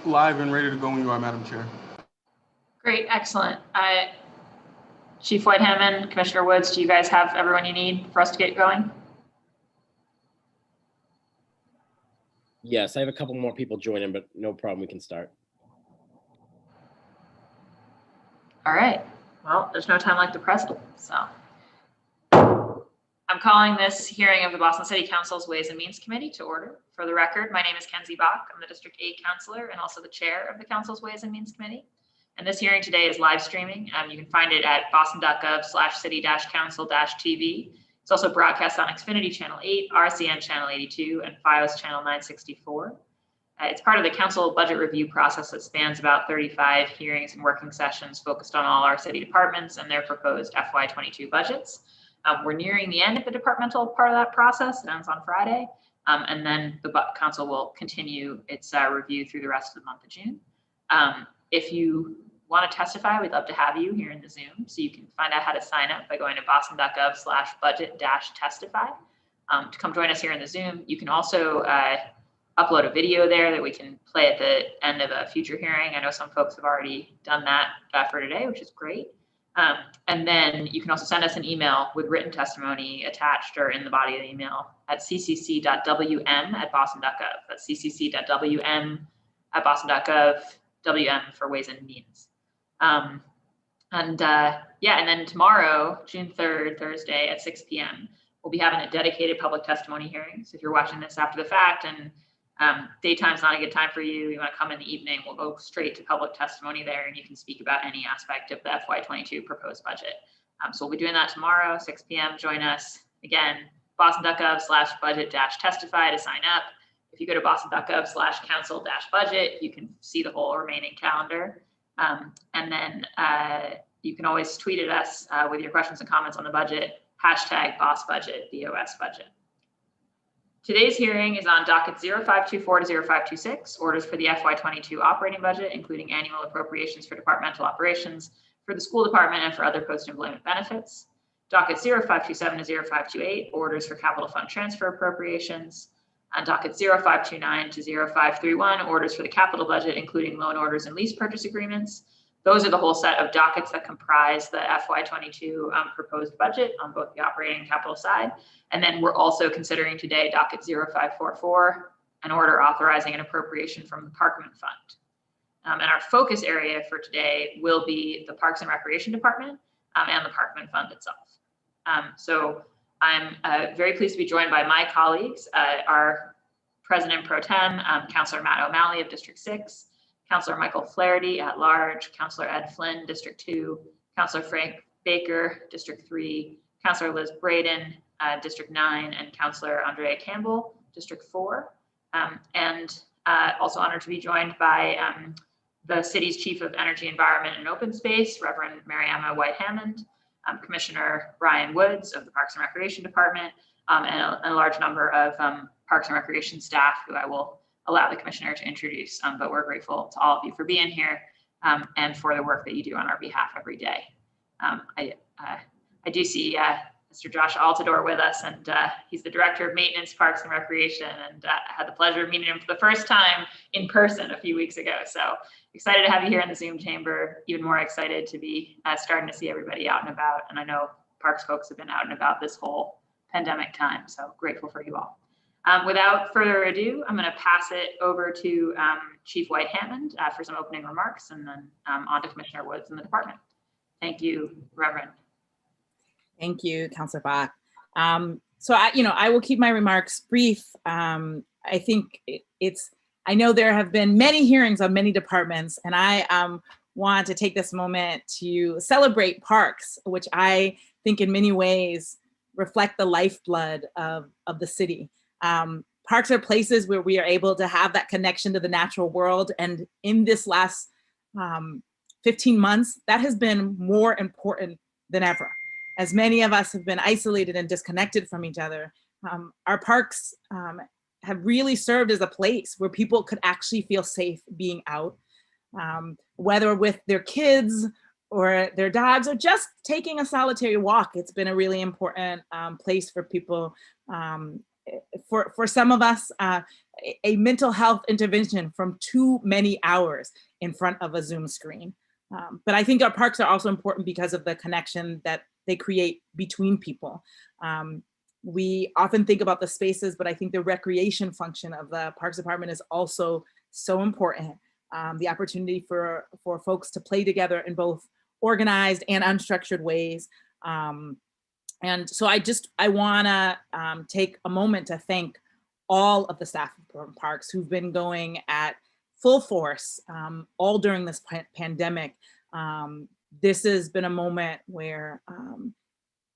live and ready to go when you are, Madam Chair. Great, excellent. Chief White-Hammond, Commissioner Woods, do you guys have everyone you need for us to get going? Yes, I have a couple more people joining, but no problem, we can start. All right, well, there's no time like the present, so. I'm calling this hearing of the Boston City Council's Ways and Means Committee to order. For the record, my name is Kenzie Bach. I'm the District 8 Councilor and also the Chair of the Council's Ways and Means Committee. And this hearing today is live streaming. You can find it at boston.gov/city-council-tv. It's also broadcast on Xfinity Channel 8, RCN Channel 82, and FiOS Channel 964. It's part of the council budget review process that spans about 35 hearings and working sessions focused on all our city departments and their proposed FY22 budgets. We're nearing the end of the departmental part of that process. It ends on Friday. And then the council will continue its review through the rest of the month of June. If you want to testify, we'd love to have you here in the Zoom. So you can find out how to sign up by going to boston.gov/budget-testify to come join us here in the Zoom. You can also upload a video there that we can play at the end of a future hearing. I know some folks have already done that for today, which is great. And then you can also send us an email with written testimony attached or in the body of the email at ccc.wm@boston.gov. That's ccc.wm@boston.gov, WM for Ways and Means. And then tomorrow, June 3rd, Thursday at 6 p.m., we'll be having a dedicated public testimony hearing. So if you're watching this after the fact and daytime's not a good time for you, you want to come in the evening, we'll go straight to public testimony there and you can speak about any aspect of the FY22 proposed budget. So we'll be doing that tomorrow, 6 p.m. Join us. Again, boston.gov/budget-testify to sign up. If you go to boston.gov/council-budget, you can see the whole remaining calendar. And then you can always tweet at us with your questions and comments on the budget, #BossBudget, BOS budget. Today's hearing is on docket 0524 to 0526, orders for the FY22 operating budget, including annual appropriations for departmental operations for the school department and for other post-employment benefits. Docket 0527 to 0528, orders for capital fund transfer appropriations. And docket 0529 to 0531, orders for the capital budget, including loan orders and lease purchase agreements. Those are the whole set of dockets that comprise the FY22 proposed budget on both the operating and capital side. And then we're also considering today docket 0544, an order authorizing an appropriation from the Parkman Fund. And our focus area for today will be the Parks and Recreation Department and the Parkman Fund itself. So I'm very pleased to be joined by my colleagues, our President Pro Tem, Councillor Matt O'Malley of District 6, Councillor Michael Flaherty at large, Councillor Ed Flynn, District 2, Councillor Frank Baker, District 3, Councillor Liz Braden, District 9, and Councillor Andrea Campbell, District 4. And also honored to be joined by the city's Chief of Energy, Environment, and Open Space, Reverend Mariama White-Hammond, Commissioner Brian Woods of the Parks and Recreation Department, and a large number of Parks and Recreation staff who I will allow the Commissioner to introduce, but we're grateful to all of you for being here and for the work that you do on our behalf every day. I do see Mr. Josh Altador with us, and he's the Director of Maintenance, Parks and Recreation, and I had the pleasure of meeting him for the first time in person a few weeks ago. So excited to have you here in the Zoom chamber, even more excited to be starting to see everybody out and about. And I know Parks folks have been out and about this whole pandemic time, so grateful for you all. Without further ado, I'm going to pass it over to Chief White-Hammond for some opening remarks, and then on to Commissioner Woods in the department. Thank you, Reverend. Thank you, Councilor Bach. So I will keep my remarks brief. I think I know there have been many hearings on many departments, and I want to take this moment to celebrate parks, which I think in many ways reflect the lifeblood of the city. Parks are places where we are able to have that connection to the natural world. And in this last 15 months, that has been more important than ever. As many of us have been isolated and disconnected from each other, our parks have really served as a place where people could actually feel safe being out, whether with their kids or their dogs or just taking a solitary walk. It's been a really important place for people for some of us, a mental health intervention from too many hours in front of a Zoom screen. But I think our parks are also important because of the connection that they create between people. We often think about the spaces, but I think the recreation function of the Parks Department is also so important. The opportunity for folks to play together in both organized and unstructured ways. And so I wanna take a moment to thank all of the staff of parks who've been going at full force all during this pandemic. This has been a moment where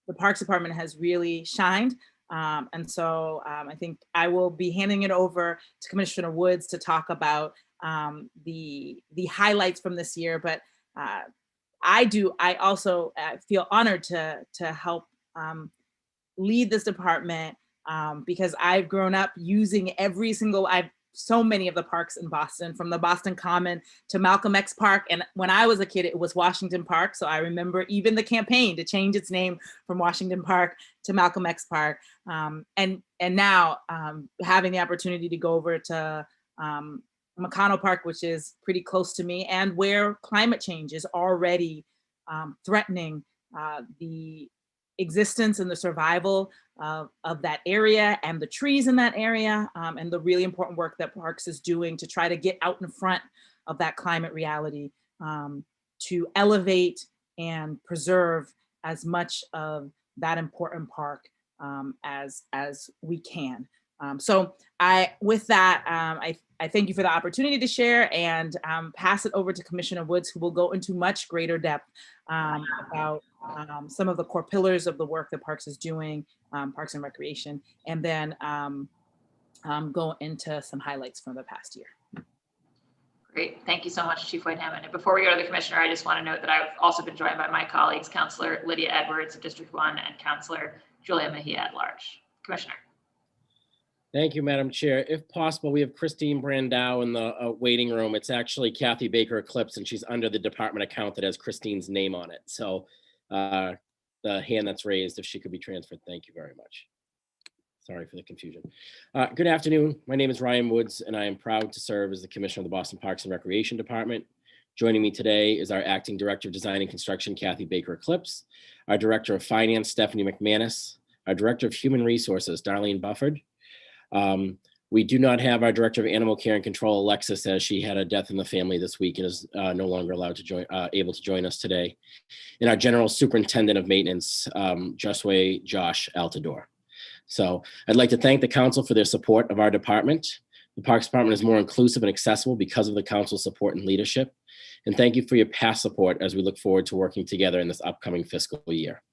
the Parks Department has really shined. And so I think I will be handing it over to Commissioner Woods to talk about the highlights from this year. But I also feel honored to help lead this department because I've grown up using so many of the parks in Boston, from the Boston Common to Malcolm X Park. And when I was a kid, it was Washington Park. So I remember even the campaign to change its name from Washington Park to Malcolm X Park. And now having the opportunity to go over to McConnell Park, which is pretty close to me, and where climate change is already threatening the existence and the survival of that area and the trees in that area, and the really important work that Parks is doing to try to get out in front of that climate reality, to elevate and preserve as much of that important park as we can. So with that, I thank you for the opportunity to share, and pass it over to Commissioner Woods, who will go into much greater depth about some of the core pillars of the work that Parks is doing, Parks and Recreation, and then go into some highlights from the past year. Great, thank you so much, Chief White-Hammond. And before we go to the Commissioner, I just want to note that I've also been joined by my colleagues, Councillor Lydia Edwards of District 1 and Councillor Julia Mejia at large. Commissioner. Thank you, Madam Chair. If possible, we have Christine Brandau in the waiting room. It's actually Kathy Baker Eclipse, and she's under the department account that has Christine's name on it. So the hand that's raised, if she could be transferred, thank you very much. Sorry for the confusion. Good afternoon. My name is Ryan Woods, and I am proud to serve as the Commissioner of the Boston Parks and Recreation Department. Joining me today is our Acting Director of Design and Construction, Kathy Baker Eclipse, our Director of Finance, Stephanie McManus, our Director of Human Resources, Darlene Bufford. We do not have our Director of Animal Care and Control, Alexis, as she had a death in the family this week and is no longer allowed to able to join us today. And our General Superintendent of Maintenance, Josh Altador. So I'd like to thank the council for their support of our department. The Parks Department is more inclusive and accessible because of the council's support and leadership. And thank you for your past support as we look forward to working together in this upcoming fiscal year.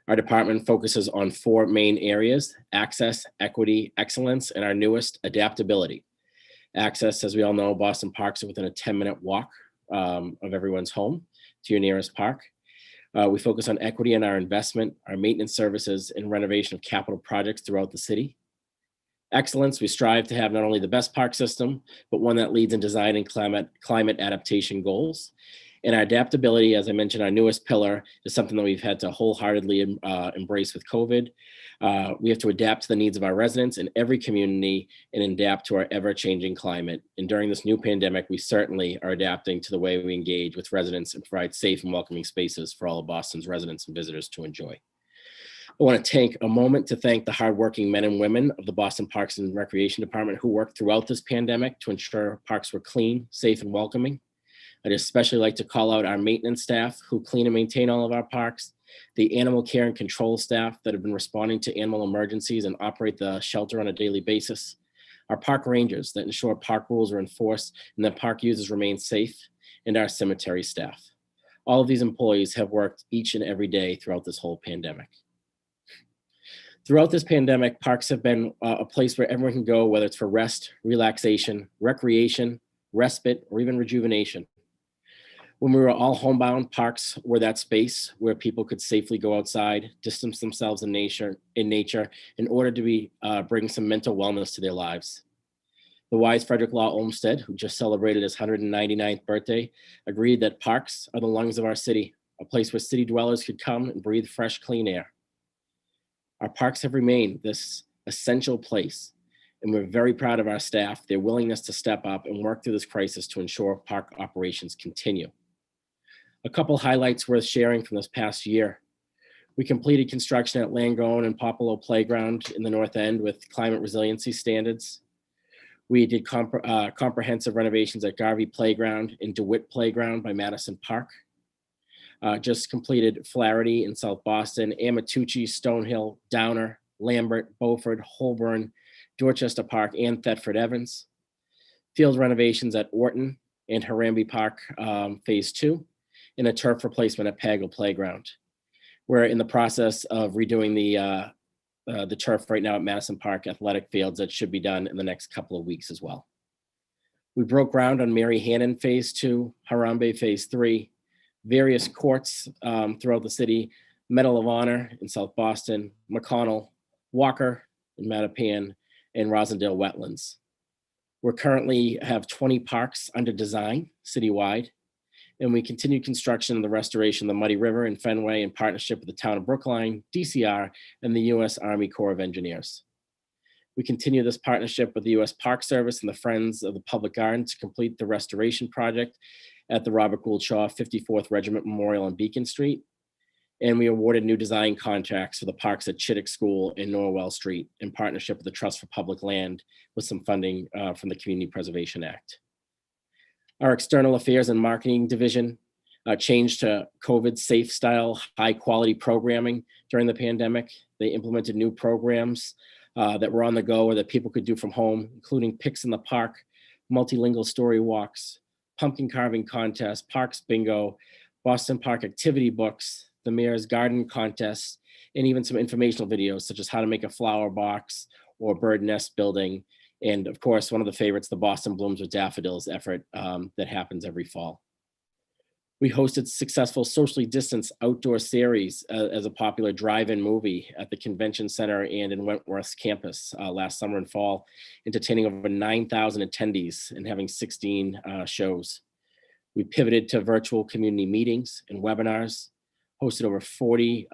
Our department focuses on 4 main areas: access, equity, excellence, and our newest, adaptability. Access, as we all know, Boston Parks are within a 10-minute walk of everyone's home to your nearest park. We focus on equity in our investment, our maintenance services, and renovation of capital projects throughout the city. Excellence, we strive to have not only the best park system, but one that leads in design and climate adaptation goals. And our adaptability, as I mentioned, our newest pillar is something that we've had to wholeheartedly embrace with COVID. We have to adapt to the needs of our residents in every community and adapt to our ever-changing climate. And during this new pandemic, we certainly are adapting to the way we engage with residents and provide safe and welcoming spaces for all of Boston's residents and visitors to enjoy. I want to take a moment to thank the hardworking men and women of the Boston Parks and Recreation Department who worked throughout this pandemic to ensure parks were clean, safe, and welcoming. I'd especially like to call out our maintenance staff who clean and maintain all of our parks, the animal care and control staff that have been responding to animal emergencies and operate the shelter on a daily basis, our park rangers that ensure park rules are enforced and that park users remain safe, and our cemetery staff. All of these employees have worked each and every day throughout this whole pandemic. Throughout this pandemic, parks have been a place where everyone can go, whether it's for rest, relaxation, recreation, respite, or even rejuvenation. When we were all homebound, parks were that space where people could safely go outside, distance themselves in nature in order to bring some mental wellness to their lives. The wise Frederick Law Olmsted, who just celebrated his 199th birthday, agreed that parks are the lungs of our city, a place where city dwellers could come and breathe fresh, clean air. Our parks have remained this essential place. And we're very proud of our staff, their willingness to step up and work through this crisis to ensure park operations continue. A couple highlights worth sharing from this past year. We completed construction at Langone and Popolo Playground in the North End with climate resiliency standards. We did comprehensive renovations at Garvey Playground and DeWitt Playground by Madison Park. Just completed Flaherty in South Boston, Amatucci, Stonehill, Downer, Lambert, Beaufort, Holborn, Dorchester Park, and Thetford Evans. Field renovations at Orton and Harambee Park Phase 2, and a turf replacement at Pagel Playground. We're in the process of redoing the turf right now at Madison Park athletic fields that should be done in the next couple of weeks as well. We broke ground on Mary Hannon Phase 2, Harambe Phase 3, various courts throughout the city, Medal of Honor in South Boston, McConnell, Walker in Mattapan, and Rosendale Wetlands. We currently have 20 parks under design citywide, and we continue construction of the restoration of the Muddy River and Fenway in partnership with the town of Brookline, DCR, and the U.S. Army Corps of Engineers. We continue this partnership with the U.S. Park Service and the Friends of the Public Garden to complete the restoration project at the Robert Gould Shaw 54th Regiment Memorial on Beacon Street. And we awarded new design contracts for the parks at Chittick School and Norwell Street in partnership with the Trust for Public Land with some funding from the Community Preservation Act. Our External Affairs and Marketing Division changed to COVID safe style, high quality programming during the pandemic. They implemented new programs that were on the go or that people could do from home, including Picks in the Park, multilingual story walks, pumpkin carving contest, Parks Bingo, Boston Park activity books, the Mayor's Garden Contest, and even some informational videos such as how to make a flower box or bird nest building. And of course, one of the favorites, the Boston Blooms with Daffodils effort that happens every fall. We hosted successful socially distanced outdoor series as a popular drive-in movie at the Convention Center and in Wentworth's campus last summer and fall, entertaining over 9,000 attendees and having 16 shows. We pivoted to virtual community meetings and webinars, hosted over 40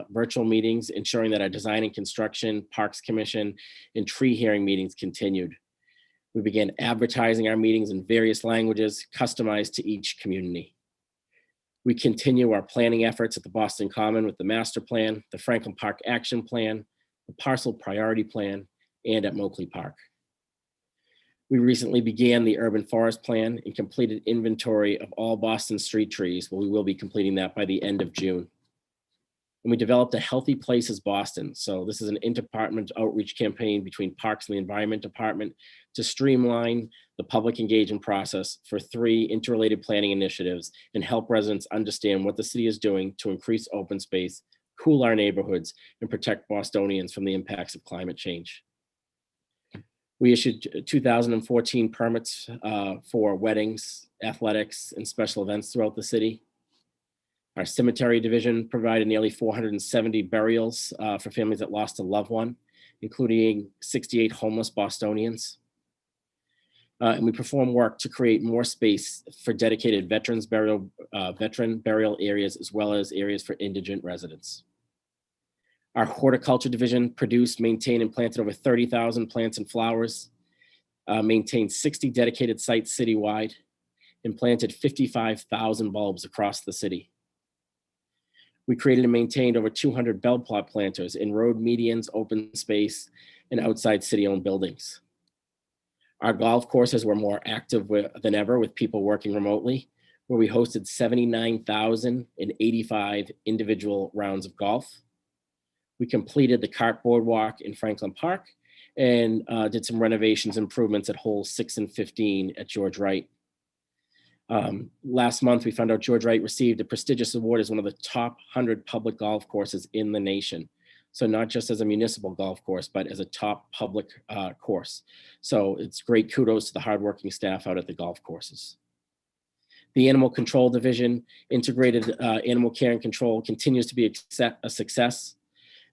virtual meetings, ensuring that our design and construction, Parks Commission, and tree hearing meetings continued. We began advertising our meetings in various languages, customized to each community. We continue our planning efforts at the Boston Common with the Master Plan, the Franklin Park Action Plan, the Parcel Priority Plan, and at Moakley Park. We recently began the Urban Forest Plan and completed inventory of all Boston street trees. Well, we will be completing that by the end of June. And we developed a Healthy Places Boston. So this is an interdepartmental outreach campaign between Parks and the Environment Department to streamline the public engagement process for 3 interrelated planning initiatives and help residents understand what the city is doing to increase open space, cool our neighborhoods, and protect Bostonians from the impacts of climate change. We issued 2014 permits for weddings, athletics, and special events throughout the city. Our cemetery division provided nearly 470 burials for families that lost a loved one, including 68 homeless Bostonians. And we perform work to create more space for dedicated veteran burial areas, as well as areas for indigent residents. Our horticulture division produced, maintained, and planted over 30,000 plants and flowers, maintained 60 dedicated sites citywide, and planted 55,000 bulbs across the city. We created and maintained over 200 bell plot planters in road medians, open space, and outside city-owned buildings. Our golf courses were more active than ever with people working remotely, where we hosted 79,085 individual rounds of golf. We completed the Cart Boardwalk in Franklin Park and did some renovations improvements at holes 6 and 15 at George Wright. Last month, we found out George Wright received a prestigious award as one of the top 100 public golf courses in the nation. So not just as a municipal golf course, but as a top public course. So it's great kudos to the hardworking staff out at the golf courses. The Animal Control Division, integrated animal care and control, continues to be a success.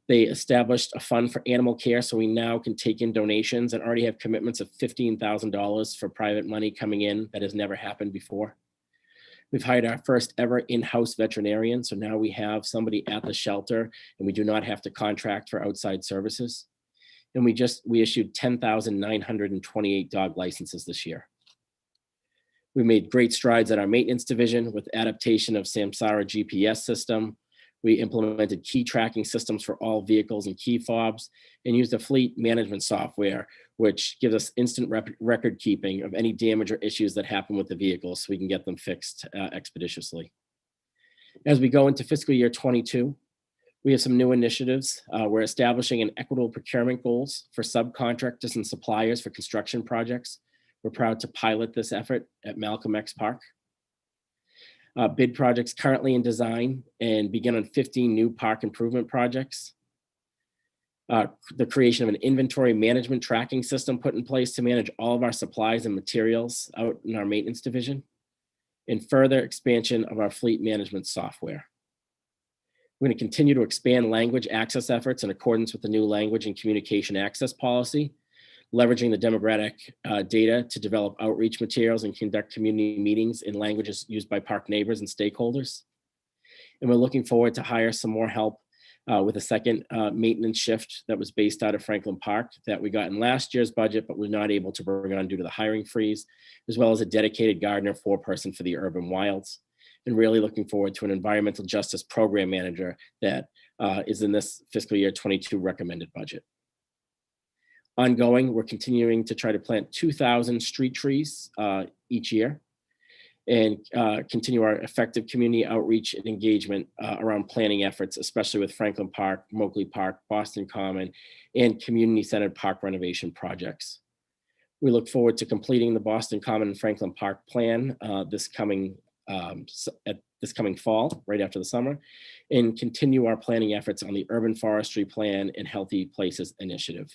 They established a fund for animal care, so we now can take in donations and already have commitments of $15,000 for private money coming in. That has never happened before. We've hired our first ever in-house veterinarian, so now we have somebody at the shelter and we do not have to contract for outside services. And we issued 10,928 dog licenses this year. We made great strides at our maintenance division with adaptation of Samsara GPS system. We implemented key tracking systems for all vehicles and key fobs, and used a fleet management software, which gives us instant record keeping of any damage or issues that happen with the vehicles so we can get them fixed expeditiously. As we go into fiscal year 22, we have some new initiatives. We're establishing an equitable procurement goals for subcontractors and suppliers for construction projects. We're proud to pilot this effort at Malcolm X Park. Bid projects currently in design and begin on 15 new park improvement projects. The creation of an inventory management tracking system put in place to manage all of our supplies and materials out in our maintenance division, and further expansion of our fleet management software. We're going to continue to expand language access efforts in accordance with the new language and communication access policy, leveraging the demographic data to develop outreach materials and conduct community meetings in languages used by park neighbors and stakeholders. And we're looking forward to hire some more help with a second maintenance shift that was based out of Franklin Park that we got in last year's budget, but we're not able to bring on due to the hiring freeze, as well as a dedicated gardener 4-person for the urban wilds. And really looking forward to an environmental justice program manager that is in this fiscal year 22 recommended budget. Ongoing, we're continuing to try to plant 2,000 street trees each year, and continue our effective community outreach and engagement around planning efforts, especially with Franklin Park, Moakley Park, Boston Common, and community-centered park renovation projects. We look forward to completing the Boston Common and Franklin Park plan this coming fall, right after the summer, and continue our planning efforts on the Urban Forestry Plan and Healthy Places Initiative.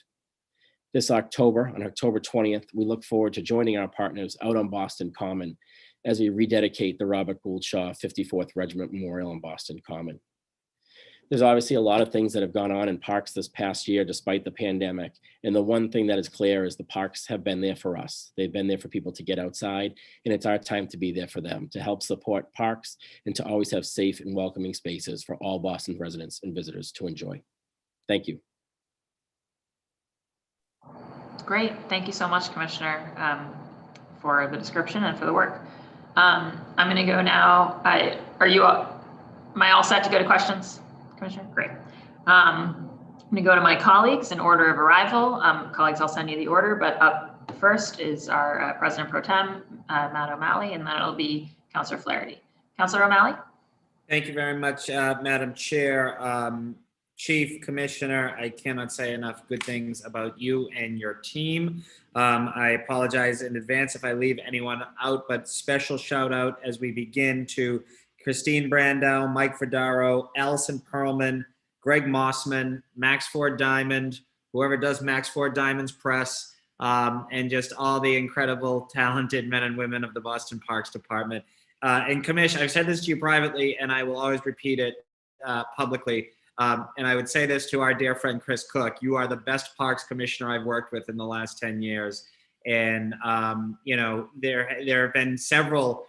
This October, on October 20th, we look forward to joining our partners out on Boston Common as we rededicate the Robert Gould Shaw 54th Regiment Memorial on Boston Common. There's obviously a lot of things that have gone on in parks this past year despite the pandemic. And the one thing that is clear is the parks have been there for us. They've been there for people to get outside, and it's our time to be there for them, to help support parks and to always have safe and welcoming spaces for all Boston residents and visitors to enjoy. Thank you. Great. Thank you so much, Commissioner, for the description and for the work. I'm going to go now. Am I all set to go to questions, Commissioner? Great. I'm going to go to my colleagues in order of arrival. Colleagues, I'll send you the order, but up first is our President Pro Tem, Matt O'Malley, and then it'll be Councillor Flaherty. Councillor O'Malley? Thank you very much, Madam Chair. Chief Commissioner, I cannot say enough good things about you and your team. I apologize in advance if I leave anyone out, but special shout out as we begin to Christine Brandow, Mike Fredaro, Allison Perlman, Greg Mossman, Max Ford Diamond, whoever does Max Ford Diamond's press, and just all the incredible, talented men and women of the Boston Parks Department. And Commissioner, I've said this to you privately, and I will always repeat it publicly. And I would say this to our dear friend Chris Cook: you are the best Parks Commissioner I've worked with in the last 10 years. And you know, there have been several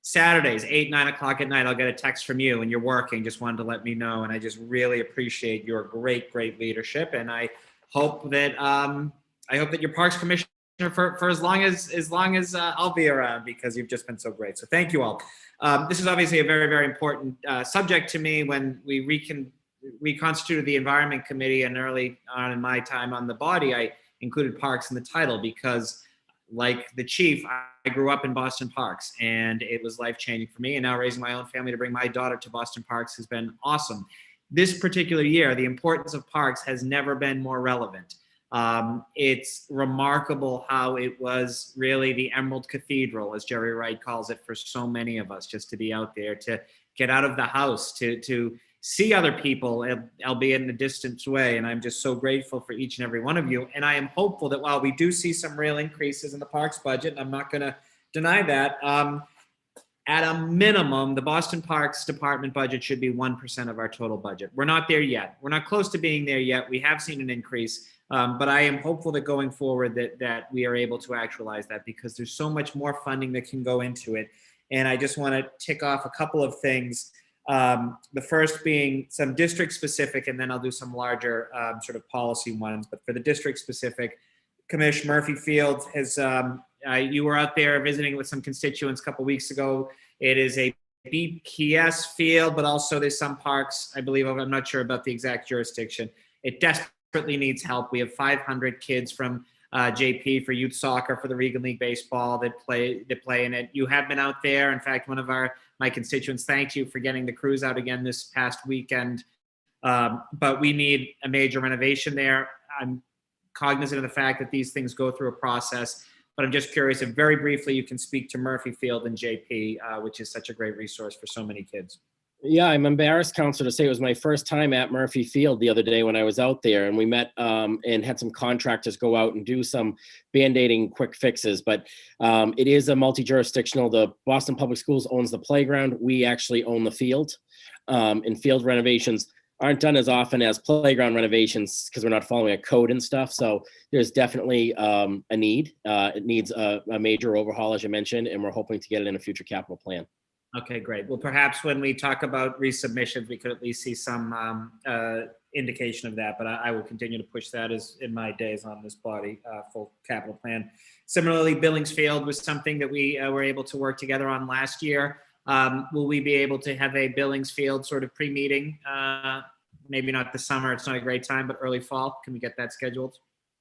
Saturdays, 8, 9 o'clock at night, I'll get a text from you and you're working, just wanted to let me know. And I just really appreciate your great leadership. And I hope that you're Parks Commissioner for as long as I'll be around, because you've just been so great. So thank you all. This is obviously a very important subject to me. When we reconstituted the Environment Committee, and early on in my time on the body, I included parks in the title because, like the chief, I grew up in Boston Parks, and it was life-changing for me. And now raising my own family to bring my daughter to Boston Parks has been awesome. This particular year, the importance of parks has never been more relevant. It's remarkable how it was really the Emerald Cathedral, as Jerry Wright calls it, for so many of us, just to be out there, to get out of the house, to see other people, albeit in a distant way. And I'm just so grateful for each and every one of you. And I am hopeful that while we do see some real increases in the parks budget, and I'm not going to deny that, at a minimum, the Boston Parks Department budget should be 1% of our total budget. We're not there yet. We're not close to being there yet. We have seen an increase. But I am hopeful that going forward that we are able to actualize that, because there's so much more funding that can go into it. And I just want to tick off a couple of things. The first being some district specific, and then I'll do some larger sort of policy ones. But for the district specific, Commissioner Murphyfield has, you were out there visiting with some constituents a couple weeks ago. It is a BPS field, but also there's some parks, I believe, I'm not sure about the exact jurisdiction. It desperately needs help. We have 500 kids from JP for youth soccer, for the Regan League baseball that play in it. You have been out there. In fact, one of my constituents thanked you for getting the crews out again this past weekend. But we need a major renovation there. I'm cognizant of the fact that these things go through a process, but I'm just curious if very briefly you can speak to Murphyfield and JP, which is such a great resource for so many kids. Yeah, I'm embarrassed, Counselor, to say it was my first time at Murphyfield the other day when I was out there, and we met and had some contractors go out and do some band-aiding quick fixes. But it is a multi-jurisdictional. The Boston Public Schools owns the playground. We actually own the field, and field renovations aren't done as often as playground renovations because we're not following a code and stuff. So there's definitely a need. It needs a major overhaul, as you mentioned, and we're hoping to get it in a future capital plan. Okay, great. Well, perhaps when we talk about resubmissions, we could at least see some indication of that, but I will continue to push that as in my days on this body, full capital plan. Similarly, Billingsfield was something that we were able to work together on last year. Will we be able to have a Billingsfield sort of pre-meeting? Maybe not this summer, it's not a great time, but early fall. Can we get that scheduled?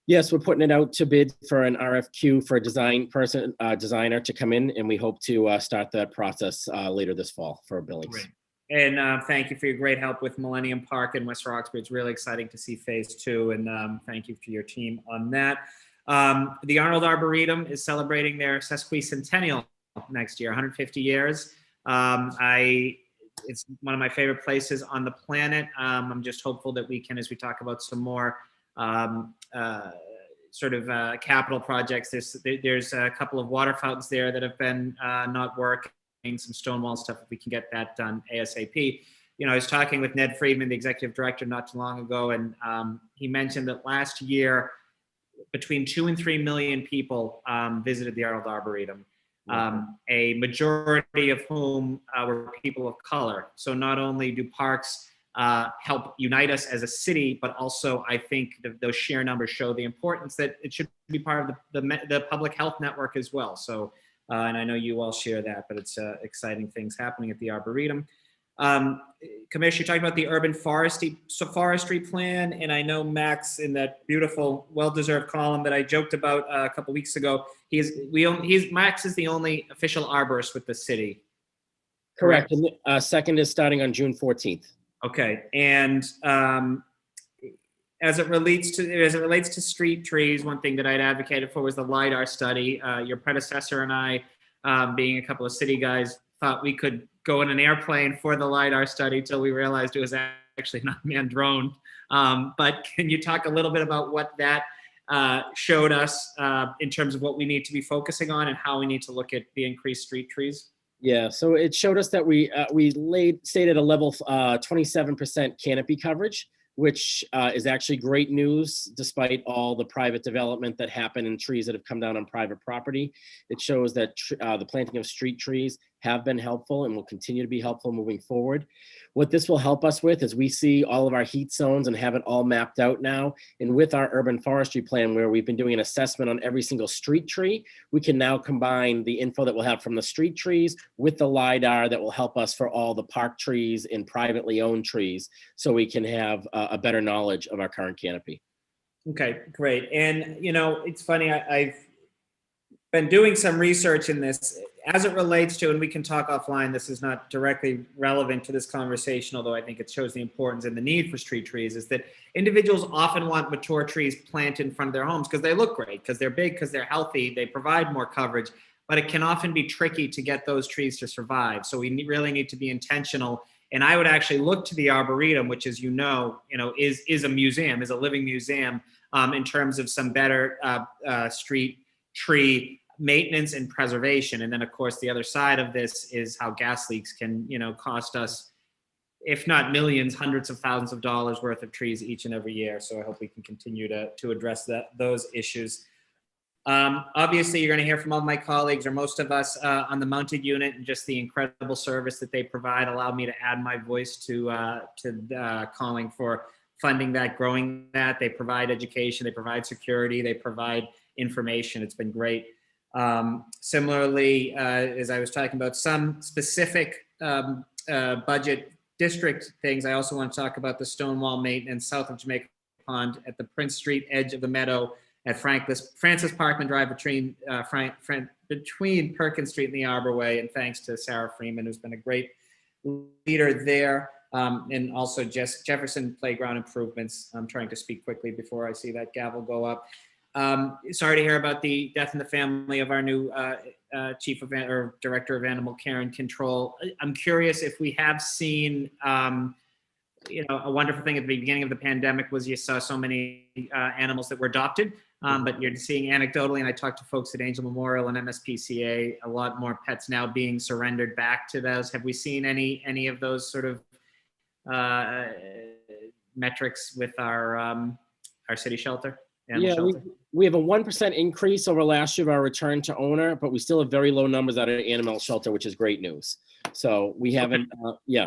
Yes, we're putting it out to bid for an RFQ for a designer to come in, and we hope to start that process later this fall for Billings. Great. And thank you for your great help with Millennium Park in West Roxbury. It's really exciting to see phase 2, and thank you for your team on that. The Arnold Arboretum is celebrating their sesquicentennial next year, 150 years. It's one of my favorite places on the planet. I'm just hopeful that we can, as we talk about some more capital projects. There's a couple of water fountains there that have been not working, some stone wall stuff, if we can get that done ASAP. You know, I was talking with Ned Friedman, the executive director, not too long ago, and he mentioned that last year, between 2 and 3 million people visited the Arnold Arboretum. A majority of whom were people of color. So not only do parks help unite us as a city, but also I think those sheer numbers show the importance that it should be part of the public health network as well. So, and I know you all share that, but it's exciting things happening at the Arboretum. Commissioner, you talked about the urban forestry plan, and I know Max, in that beautiful, well-deserved column that I joked about a couple weeks ago, Max is the only official arborist with the city. Correct. And second is starting on June 14th. Okay, and as it relates to street trees, one thing that I'd advocated for was the Lidar study. Your predecessor and I, being a couple of city guys, thought we could go in an airplane for the Lidar study till we realized it was actually not man-droned. But can you talk a little bit about what that showed us in terms of what we need to be focusing on and how we need to look at the increased street trees? Yeah, so it showed us that we stayed at a level 27% canopy coverage, which is actually great news despite all the private development that happened and trees that have come down on private property. It shows that the planting of street trees have been helpful and will continue to be helpful moving forward. What this will help us with is we see all of our heat zones and have it all mapped out now. And with our urban forestry plan, where we've been doing an assessment on every single street tree, we can now combine the info that we'll have from the street trees with the LIDAR that will help us for all the park trees and privately owned trees, so we can have a better knowledge of our current canopy. Okay, great. And, you know, it's funny, I've been doing some research in this as it relates to, and we can talk offline, this is not directly relevant to this conversation, although I think it shows the importance and the need for street trees, is that individuals often want mature trees planted in front of their homes because they look great, because they're big, because they're healthy, they provide more coverage, but it can often be tricky to get those trees to survive. So we really need to be intentional. And I would actually look to the Arboretum, which, as you know, is a museum, is a living museum, in terms of some better street tree maintenance and preservation. And then, of course, the other side of this is how gas leaks can, cost us, if not millions, hundreds of thousands of dollars worth of trees each and every year. So I hope we can continue to address those issues. Obviously, you're going to hear from all my colleagues or most of us on the mounted unit, and just the incredible service that they provide allowed me to add my voice to calling for funding that, growing that. They provide education, they provide security, they provide information. It's been great. Similarly, as I was talking about some specific budget district things, I also want to talk about the stone wall maintenance south of Jamaica Pond at the Prince Street edge of the meadow at Francis Parkman Drive between Perkins Street and the Arbor Way. And thanks to Sarah Freeman, who's been a great leader there. And also Jefferson Playground improvements. I'm trying to speak quickly before I see that gavel go up. Sorry to hear about the death in the family of our new chief of or director of animal care and control. I'm curious if we have seen, a wonderful thing at the beginning of the pandemic was you saw so many animals that were adopted, but you're seeing anecdotally, and I talked to folks at Angel Memorial and MSPCA, a lot more pets now being surrendered back to those. Have we seen any of those sort of metrics with our city shelter? We have a 1% increase over last year of our return to owner, but we still have very low numbers out of animal shelter, which is great news. So we haven't,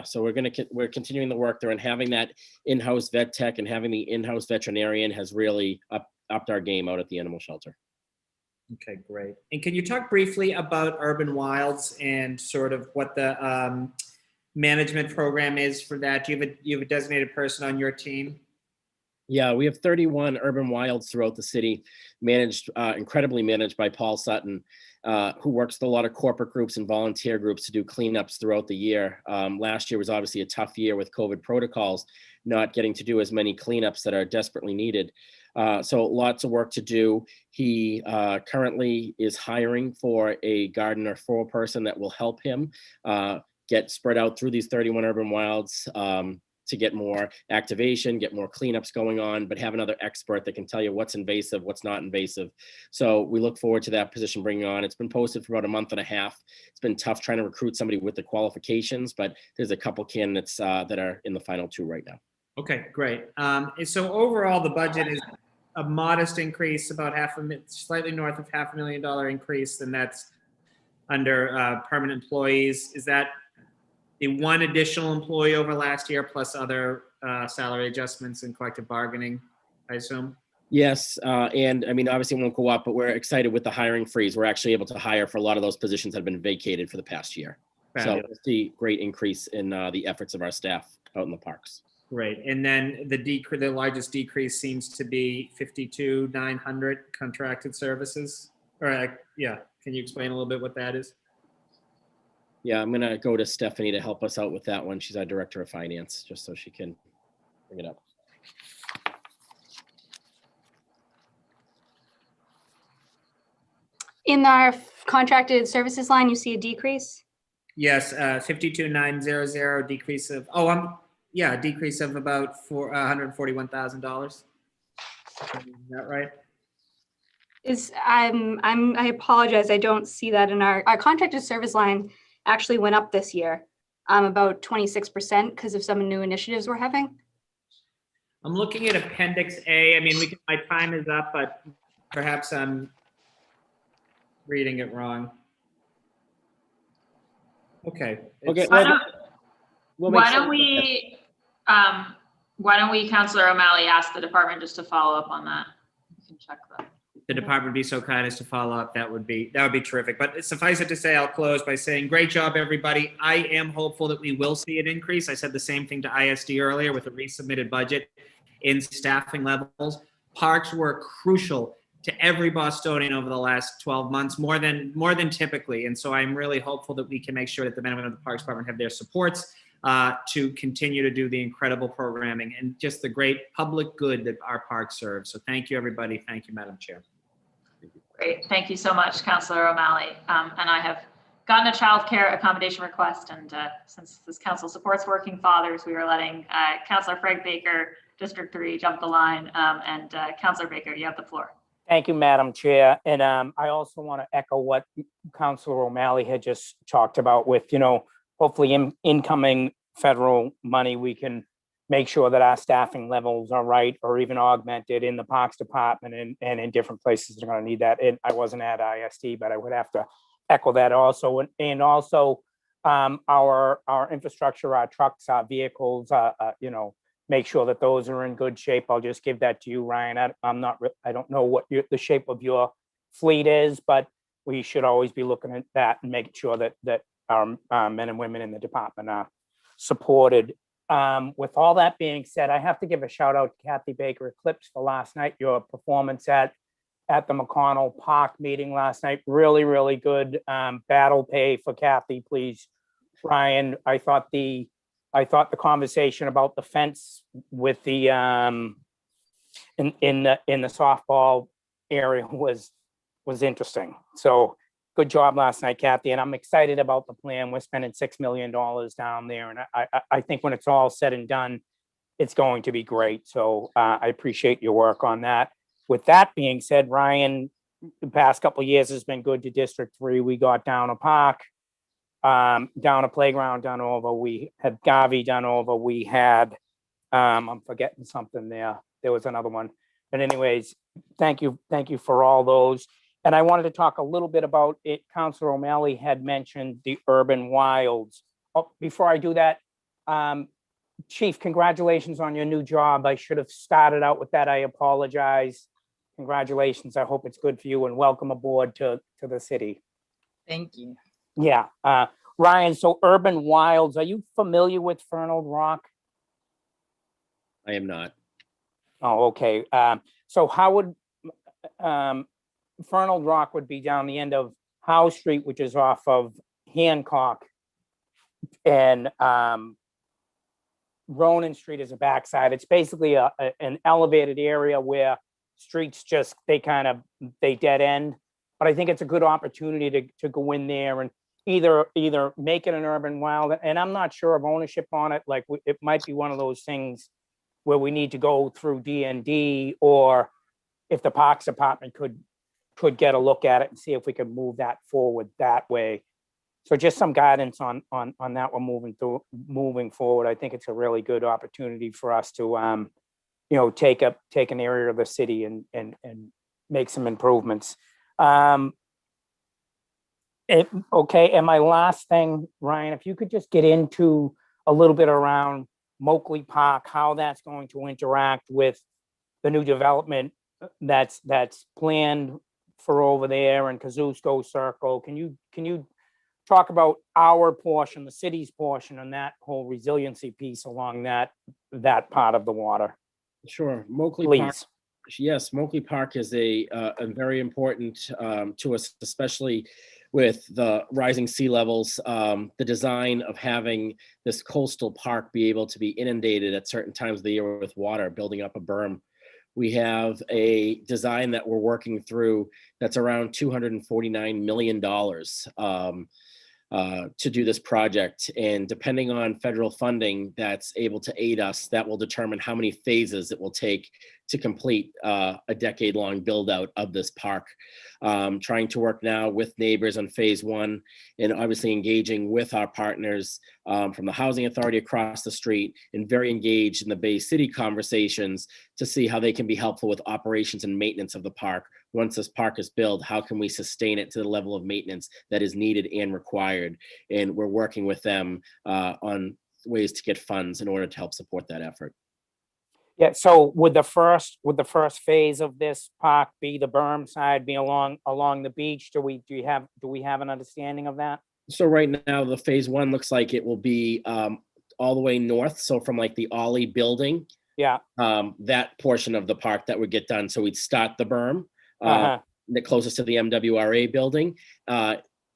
so we're continuing the work there, and having that in-house vet tech and having the in-house veterinarian has really upped our game out at the animal shelter. Okay, great. And can you talk briefly about Urban Wilds and sort of what the management program is for that? Do you have a designated person on your team? Yeah, we have 31 urban wilds throughout the city, incredibly managed by Paul Sutton, who works with a lot of corporate groups and volunteer groups to do cleanups throughout the year. Last year was obviously a tough year with COVID protocols, not getting to do as many cleanups that are desperately needed. So lots of work to do. He currently is hiring for a gardener for a person that will help him get spread out through these 31 urban wilds, to get more activation, get more cleanups going on, but have another expert that can tell you what's invasive, what's not invasive. So we look forward to that position bringing on. It's been posted for about a month and a half. It's been tough trying to recruit somebody with the qualifications, but there's a couple candidates that are in the final two right now. Okay, great. And so overall, the budget is a modest increase, about slightly north of $500,000 increase, and that's under permanent employees. Is that the one additional employee over last year plus other salary adjustments and collective bargaining, I assume? Yes, and I mean, obviously it won't go up, but we're excited with the hiring freeze. We're actually able to hire for a lot of those positions that have been vacated for the past year. Fabulous. So we'll see great increase in the efforts of our staff out in the parks. Great. And then the largest decrease seems to be 52,900 contracted services. Can you explain a little bit what that is? Yeah, I'm gonna go to Stephanie to help us out with that one. She's our director of finance, just so she can bring it up. In our contracted services line, you see a decrease? Yes, 52,900 decrease of, decrease of about $141,000. Is that right? I apologize, I don't see that in our contracted service line. Actually went up this year, about 26% because of some new initiatives we're having. I'm looking at Appendix A. I mean, my time is up, but perhaps I'm reading it wrong. Okay. Okay. Why don't we, Councilor O'Malley, ask the department just to follow up on that? You can check that. The department be so kind as to follow up, that would be terrific. But suffice it to say, I'll close by saying, great job, everybody. I am hopeful that we will see an increase. I said the same thing to ISD earlier with a resubmitted budget in staffing levels. Parks were crucial to every Bostonian over the last 12 months, more than typically. And so I'm really hopeful that we can make sure that the men and women of the Parks Department have their supports to continue to do the incredible programming and just the great public good that our park serves. So thank you, everybody. Thank you, Madam Chair. Great. Thank you so much, Councilor O'Malley. And I have gotten a child care accommodation request. And since this council supports working fathers, we are letting Councilor Frank Baker, District 3, jump the line. And Councilor Baker, you have the floor. Thank you, Madam Chair. And I also want to echo what Councilor O'Malley had just talked about with, hopefully incoming federal money, we can make sure that our staffing levels are right or even augmented in the Parks Department and in different places that are going to need that. And I wasn't at ISD, but I would have to echo that also. And also our infrastructure, our trucks, our vehicles, you know, make sure that those are in good shape. I'll just give that to you, Ryan. I don't know what the shape of your fleet is, but we should always be looking at that and making sure that our men and women in the department are supported. With all that being said, I have to give a shout out to Kathy Baker Eclipse for last night. Your performance at the Moakley Park meeting last night, really, really good. Battle pay for Kathy, please, Ryan. I thought the conversation about the fence with the in the softball area was interesting. So good job last night, Kathy. And I'm excited about the plan. We're spending $6 million down there. And I think when it's all said and done, it's going to be great. So I appreciate your work on that. With that being said, Ryan, the past couple of years has been good to District 3. We got down a park, down a playground done over. We had Gavi done over. We had, I'm forgetting something there. There was another one. But anyways, thank you for all those. And I wanted to talk a little bit about it. Councilor O'Malley had mentioned the urban wilds. Oh, before I do that, Chief, congratulations on your new job. I should have started out with that. I apologize. Congratulations. I hope it's good for you and welcome aboard to the city. Thank you. Yeah. Ryan, so urban wilds, are you familiar with Fernald Rock? I am not. Oh, okay. So how would Fernald Rock would be down the end of Howe Street, which is off of Hancock, and Ronan Street is a backside. It's basically an elevated area where streets just, they dead end. But I think it's a good opportunity to go in there and either make it an urban wild. And I'm not sure of ownership on it. Like it might be one of those things where we need to go through D&D, or if the Parks Department could get a look at it and see if we could move that forward that way. So just some guidance on that one moving forward. I think it's a really good opportunity for us to you know, take an area of the city and make some improvements. Okay, and my last thing, Ryan, if you could just get into a little bit around Moakley Park, how that's going to interact with the new development that's planned for over there and Kosciuszko Circle. Can you talk about our portion, the city's portion, and that whole resiliency piece along that part of the water? Sure. Moakley Park. Please. Yes, Moakley Park is a very important to us, especially with the rising sea levels. The design of having this coastal park be able to be inundated at certain times of the year with water, building up a berm. We have a design that we're working through that's around $249 million to do this project. And depending on federal funding that's able to aid us, that will determine how many phases it will take to complete a decade-long build-out of this park. Trying to work now with neighbors on phase 1 and obviously engaging with our partners from the Housing Authority across the street, and very engaged in the Bay City conversations to see how they can be helpful with operations and maintenance of the park. Once this park is built, how can we sustain it to the level of maintenance that is needed and required? And we're working with them on ways to get funds in order to help support that effort. Yeah, so would the first phase of this park be the berm side, be along the beach? Do we have an understanding of that? So right now, the phase 1 looks like it will be all the way north. So from like the Ollie building, Yeah. That portion of the park that would get done. So we'd start the berm the closest to the MWRA building,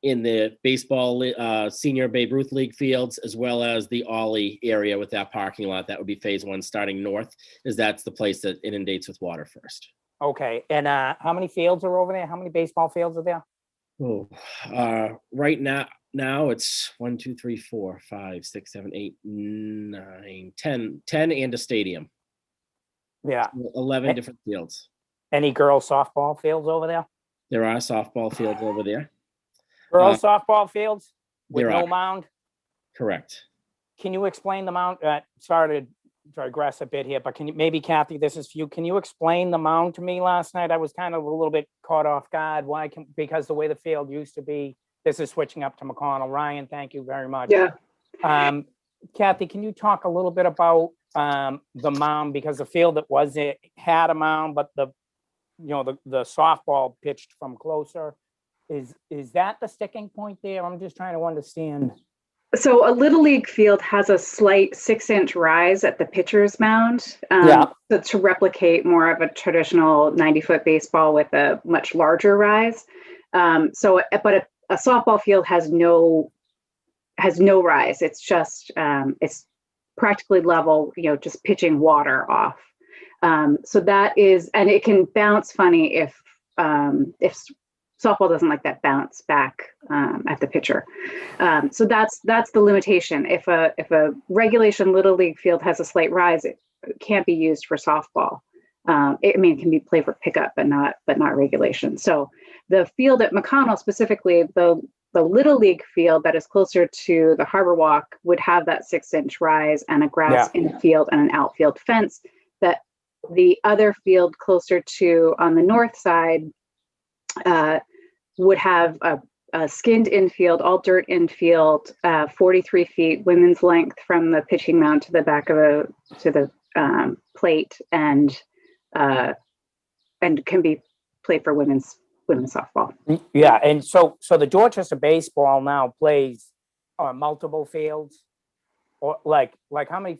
in the baseball senior Babe Ruth League fields, as well as the Ollie area with that parking lot. That would be phase 1 starting north, as that's the place that inundates with water first. Okay, and how many fields are over there? How many baseball fields are there? Oh, right now it's 1, 2, 3, 4, 5, 6, 7, 8, 9, 10 and a stadium. Yeah. 11 different fields. Any girls softball fields over there? There are softball fields over there. Girls softball fields with there no are. mound? Correct. Can you explain the mound? Sorry to digress a bit here, but can you, maybe Kathy, this is for you. Can you explain the mound to me last night? I was kind of a little bit caught off guard. Because the way the field used to be, this is switching up to McConnell. Ryan, thank you very much. Yeah. Kathy, can you talk a little bit about the mound, because the field that had a mound, but the softball pitched from closer. Is that the sticking point there? I'm just trying to understand. So a Little League field has a slight 6-inch rise at the pitcher's mound. So to replicate more of a traditional 90-foot baseball with a much larger rise. But a softball field has no rise. It's just, it's practically level, just pitching water off. So that is, and it can bounce funny if softball doesn't like that bounce back at the pitcher. So that's the limitation. If a regulation Little League field has a slight rise, it can't be used for softball. It can be played for pickup, but not regulation. So the field at McConnell, specifically the Little League field that is closer to the Harbor Walk, would have that 6-inch rise and a grass infield and an outfield fence. That the other field closer to on the north side would have a skinned infield, all dirt infield, 43 feet women's length from the pitching mound to the back of the plate, and can be played for women's softball. Yeah, and so the Dorchester baseball now plays on multiple fields, or like how many?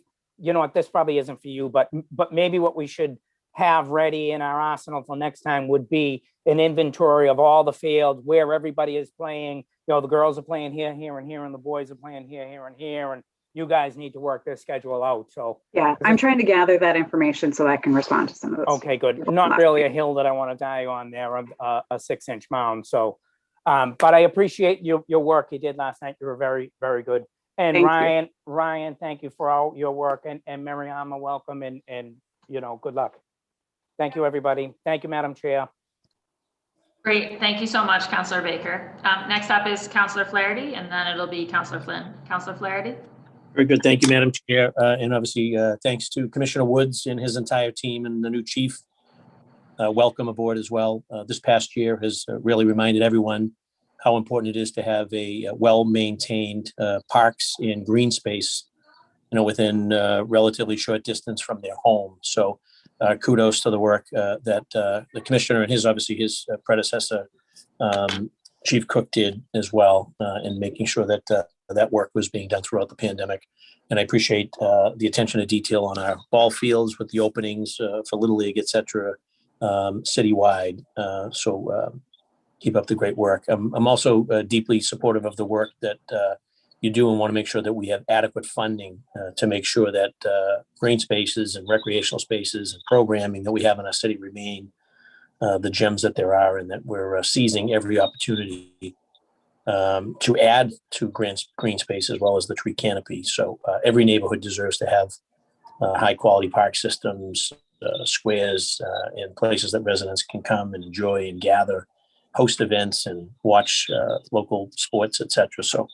This probably isn't for you, but maybe what we should have ready in our arsenal for next time would be an inventory of all the fields where everybody is playing. The girls are playing here, here, and here, and the boys are playing here, here, and here, and you guys need to work this schedule out. So yeah, I'm trying to gather that information so I can respond to some of those. Okay, good. Not really a hill that I want to die on there, a 6-inch mound. So, but I appreciate your work you did last night. You were very, very good. And Thank Ryan, thank you for all your work, and Mariama, welcome, and good luck. Thank you, everybody. Thank you, Madam Chair. Great. Thank you so much, Councillor Baker. Next up is Councillor Flaherty, and then it'll be Councillor Flynn. Councillor Flaherty. Very good. Thank you, Madam Chair. And obviously, thanks to Commissioner Woods and his entire team and the new chief. Welcome aboard as well. This past year has really reminded everyone how important it is to have a well-maintained parks and green space, within relatively short distance from their home. So kudos to the work that the commissioner and his predecessor, Chief Cook, did as well in making sure that that work was being done throughout the pandemic. And I appreciate the attention to detail on our ball fields with the openings for Little League, et cetera, citywide. So keep up the great work. I'm also deeply supportive of the work that you do, and want to make sure that we have adequate funding to make sure that green spaces and recreational spaces and programming that we have in our city remain the gems that there are, and that we're seizing every opportunity to add to green space as well as the tree canopy. So every neighborhood deserves to have high quality park systems, squares, and places that residents can come and enjoy and gather, host events, and watch local sports, et cetera. So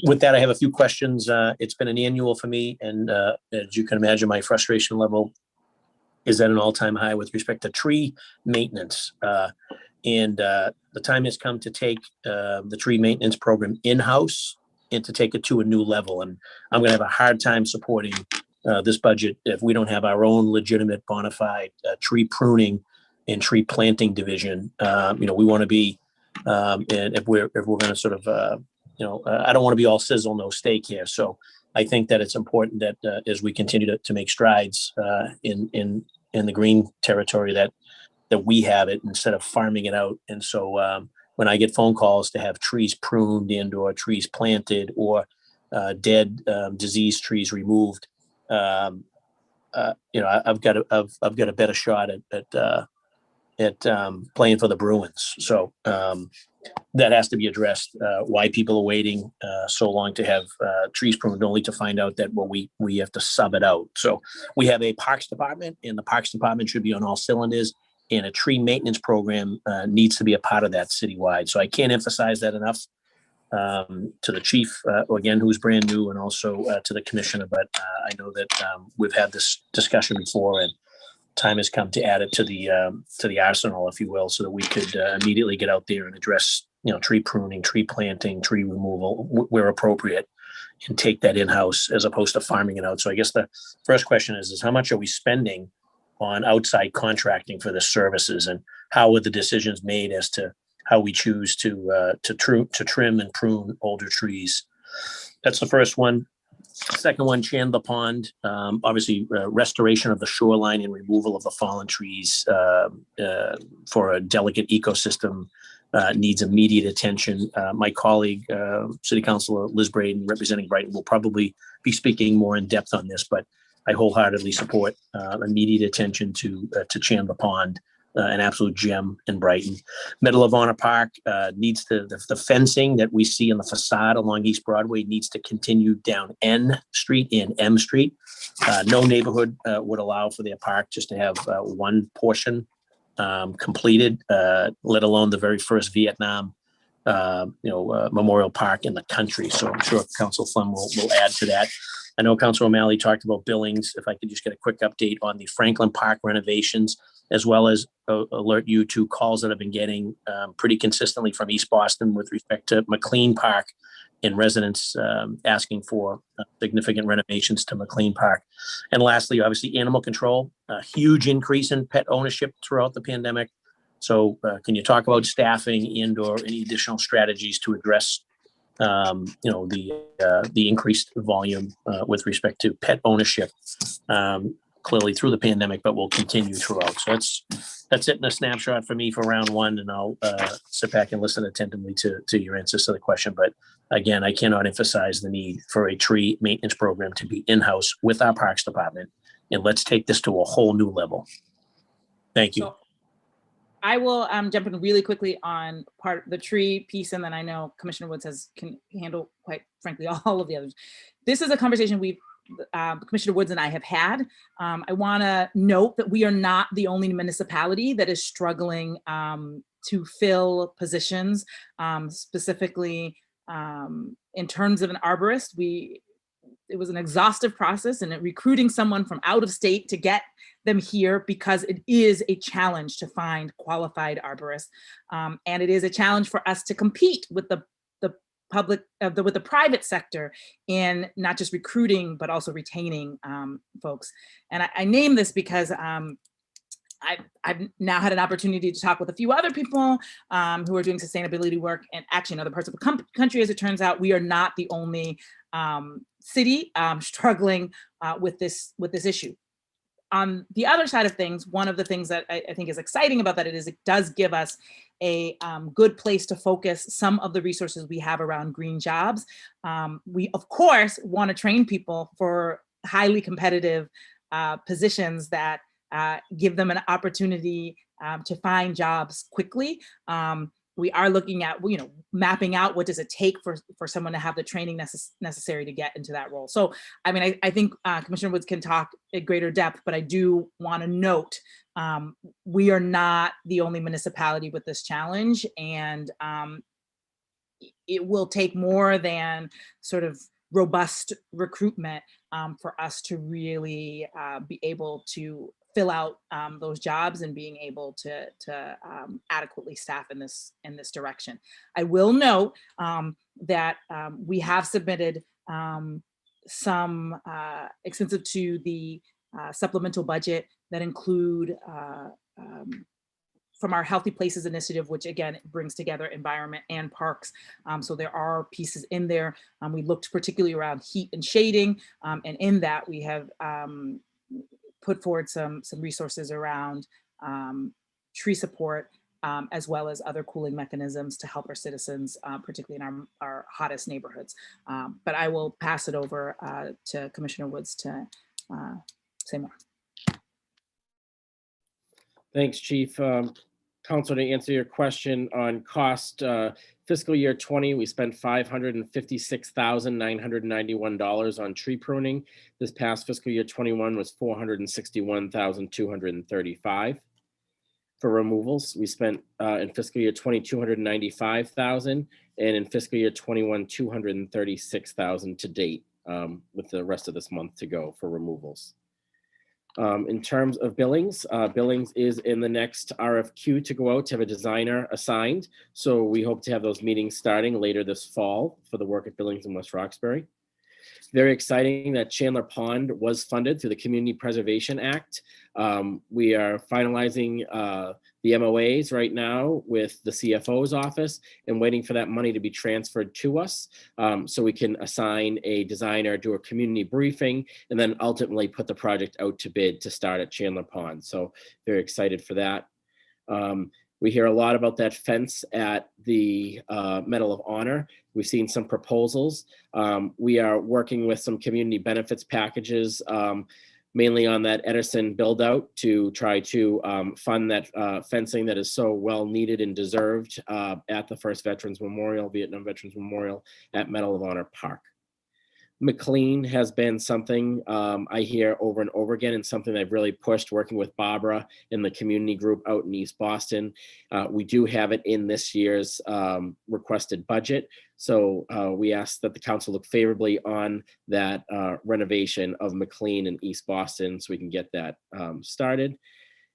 with that, I have a few questions. It's been an annual for me, and as you can imagine, my frustration level is at an all-time high with respect to tree maintenance. And the time has come to take the tree maintenance program in-house and to take it to a new level. And I'm going to have a hard time supporting this budget if we don't have our own legitimate, bona fide tree pruning and tree planting division. We want to be, and if we're going to sort of, I don't want to be all sizzle, no steak here. So I think that it's important that as we continue to make strides in the green territory, that we have it instead of farming it out. And so when I get phone calls to have trees pruned and or trees planted or dead diseased trees removed, I've got a better shot at playing for the Bruins. So that has to be addressed. Why people are waiting so long to have trees pruned, only to find out that we have to sub it out. So we have a parks department, and the parks department should be on all cylinders. And a tree maintenance program needs to be a part of that citywide. So I can't emphasize that enough. to the chief, again, who's brand new, and also to the commissioner. But I know that we've had this discussion before, and time has come to add it to the arsenal, if you will, so that we could immediately get out there and address, tree pruning, tree planting, tree removal where appropriate, and take that in-house as opposed to farming it out. So I guess the first question is how much are we spending on outside contracting for the services, and how are the decisions made as to how we choose to trim and prune older trees? That's the first one. Second one, Chandler Pond, obviously restoration of the shoreline and removal of the fallen trees for a delicate ecosystem needs immediate attention. My colleague, City Councilor Liz Braden, representing Brighton, will probably be speaking more in depth on this, but I wholeheartedly support immediate attention to Chandler Pond, an absolute gem in Brighton. Middle of Honor Park needs the fencing that we see in the facade along East Broadway needs to continue down N Street and M Street. No neighborhood would allow for their park just to have one portion completed, let alone the very first Vietnam Memorial Park in the country. So I'm sure Council Flynn will add to that. I know Councilor O'Malley talked about Billings. If I could just get a quick update on the Franklin Park renovations, as well as alert you to calls that I've been getting pretty consistently from East Boston with respect to McLean Park and residents asking for significant renovations to McLean Park. And lastly, obviously, animal control, a huge increase in pet ownership throughout the pandemic. So can you talk about staffing and/or any additional strategies to address the increased volume with respect to pet ownership, clearly through the pandemic, but will continue throughout. So that's it in a snapshot for me for round one, and I'll sit back and listen attentively to your answers to the question. But again, I cannot emphasize the need for a tree maintenance program to be in-house with our Parks Department, and let's take this to a whole new level. Thank you. So I will jump in really quickly on part of the tree piece, and then I know Commissioner Woods can handle, quite frankly, all of the others. This is a conversation Commissioner Woods and I have had. I want to note that we are not the only municipality that is struggling to fill positions, specifically in terms of an arborist. It was an exhaustive process, and recruiting someone from out of state to get them here, because it is a challenge to find qualified arborists, and it is a challenge for us to compete with the public, with the private sector in not just recruiting but also retaining folks. And I name this because I've now had an opportunity to talk with a few other people who are doing sustainability work, and actually in other parts of the country. As it turns out, we are not the only city struggling with this issue. On the other side of things, one of the things that I think is exciting about that is it does give us a good place to focus some of the resources we have around green jobs. We, of course, want to train people for highly competitive positions that give them an opportunity to find jobs quickly. We are looking at, mapping out what does it take for someone to have the training necessary to get into that role. So, I mean, I think Commissioner Woods can talk at greater depth, but I do want to note we are not the only municipality with this challenge, and it will take more than sort of robust recruitment for us to really be able to fill out those jobs and being able to adequately staff in this direction. I will note that we have submitted some extensive to the supplemental budget that include from our Healthy Places initiative, which again brings together environment and parks. So there are pieces in there. We looked particularly around heat and shading, and in that we have put forward some resources around tree support, as well as other cooling mechanisms to help our citizens, particularly in our hottest neighborhoods. But I will pass it over to Commissioner Woods to say more. Thanks, Chief. Council, to answer your question on cost, fiscal year 20, we spent $556,991 on tree pruning. This past fiscal year 21 was $461,235. for removals. We spent in fiscal year 20, 295,000, and in fiscal year 21, 236,000 to date, with the rest of this month to go for removals. In terms of Billings, Billings is in the next RFQ to go out to have a designer assigned. So we hope to have those meetings starting later this fall for the work at Billings and West Roxbury. Very exciting that Chandler Pond was funded through the Community Preservation Act. We are finalizing the MOAs right now with the CFO's office and waiting for that money to be transferred to us, so we can assign a designer, do a community briefing, and then ultimately put the project out to bid to start at Chandler Pond. So very excited for that. We hear a lot about that fence at the Medal of Honor. We've seen some proposals. We are working with some community benefits packages, mainly on that Edison build out to try to fund that fencing that is so well needed and deserved at the First Veterans Memorial, Vietnam Veterans Memorial at Medal of Honor Park. McLean has been something I hear over and over again, and something I've really pushed, working with Barbara and the community group out in East Boston. We do have it in this year's requested budget. So we ask that the council look favorably on that renovation of McLean in East Boston so we can get that started.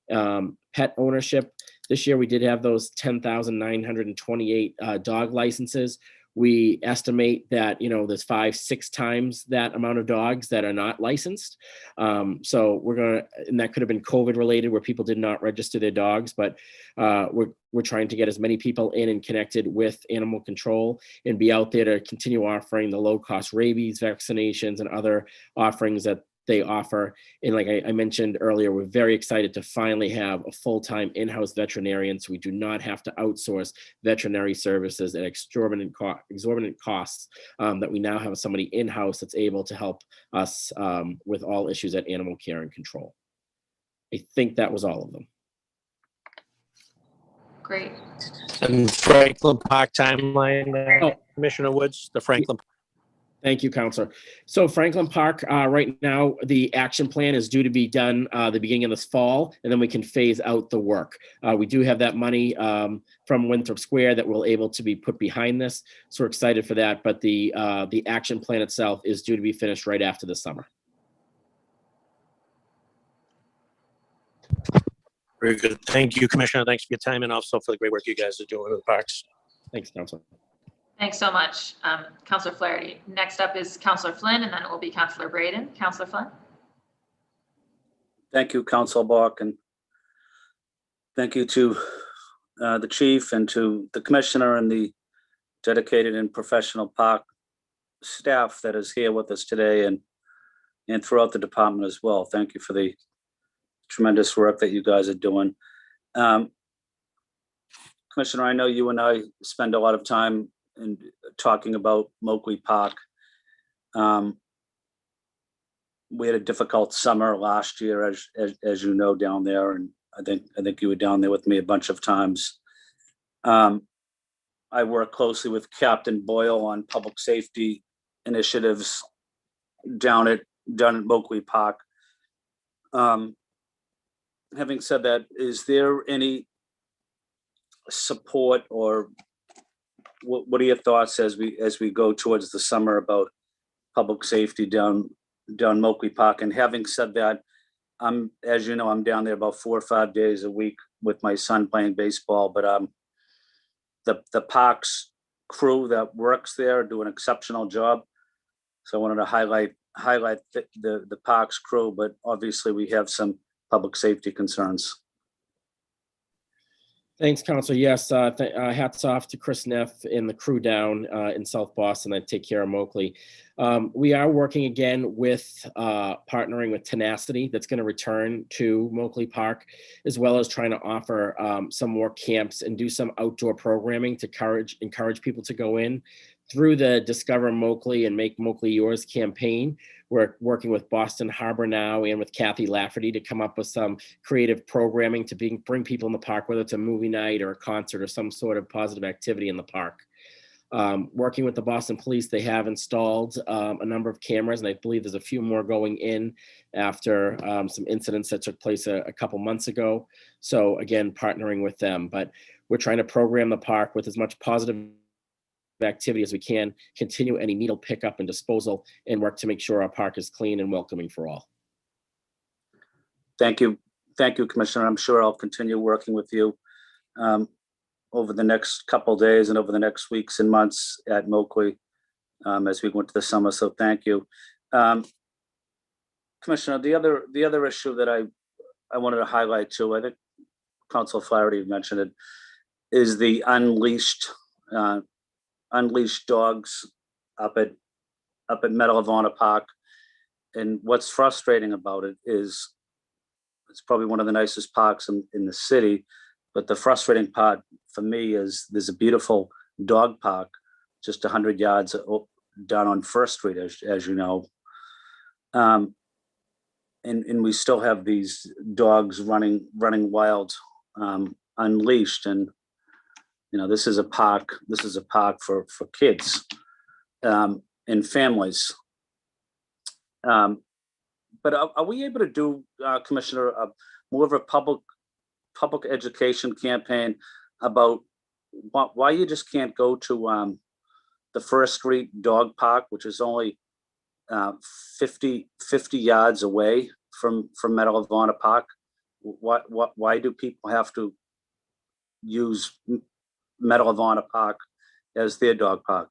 Pet ownership. This year we did have those 10,928 dog licenses. We estimate that, there's 5-6 times that amount of dogs that are not licensed. So and that could have been COVID related where people did not register their dogs, but we're trying to get as many people in and connected with animal control and be out there to continue offering the low cost rabies vaccinations and other offerings that they offer. And like I mentioned earlier, we're very excited to finally have a full-time in-house veterinarian, so we do not have to outsource veterinary services at exorbitant costs, that we now have somebody in-house that's able to help us with all issues at animal care and control. I think that was all of them. Great. And Franklin Park timeline, Commissioner Woods, the Franklin. Thank you, Counselor. So Franklin Park, right now, the action plan is due to be done the beginning of this fall, and then we can phase out the work. We do have that money from Winthrop Square that we're able to be put behind this. So we're excited for that, but the action plan itself is due to be finished right after the summer. Very good. Thank you, Commissioner. Thanks for your time and also for the great work you guys are doing with the parks. Thanks, Counselor. Thanks so much, Councillor Flaherty. Next up is Councillor Flynn, and then it will be Councillor Braden. Councillor Flynn. Thank you, Councillor Bach, and thank you to the chief and to the commissioner and the dedicated and professional park staff that is here with us today and throughout the department as well. Thank you for the tremendous work that you guys are doing. Commissioner, I know you and I spend a lot of time in talking about Moakley Park. We had a difficult summer last year, as you know, down there, and I think you were down there with me a bunch of times. I work closely with Captain Boyle on public safety initiatives down at Moakley Park. Having said that, is there any support, or what are your thoughts as we go towards the summer about public safety down Moakley Park? And having said that, as you know, I'm down there about 4 or 5 days a week with my son playing baseball, but the parks crew that works there do an exceptional job. So I wanted to highlight the parks crew, but obviously we have some public safety concerns. Thanks, Council. Yes, hats off to Chris Neff and the crew down in South Boston that take care of Moakley. We are working again with partnering with Tenacity that's going to return to Moakley Park, as well as trying to offer some more camps and do some outdoor programming to encourage people to go in. Through the Discover Moakley and Make Moakley Yours campaign, we're working with Boston Harbor now and with Kathy Lafferty to come up with some creative programming to bring people in the park, whether it's a movie night or a concert or some sort of positive activity in the park. Working with the Boston Police, they have installed a number of cameras, and I believe there's a few more going in after some incidents that took place a couple months ago. So again, partnering with them, but we're trying to program the park with as much positive activity as we can, continue any needle pickup and disposal, and work to make sure our park is clean and welcoming for all. Thank you. Thank you, Commissioner. I'm sure I'll continue working with you over the next couple of days and over the next weeks and months at Moakley as we go into the summer. So thank you. Commissioner, the other issue that I wanted to highlight too, I think Council Flaherty mentioned it, is the unleashed dogs up at Medal of Honor Park. And what's frustrating about it is it's probably one of the nicest parks in the city, but the frustrating part for me is there's a beautiful dog park just 100 yards down on First Street, as you know. And we still have these dogs running wild, unleashed. And you know, this is a park for kids and families. But are we able to do, Commissioner, more of a public education campaign about why you just can't go to the First Street Dog Park, which is only 50 yards away from Medal of Honor Park? Why do people have to use Medal of Honor Park as their dog park?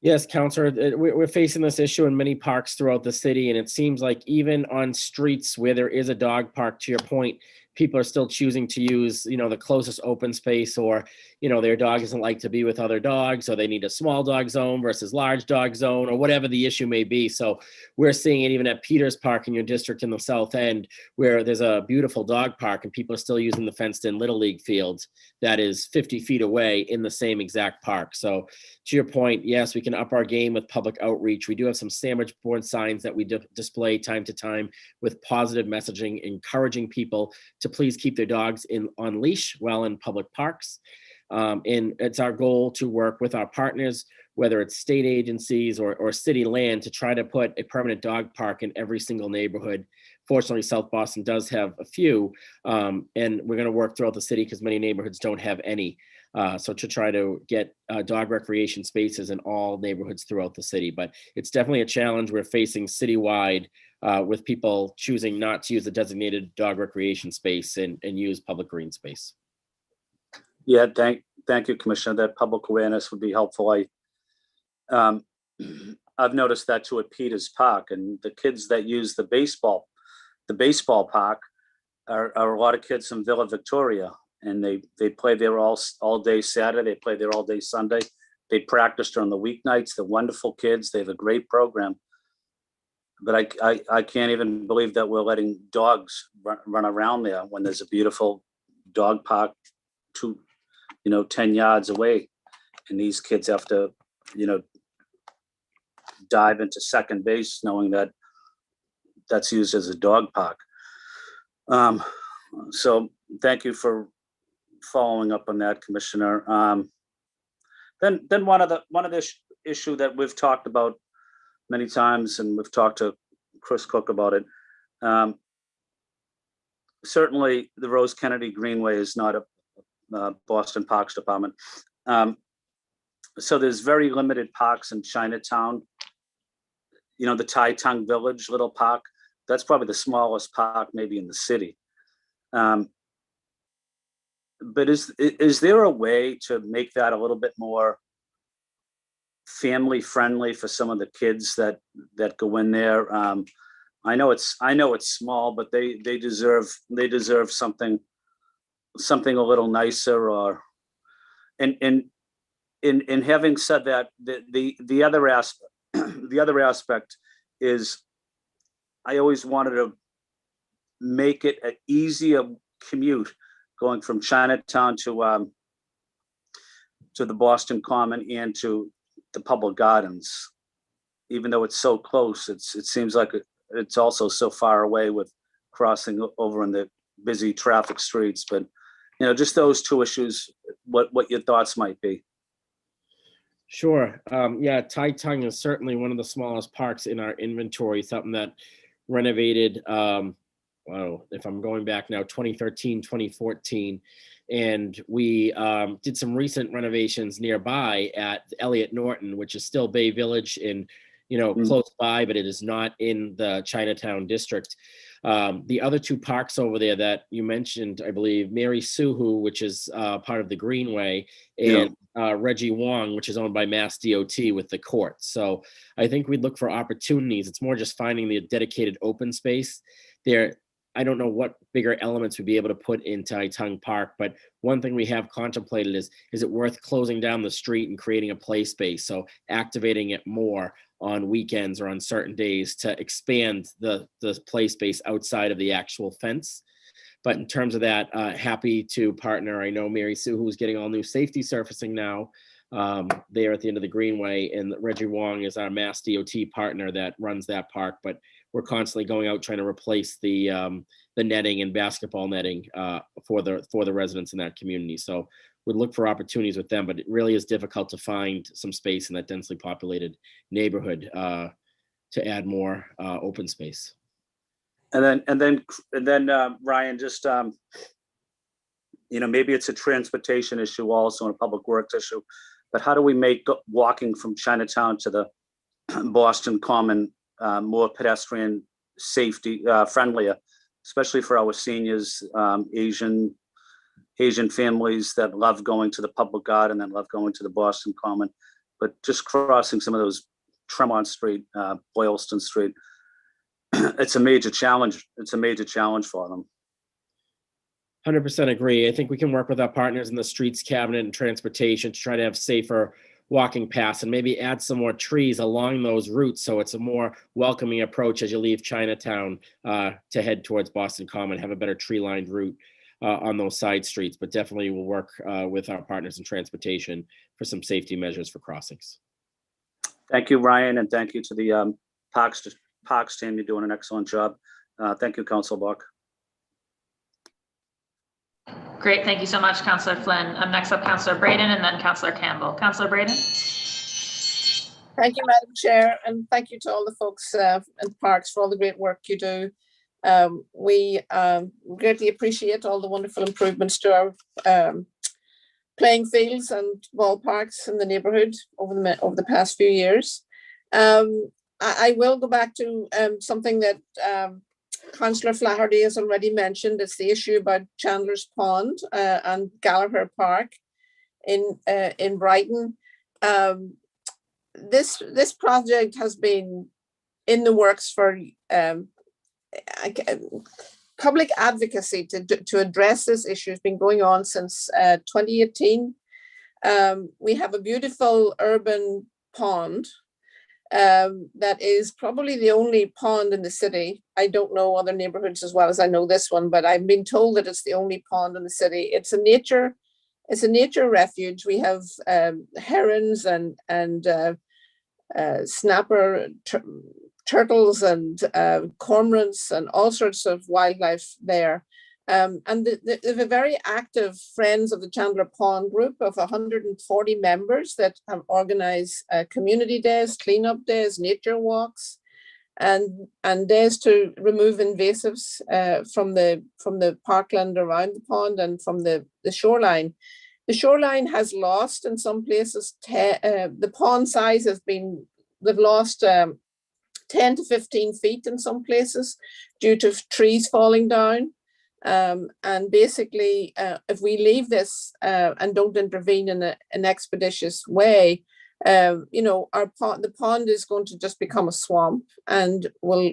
Yes, Councilor, we're facing this issue in many parks throughout the city, and it seems like even on streets where there is a dog park, to your point, people are still choosing to use, the closest open space, or, their dog doesn't like to be with other dogs, or they need a small dog zone versus large dog zone, or whatever the issue may be. So we're seeing it even at Peters Park in your district in the South End, where there's a beautiful dog park and people are still using the fenced-in Little League fields that is 50 feet away in the same exact park. So to your point, yes, we can up our game with public outreach. We do have some sandwich board signs that we display time to time with positive messaging, encouraging people to please keep their dogs on leash while in public parks. And it's our goal to work with our partners, whether it's state agencies or city land, to try to put a permanent dog park in every single neighborhood. Fortunately, South Boston does have a few, and we're going to work throughout the city because many neighborhoods don't have any. So to try to get dog recreation spaces in all neighborhoods throughout the city. But it's definitely a challenge we're facing citywide with people choosing not to use a designated dog recreation space and use public green space. Yeah, thank you, Commissioner. That public awareness would be helpful. I've noticed that too at Peters Park, and the kids that use the baseball park are a lot of kids from Villa Victoria, and they play there all day Saturday. They play there all day Sunday. They practice during the weeknights. They're wonderful kids. They have a great program. But I can't even believe that we're letting dogs run around there when there's a beautiful dog park 10 yards away, and these kids have to, dive into second base knowing that that's used as a dog park. So thank you for following up on that, Commissioner. Then one of the issue that we've talked about many times, and we've talked to Chris Cook about it. Certainly the Rose Kennedy Greenway is not a Boston Parks Department. So there's very limited parks in Chinatown. The Tai Tung Village little park, that's probably the smallest park maybe in the city. But is there a way to make that a little bit more family friendly for some of the kids that go in there? I know it's small, but they deserve something a little nicer. Or and having said that, the other aspect is I always wanted to make it an easier commute going from Chinatown to the Boston Common and to the public gardens. Even though it's so close, it seems like it's also so far away with crossing over in the busy traffic streets. But just those two issues, what your thoughts might be. Sure. Yeah, Tai Tung is certainly one of the smallest parks in our inventory, something that renovated, if I'm going back now, 2013, 2014. And we did some recent renovations nearby at Elliott Norton, which is still Bay Village in, close by, but it is not in the Chinatown district. The other two parks over there that you mentioned, I believe, Mary Suhu, which is part of the Greenway, and Reggie Wong, which is owned by Mass DOT with the court. So I think we'd look for opportunities. It's more just finding the dedicated open space there. I don't know what bigger elements we'd be able to put in Tai Tung Park, but one thing we have contemplated is it worth closing down the street and creating a play space? So activating it more on weekends or on certain days to expand the play space outside of the actual fence. But in terms of that, happy to partner. I know Mary Sue, who's getting all new safety surfacing now there at the end of the Greenway, and Reggie Wong is our Mass DOT partner that runs that park. But we're constantly going out trying to replace the netting and basketball netting for the residents in that community. So we'd look for opportunities with them, but it really is difficult to find some space in that densely populated neighborhood to add more open space. And then Ryan, just maybe it's a transportation issue also and a public works issue, but how do we make walking from Chinatown to the Boston Common more pedestrian safety friendlier, especially for our seniors, Asian families that love going to the public garden and love going to the Boston Common, but just crossing some of those Tremont Street, Boylston Street, it's a major challenge. It's a major challenge for them. 100% agree. I think we can work with our partners in the streets cabinet and transportation to try to have safer walking paths and maybe add some more trees along those routes, so it's a more welcoming approach as you leave Chinatown to head towards Boston Common, have a better tree-lined route on those side streets. But definitely we'll work with our partners in transportation for some safety measures for crossings. Thank you, Ryan, and thank you to the Parks team. You're doing an excellent job. Thank you, Councilor Buck. Great, thank you so much, Councillor Flynn. Next up, Councillor Braden, and then Councillor Campbell. Councillor Braden. Thank you, Madam Chair, and thank you to all the folks in Parks for all the great work you do. We greatly appreciate all the wonderful improvements to our playing fields and ballparks in the neighbourhood over the past few years. I will go back to something that Councillor Flaherty has already mentioned. It's the issue about Chandler's Pond and Gallagher Park in Brighton. This project has been in the works for public advocacy to address this issue. Has been going on since 2018. We have a beautiful urban pond that is probably the only pond in the city. I don't know other neighborhoods as well as I know this one, but I've been told that it's the only pond in the city. It's a nature refuge. We have herons and snapper turtles and cormorants and all sorts of wildlife there. And they have a very active Friends of the Chandler Pond group of 140 members that have organized community days, cleanup days, nature walks, and days to remove invasives from the parkland around the pond and from the shoreline. The shoreline has lost in some places, the pond size they've lost 10 to 15 feet in some places due to trees falling down. And basically, if we leave this and don't intervene in an expeditious way, the pond is going to just become a swamp and will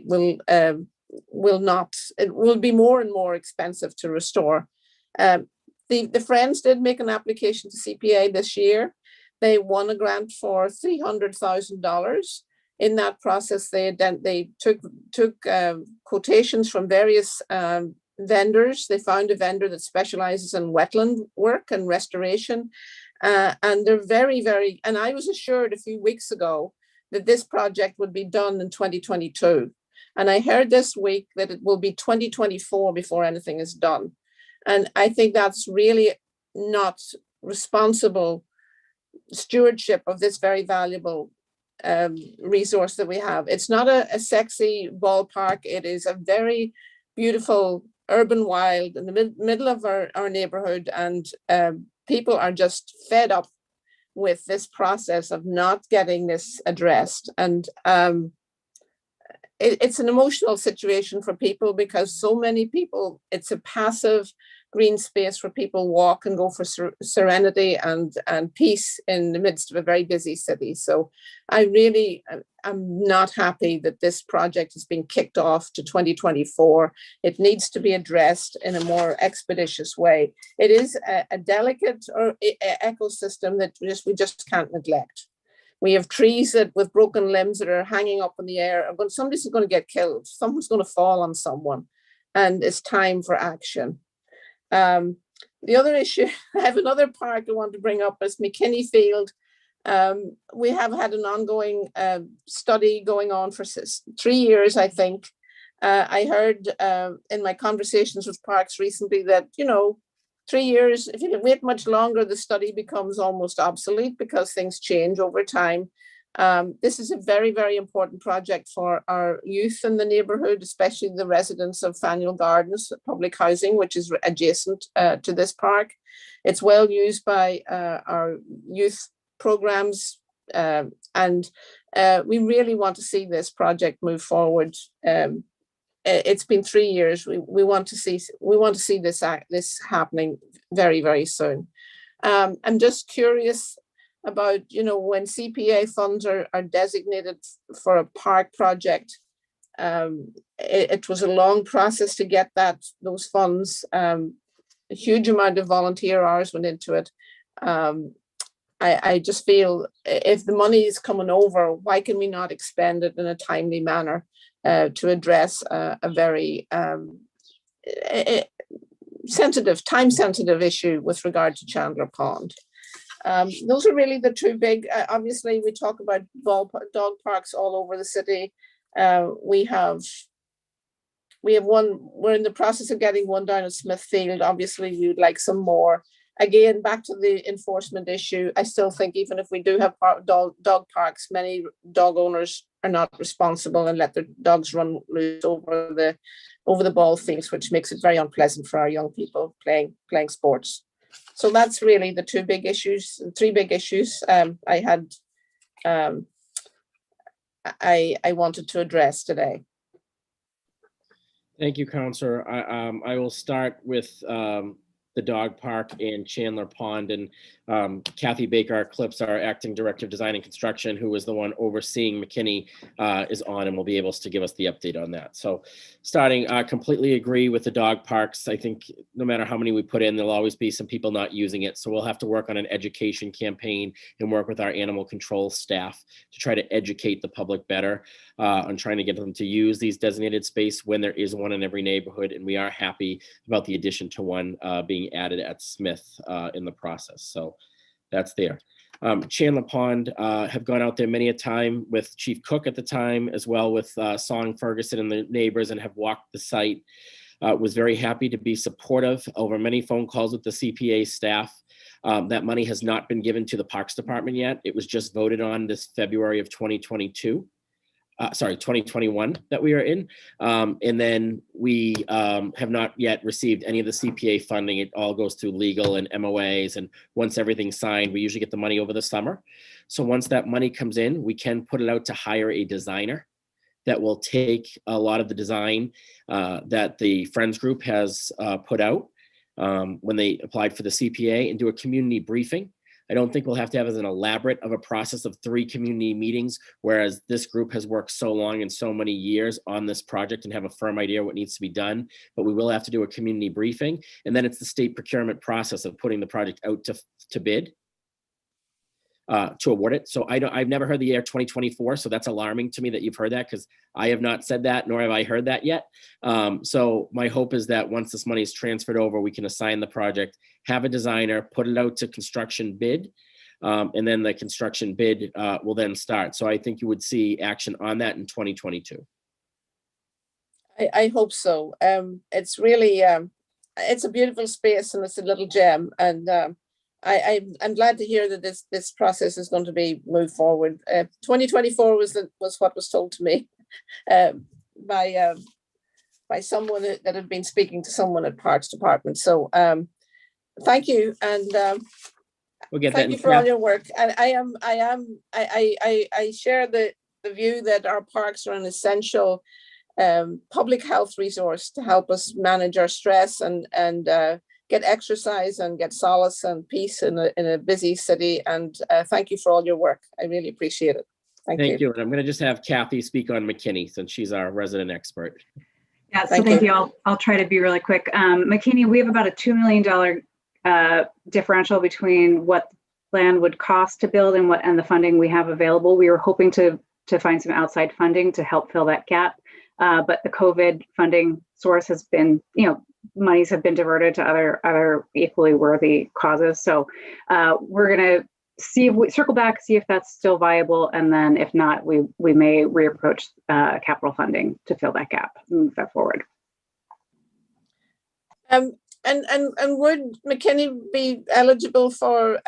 be more and more expensive to restore. The Friends did make an application to CPA this year. They won a grant for $300,000. In that process, they took quotations from various vendors. They found a vendor that specializes in wetland work and restoration. And they're very, very, and I was assured a few weeks ago that this project would be done in 2022. And I heard this week that it will be 2024 before anything is done. And I think that's really not responsible stewardship of this very valuable resource that we have. It's not a sexy ballpark. It is a very beautiful urban wild in the middle of our neighborhood, and people are just fed up with this process of not getting this addressed. And it's an emotional situation for people, because so many people, it's a passive green space where people walk and go for serenity and peace in the midst of a very busy city. So I'm not happy that this project has been kicked off to 2024. It needs to be addressed in a more expeditious way. It is a delicate ecosystem that we just can't neglect. We have trees with broken limbs that are hanging up in the air. Somebody's going to get killed. Someone's going to fall on someone, and it's time for action. The other issue, I have another park I want to bring up, is Mckinneyfield. We have had an ongoing study going on for 3 years, I think. I heard in my conversations with parks recently that, 3 years, if you wait much longer, the study becomes almost obsolete because things change over time. This is a very, very important project for our youth in the neighborhood, especially the residents of Faneuil Gardens Public Housing, which is adjacent to this park. It's well used by our youth programs, and we really want to see this project move forward. It's been 3 years. We want to see this happening very, very soon. I'm just curious about, when CPA funds are designated for a park project. It was a long process to get those funds. A huge amount of volunteer hours went into it. I just feel if the money is coming over, why can we not expend it in a timely manner to address a very time-sensitive issue with regard to Chandler Pond. Those are really the two big, obviously we talk about dog parks all over the city. We have one, we're in the process of getting one down at Smithfield. Obviously we would like some more. Again, back to the enforcement issue, I still think even if we do have dog parks, many dog owners are not responsible and let their dogs run loose over the ball fields, which makes it very unpleasant for our young people playing sports. So that's really the three big issues I wanted to address today. Thank you, Councillor. I will start with the dog park and Chandler Pond, and Kathy Baker Eclipse, our acting director of design and construction, who was the one overseeing McKinney, is on and will be able to give us the update on that. So starting, I completely agree with the dog parks. I think no matter how many we put in, there'll always be some people not using it. So we'll have to work on an education campaign and work with our animal control staff to try to educate the public better on trying to get them to use these designated space when there is one in every neighborhood. And we are happy about the addition to one being added at Smith in the process. So that's there. Chandler Pond have gone out there many a time with Chief Cook at the time, as well with Song Ferguson and the neighbors, and have walked the site. Was very happy to be supportive over many phone calls with the CPA staff. That money has not been given to the Parks Department yet. It was just voted on this February of 2021 that we are in. And then we have not yet received any of the CPA funding. It all goes through legal and MOAs. And once everything's signed, we usually get the money over the summer. So once that money comes in, we can put it out to hire a designer that will take a lot of the design that the Friends Group has put out when they applied for the CPA, and do a community briefing. I don't think we'll have to have as an elaborate of a process of 3 community meetings, whereas this group has worked so long and so many years on this project and have a firm idea what needs to be done. But we will have to do a community briefing, and then it's the state procurement process of putting the project out to bid to award it. So I've never heard the year 2024, so that's alarming to me that you've heard that, because I have not said that, nor have I heard that yet. So my hope is that once this money is transferred over, we can assign the project, have a designer, put it out to construction bid, and then the construction bid will then start. So I think you would see action on that in 2022. I hope so. It's really, it's a beautiful space and it's a little gem. And I'm glad to hear that this process is going to be moved forward. 2024 was what was told to me by someone that had been speaking to someone at Parks Department. So thank you, and We'll get thank that you in for all draft. your work. And I share the view that our parks are an essential public health resource to help us manage our stress and get exercise and get solace and peace in a busy city. And thank you for all your work. I really appreciate it. Thank you. And I'm going to just have Kathy speak on McKinney since she's our resident expert. Yeah, so Thank thank you. you. I'll try to be really quick. McKinney, we have about a $2 million differential between what land would cost to build and the funding we have available. We were hoping to find some outside funding to help fill that gap. But the COVID funding source has been, monies have been diverted to other equally worthy causes. So we're going to circle back, see if that's still viable. And then if not, we may reapproach capital funding to fill that gap and move that forward. And would McKinney be eligible for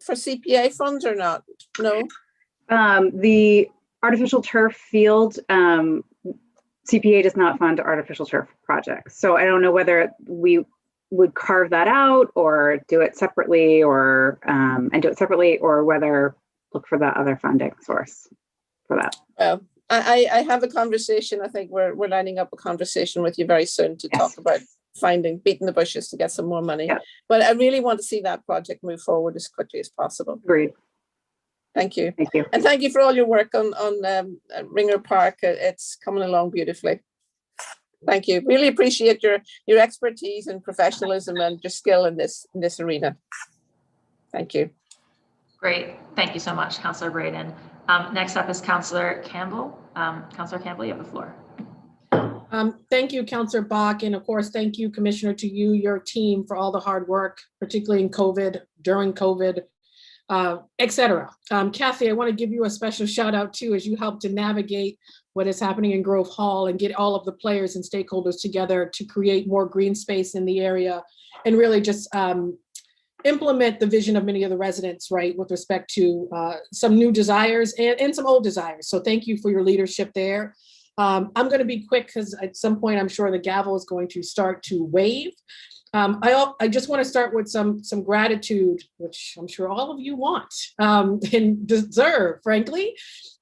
CPA funds or not? No. The artificial turf field, CPA does not fund artificial turf projects. So I don't know whether we would carve that out or do it separately or whether look for the other funding source for that. Well, I have a conversation. I think we're lining up a conversation with you very soon to talk about beating the bushes to get some more money. Yeah. But I really want to see that project move forward as quickly as possible. Agreed. Thank you. Thank you. And thank you for all your work on Ringer Park. It's coming along beautifully. Thank you. Really appreciate your expertise and professionalism and your skill in this arena. Thank you. Great. Thank you so much, Councillor Braden. Next up is Councillor Campbell. Councillor Campbell, you have the floor. Thank you, Councillor Bach, and of course, thank you, Commissioner, to you, your team, for all the hard work, particularly in COVID, during COVID, et cetera. Kathy, I want to give you a special shout out too, as you help to navigate what is happening in Grove Hall and get all of the players and stakeholders together to create more green space in the area and really just implement the vision of many of the residents, right, with respect to some new desires and some old desires. So thank you for your leadership there. I'm going to be quick because at some point I'm sure the gavel is going to start to wave. I just want to start with some gratitude, which I'm sure all of you want and deserve, frankly.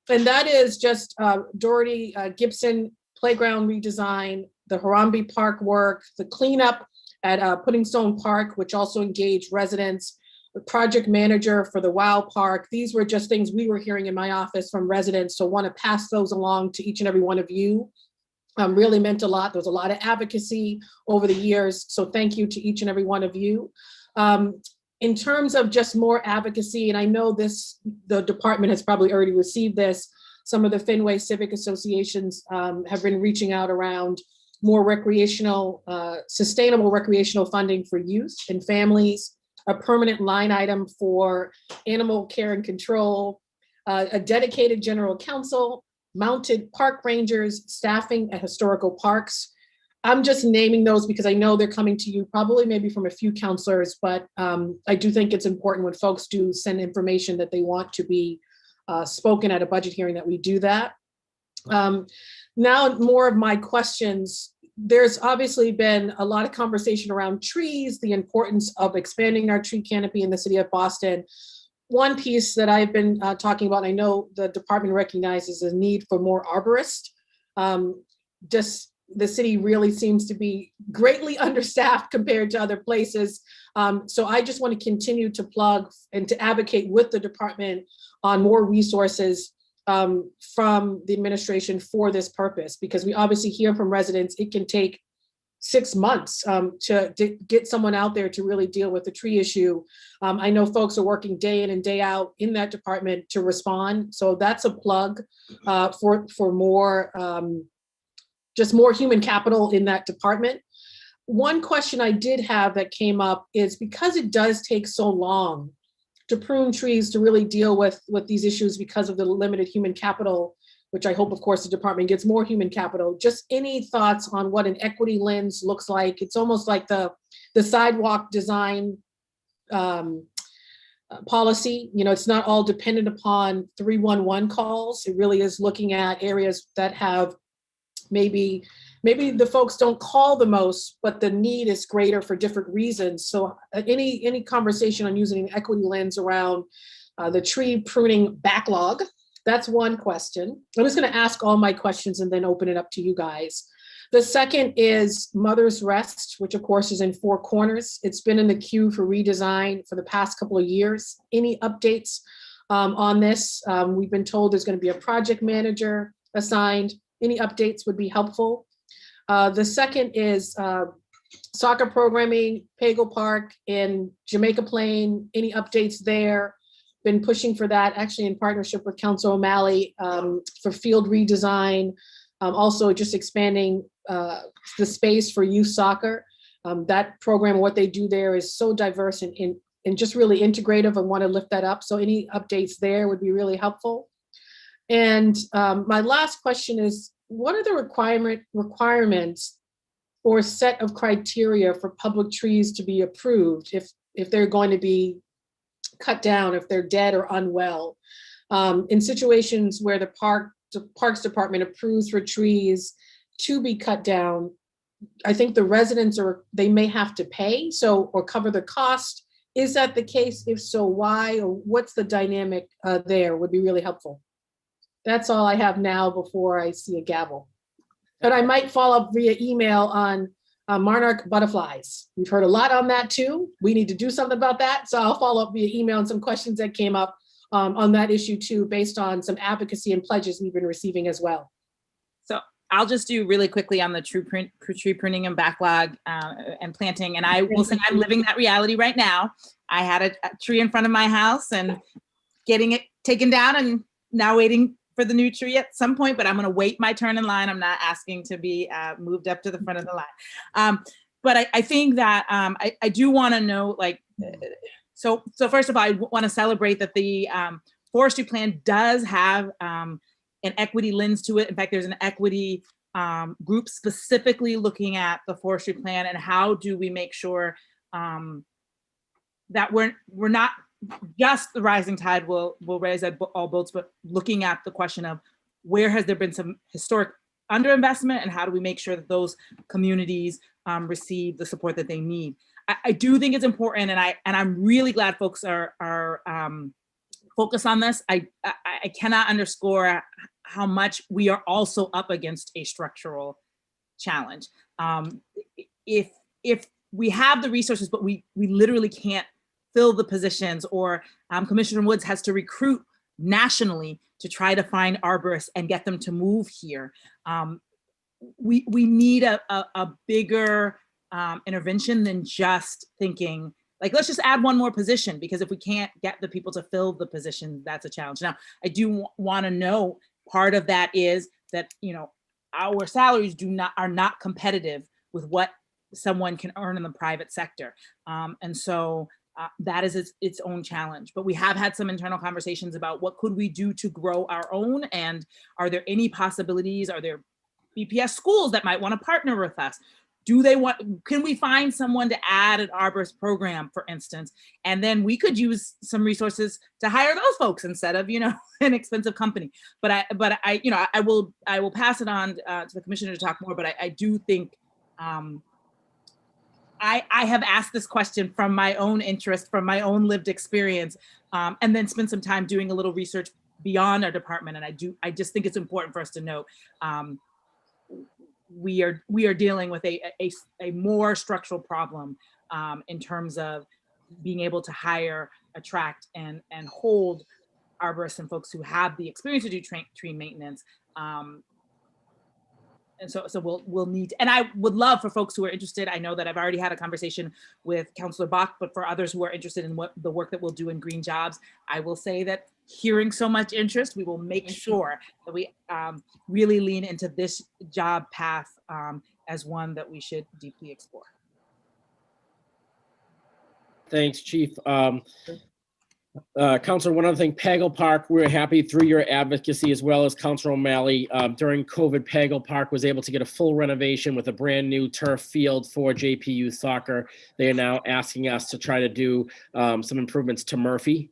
And that is just Doherty Gibson playground redesign, the Harambe Park work, the cleanup at Puddingstone Park, which also engaged residents, the project manager for the WOW Park. These were just things we were hearing in my office from residents. So want to pass those along to each and every one of you. Really meant a lot. There was a lot of advocacy over the years. So thank you to each and every one of you. In terms of just more advocacy, and I know the department has probably already received this, some of the Fenway Civic Associations have been reaching out around more recreational, sustainable recreational funding for youth and families, a permanent line item for animal care and control, a dedicated general counsel, mounted park rangers, staffing at historical parks. I'm just naming those because I know they're coming to you probably maybe from a few counselors, but I do think it's important when folks do send information that they want to be spoken at a budget hearing that we do that. Now more of my questions. There's obviously been a lot of conversation around trees, the importance of expanding our tree canopy in the city of Boston. One piece that I've been talking about, I know the department recognizes a need for more arborists. Just the city really seems to be greatly understaffed compared to other places. So I just want to continue to plug and to advocate with the department on more resources from the administration for this purpose, because we obviously hear from residents, it can take 6 months to get someone out there to really deal with the tree issue. I know folks are working day in and day out in that department to respond. So that's a plug for more, just more human capital in that department. One question I did have that came up is because it does take so long to prune trees to really deal with these issues because of the limited human capital which I hope, of course, the department gets more human capital. Just any thoughts on what an equity lens looks like? It's almost like the sidewalk design policy. You know, it's not all dependent upon 311 calls. It really is looking at areas that have maybe the folks don't call the most, but the need is greater for different reasons. So any conversation on using an equity lens around the tree pruning backlog, that's one question. I'm just going to ask all my questions and then open it up to you guys. The second is Mother's Rest, which of course is in Four Corners. It's been in the queue for redesign for the past couple of years. Any updates on this? We've been told there's going to be a project manager assigned. Any updates would be helpful. The second is soccer programming, Pickleball Park in Jamaica Plain. Any updates there? Been pushing for that, actually in partnership with Council O'Malley for field redesign. Also just expanding the space for youth soccer. That program, what they do there is so diverse and just really integrative. I want to lift that up. So any updates there would be really helpful. And my last question is, what are the requirements or set of criteria for public trees to be approved if they're going to be cut down, if they're dead or unwell? In situations where the Parks Department approves for trees to be cut down, I think the residents they may have to pay, or cover the cost. Is that the case? If so, why? Or what's the dynamic there would be really helpful. That's all I have now before I see a gavel. But I might follow up via email on monarch butterflies. We've heard a lot on that too. We need to do something about that. So I'll follow up via email on some questions that came up on that issue too, based on some advocacy and pledges we've been receiving as well. So I'll just do really quickly on the tree pruning and backlog and planting. And I will say I'm living that reality right now. I had a tree in front of my house and getting it taken down and now waiting for the new tree at some point, but I'm going to wait my turn in line. I'm not asking to be moved up to the front of the line. But I think that I do want to know, like, so first of all, I want to celebrate that the forestry plan does have an equity lens to it. In fact, there's an equity group specifically looking at the forestry plan and how do we make sure that we're not just the rising tide will raise all boats, but looking at the question of where has there been some historic underinvestment and how do we make sure that those communities receive the support that they need. I do think it's important, and I'm really glad folks are focused on this. I cannot underscore how much we are also up against a structural challenge. If we have the resources, but we literally can't fill the positions, or Commissioner Woods has to recruit nationally to try to find arborists and get them to move here. We need a bigger intervention than just thinking like, let's just add one more position, because if we can't get the people to fill the position, that's a challenge. Now, I do want to know, part of that is that, you know, our salaries are not competitive with what someone can earn in the private sector. And so that is its own challenge. But we have had some internal conversations about what could we do to grow our own, and are there any possibilities? Are there BPS schools that might want to partner with us? Can we find someone to add an arborist program, for instance? And then we could use some resources to hire those folks instead of, you know, an expensive company. But I you know, I will pass it on to the commissioner to talk more, but I do think I have asked this question from my own interest, from my own lived experience, and then spend some time doing a little research beyond our department. And I just think it's important for us to know we are dealing with a more structural problem in terms of being able to hire, attract, and hold arborists and folks who have the experience to do tree maintenance. And so we'll need, and I would love for folks who are interested. I know that I've already had a conversation with Councillor Bach, but for others who are interested in what the work that we'll do in green jobs, I will say that hearing so much interest, we will make sure that we really lean into this job path as one that we should deeply explore. Thanks, Chief. Councilor, one other thing, Pagel Park, we're happy through your advocacy as well as Councilor O'Malley. During COVID, Pagel Park was able to get a full renovation with a brand new turf field for JPU soccer. They are now asking us to try to do some improvements to Murphy.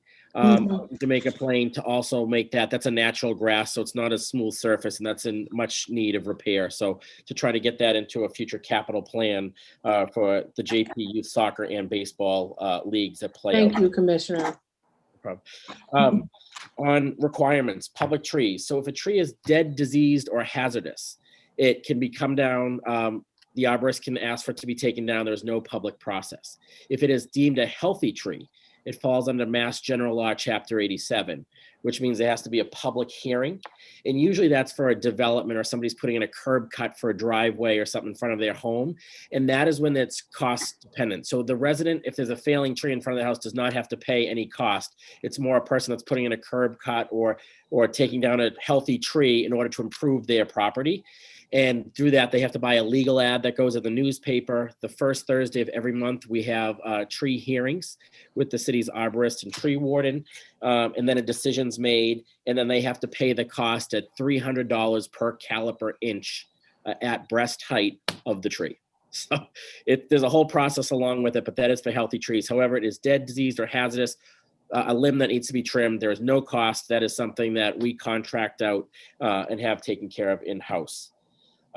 Jamaica Plain to also make that's a natural grass, so it's not a smooth surface, and that's in much need of repair. So to try to get that into a future capital plan for the JPU soccer and baseball leagues that play. Thank you, Commissioner. On requirements, public trees. So if a tree is dead, diseased, or hazardous, it can be come down. The arborist can ask for it to be taken down. There's no public process. If it is deemed a healthy tree, it falls under Mass General Law, Chapter 87, which means there has to be a public hearing. And usually that's for a development or somebody's putting in a curb cut for a driveway or something in front of their home. And that is when it's cost dependent. So the resident, if there's a failing tree in front of the house, does not have to pay any cost. It's more a person that's putting in a curb cut or taking down a healthy tree in order to improve their property. And through that, they have to buy a legal ad that goes in the newspaper. The first Thursday of every month, we have tree hearings with the city's arborist and tree warden, and then a decision's made, and then they have to pay the cost at $300 per caliper inch at breast height of the tree. So there's a whole process along with it, but that is for healthy trees. However, it is dead, diseased, or hazardous, a limb that needs to be trimmed, there is no cost. That is something that we contract out and have taken care of in-house.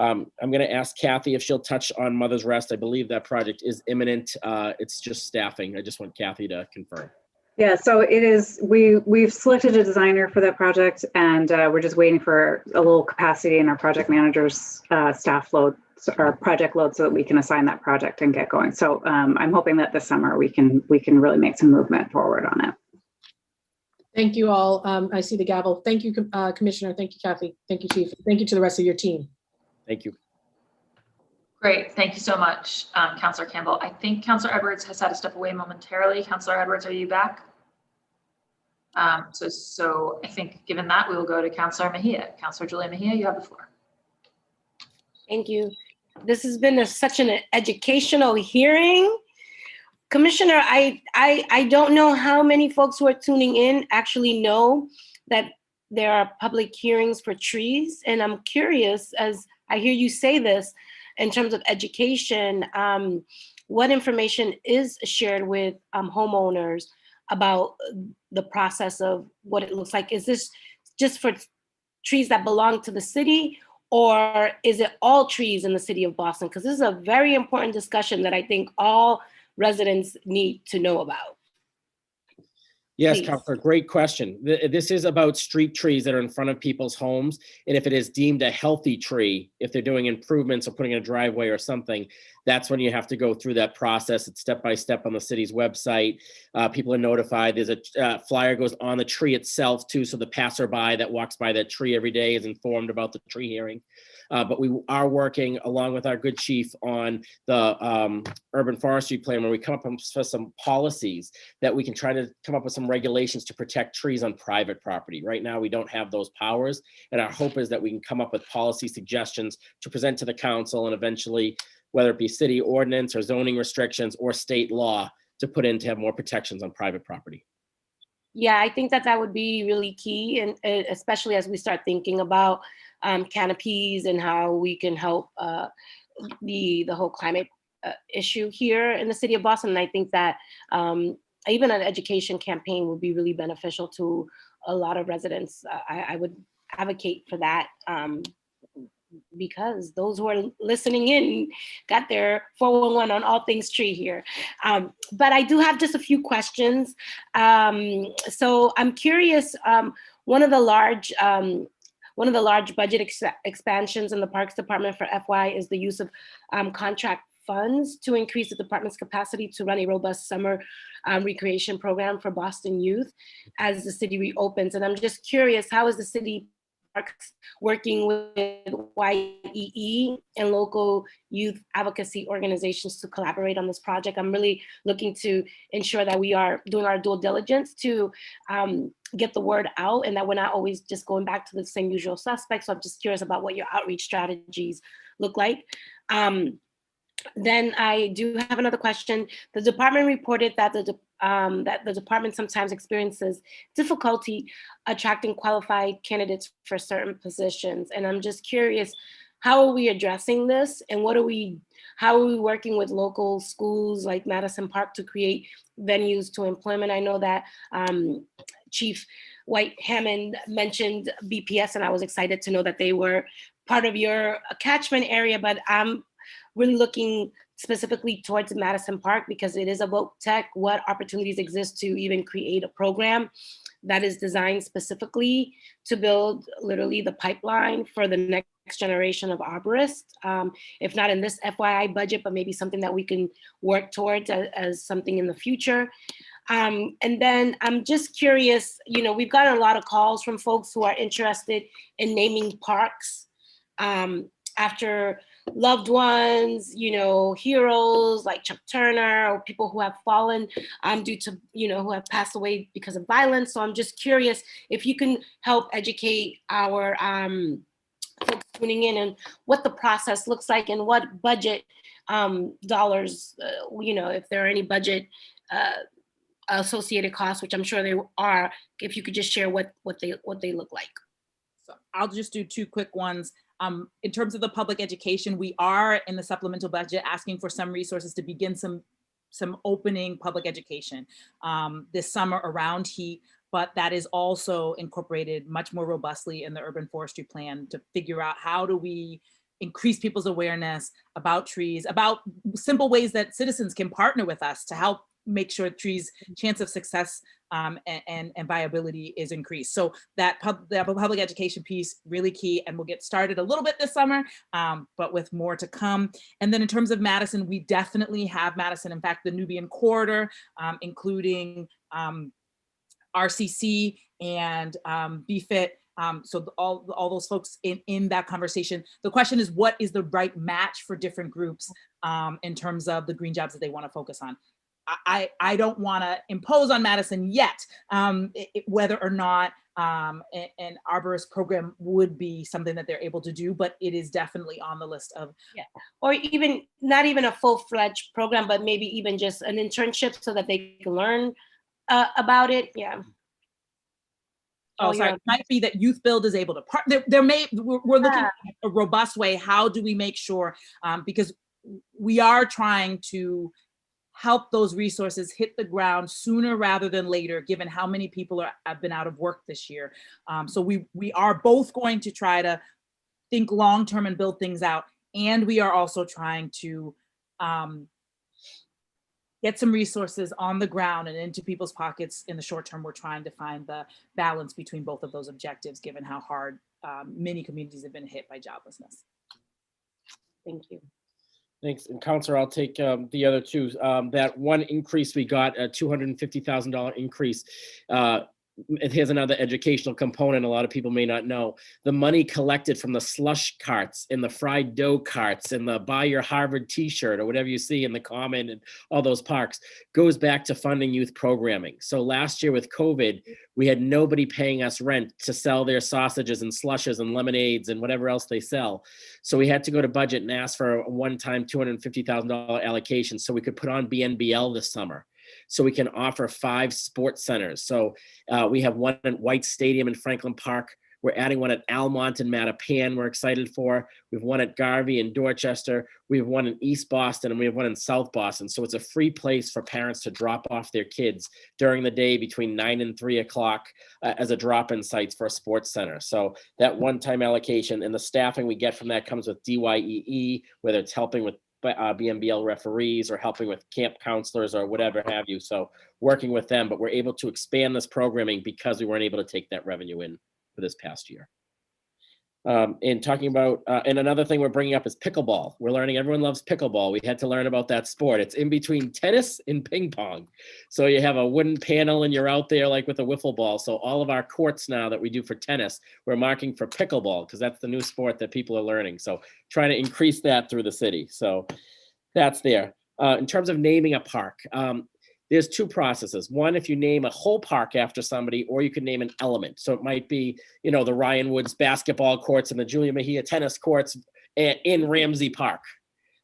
I'm going to ask Kathy if she'll touch on Mother's Rest. I believe that project is imminent. It's just staffing. I just want Kathy to confirm. Yeah, so it is, we've selected a designer for that project, and we're just waiting for a little capacity in our project manager's staff load, or project load, so that we can assign that project and get going. So I'm hoping that this summer we can really make some movement forward on it. Thank you all. I see the gavel. Thank you, Commissioner. Thank you, Kathy. Thank you, Chief. Thank you to the rest of your team. Thank you. Great, thank you so much, Councillor Campbell. I think Councillor Edwards has had to step away momentarily. Councillor Edwards, are you back? So I think given that, we will go to Councillor Mejia. Councillor Julia Mejia, you have the floor. Thank you. This has been such an educational hearing. Commissioner, I don't know how many folks who are tuning in actually know that there are public hearings for trees, and I'm curious, as I hear you say this, in terms of education, what information is shared with homeowners about the process of what it looks like? Is this just for trees that belong to the city, or is it all trees in the city of Boston? Because this is a very important discussion that I think all residents need to know about. Yes, Please. Councilor, great question. This is about street trees that are in front of people's homes. And if it is deemed a healthy tree, if they're doing improvements or putting in a driveway or something, that's when you have to go through that process. It's step by step on the city's website. People are notified. There's a flyer goes on the tree itself too. So the passerby that walks by that tree every day is informed about the tree hearing. But we are working along with our good chief on the urban forestry plan, where we come up with some policies that we can try to come up with some regulations to protect trees on private property. Right now, we don't have those powers. And our hope is that we can come up with policy suggestions to present to the council, and eventually, whether it be city ordinance or zoning restrictions or state law, to put in to have more protections on private property. Yeah, I think that would be really key, and especially as we start thinking about canopies and how we can help the whole climate issue here in the city of Boston. And I think that even an education campaign would be really beneficial to a lot of residents. I would advocate for that because those who are listening in got their 411 on all things tree here. But I do have just a few questions. So I'm curious, one of the large budget expansions in the Parks Department for FY is the use of contract funds to increase the department's capacity to run a robust summer recreation program for Boston youth as the city reopens. And I'm just curious, how is the city parks working with YEE and local youth advocacy organizations to collaborate on this project? I'm really looking to ensure that we are doing our due diligence to get the word out, and that we're not always just going back to the same usual suspects. So I'm just curious about what your outreach strategies look like. Then I do have another question. The department reported that the department sometimes experiences difficulty attracting qualified candidates for certain positions. And I'm just curious, how are we addressing this? And how are we working with local schools like Madison Park to create venues to employment? I know that Chief White Hammond mentioned BPS, and I was excited to know that they were part of your catchment area, but I'm really looking specifically towards Madison Park because it is a voc tech. What opportunities exist to even create a program that is designed specifically to build literally the pipeline for the next generation of arborists, if not in this FYI budget, but maybe something that we can work towards as something in the future. And then I'm just curious, we've gotten a lot of calls from folks who are interested in naming parks after loved ones, heroes like Chuck Turner, or people who have fallen due to, who have passed away because of violence. So I'm just curious if you can help educate our folks tuning in and what the process looks like and what budget dollars, if there are any budget associated costs, which I'm sure there are, if you could just share what they look like. So I'll just do two quick ones. In terms of the public education, we are in the supplemental budget asking for some resources to begin some opening public education this summer around heat, but that is also incorporated much more robustly in the urban forestry plan to figure out how do we increase people's awareness about trees, about simple ways that citizens can partner with us to help make sure trees' chance of success and viability is increased. So that public education piece, really key, and we'll get started a little bit this summer, but with more to come. And then in terms of Madison, we definitely have Madison, in fact, the Nubian Corridor, including RCC and BFIT. So all those folks in that conversation. The question is, what is the right match for different groups in terms of the green jobs that they want to focus on? I don't want to impose on Madison yet whether or not an arborist program would be something that they're able to do, but it is definitely on the list of. Yeah, or even not even a full-fledged program, but maybe even just an internship so that they can learn about it. Yeah. Oh, sorry. It might be that Youth Build is able to partner. We're looking at a robust way. How do we make sure, because we are trying to help those resources hit the ground sooner rather than later, given how many people have been out of work this year. So we are both going to try to think long-term and build things out. And we are also trying to get some resources on the ground and into people's pockets in the short term. We're trying to find the balance between both of those objectives, given how hard many communities have been hit by joblessness. Thank you. Thanks. And Counselor, I'll take the other two. That one increase we got, a $250,000 increase. Here's another educational component a lot of people may not know. The money collected from the slush carts and the fried dough carts and the buy your Harvard t-shirt or whatever you see in the Common and all those parks goes back to funding youth programming. So last year with COVID, we had nobody paying us rent to sell their sausages and slushes and lemonades and whatever else they sell. So we had to go to budget and ask for a one-time $250,000 allocation so we could put on BNBL this summer. So we can offer 5 sports centers. So we have one at White Stadium in Franklin Park. We're adding one at Almont and Mattapan we're excited for. We have one at Garvey in Dorchester. We have one in East Boston and we have one in South Boston. So it's a free place for parents to drop off their kids during the day between 9 and 3 o'clock as a drop-in sites for a sports center. So that one-time allocation and the staffing we get from that comes with DYEE, whether it's helping with BNBL referees or helping with camp counselors or whatever have you. So working with them, but we're able to expand this programming because we weren't able to take that revenue in for this past year. And talking about, and another thing we're bringing up is pickleball. We're learning, everyone loves pickleball. We had to learn about that sport. It's in between tennis and ping pong. So you have a wooden panel and you're out there like with a wiffle ball. So all of our courts now that we do for tennis, we're marking for pickleball because that's the new sport that people are learning. So trying to increase that through the city. So that's there. In terms of naming a park, there's 2 processes. One, if you name a whole park after somebody, or you can name an element. So it might be, the Ryan Woods basketball courts and the Julia Mejia tennis courts in Ramsey Park.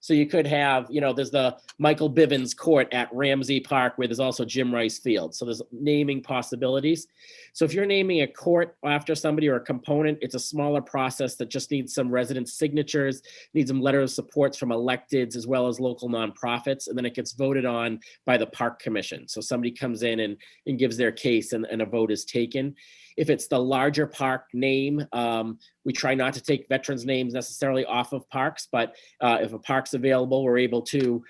So you could have, there's the Michael Bivens Court at Ramsey Park where there's also Jim Rice Field. So there's naming possibilities. So if you're naming a court after somebody or a component, it's a smaller process that just needs some resident signatures, needs some letters of support from electeds as well as local nonprofits, and then it gets voted on by the Park Commission. So somebody comes in and gives their case and a vote is taken. If it's the larger park name, we try not to take veterans' names necessarily off of parks, but if a park's available, we're able to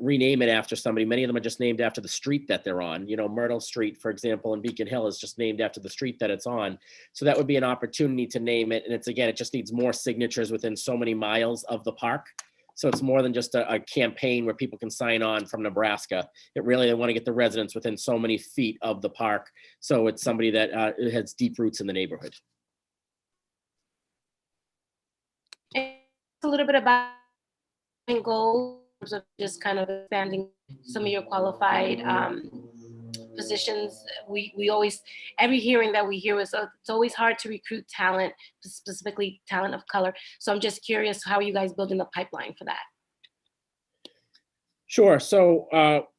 rename it after somebody. Many of them are just named after the street that they're on. Myrtle Street, for example, in Beacon Hill is just named after the street that it's on. So that would be an opportunity to name it. And it just needs more signatures within so many miles of the park. So it's more than just a campaign where people can sign on from Nebraska. They want to get the residents within so many feet of the park. So it's somebody that has deep roots in the neighborhood. A little bit about goals of just kind of expanding some of your qualified positions. We always, every hearing that we hear is it's always hard to recruit talent, specifically talent of color. So I'm just curious, how are you guys building the pipeline for that? Sure. So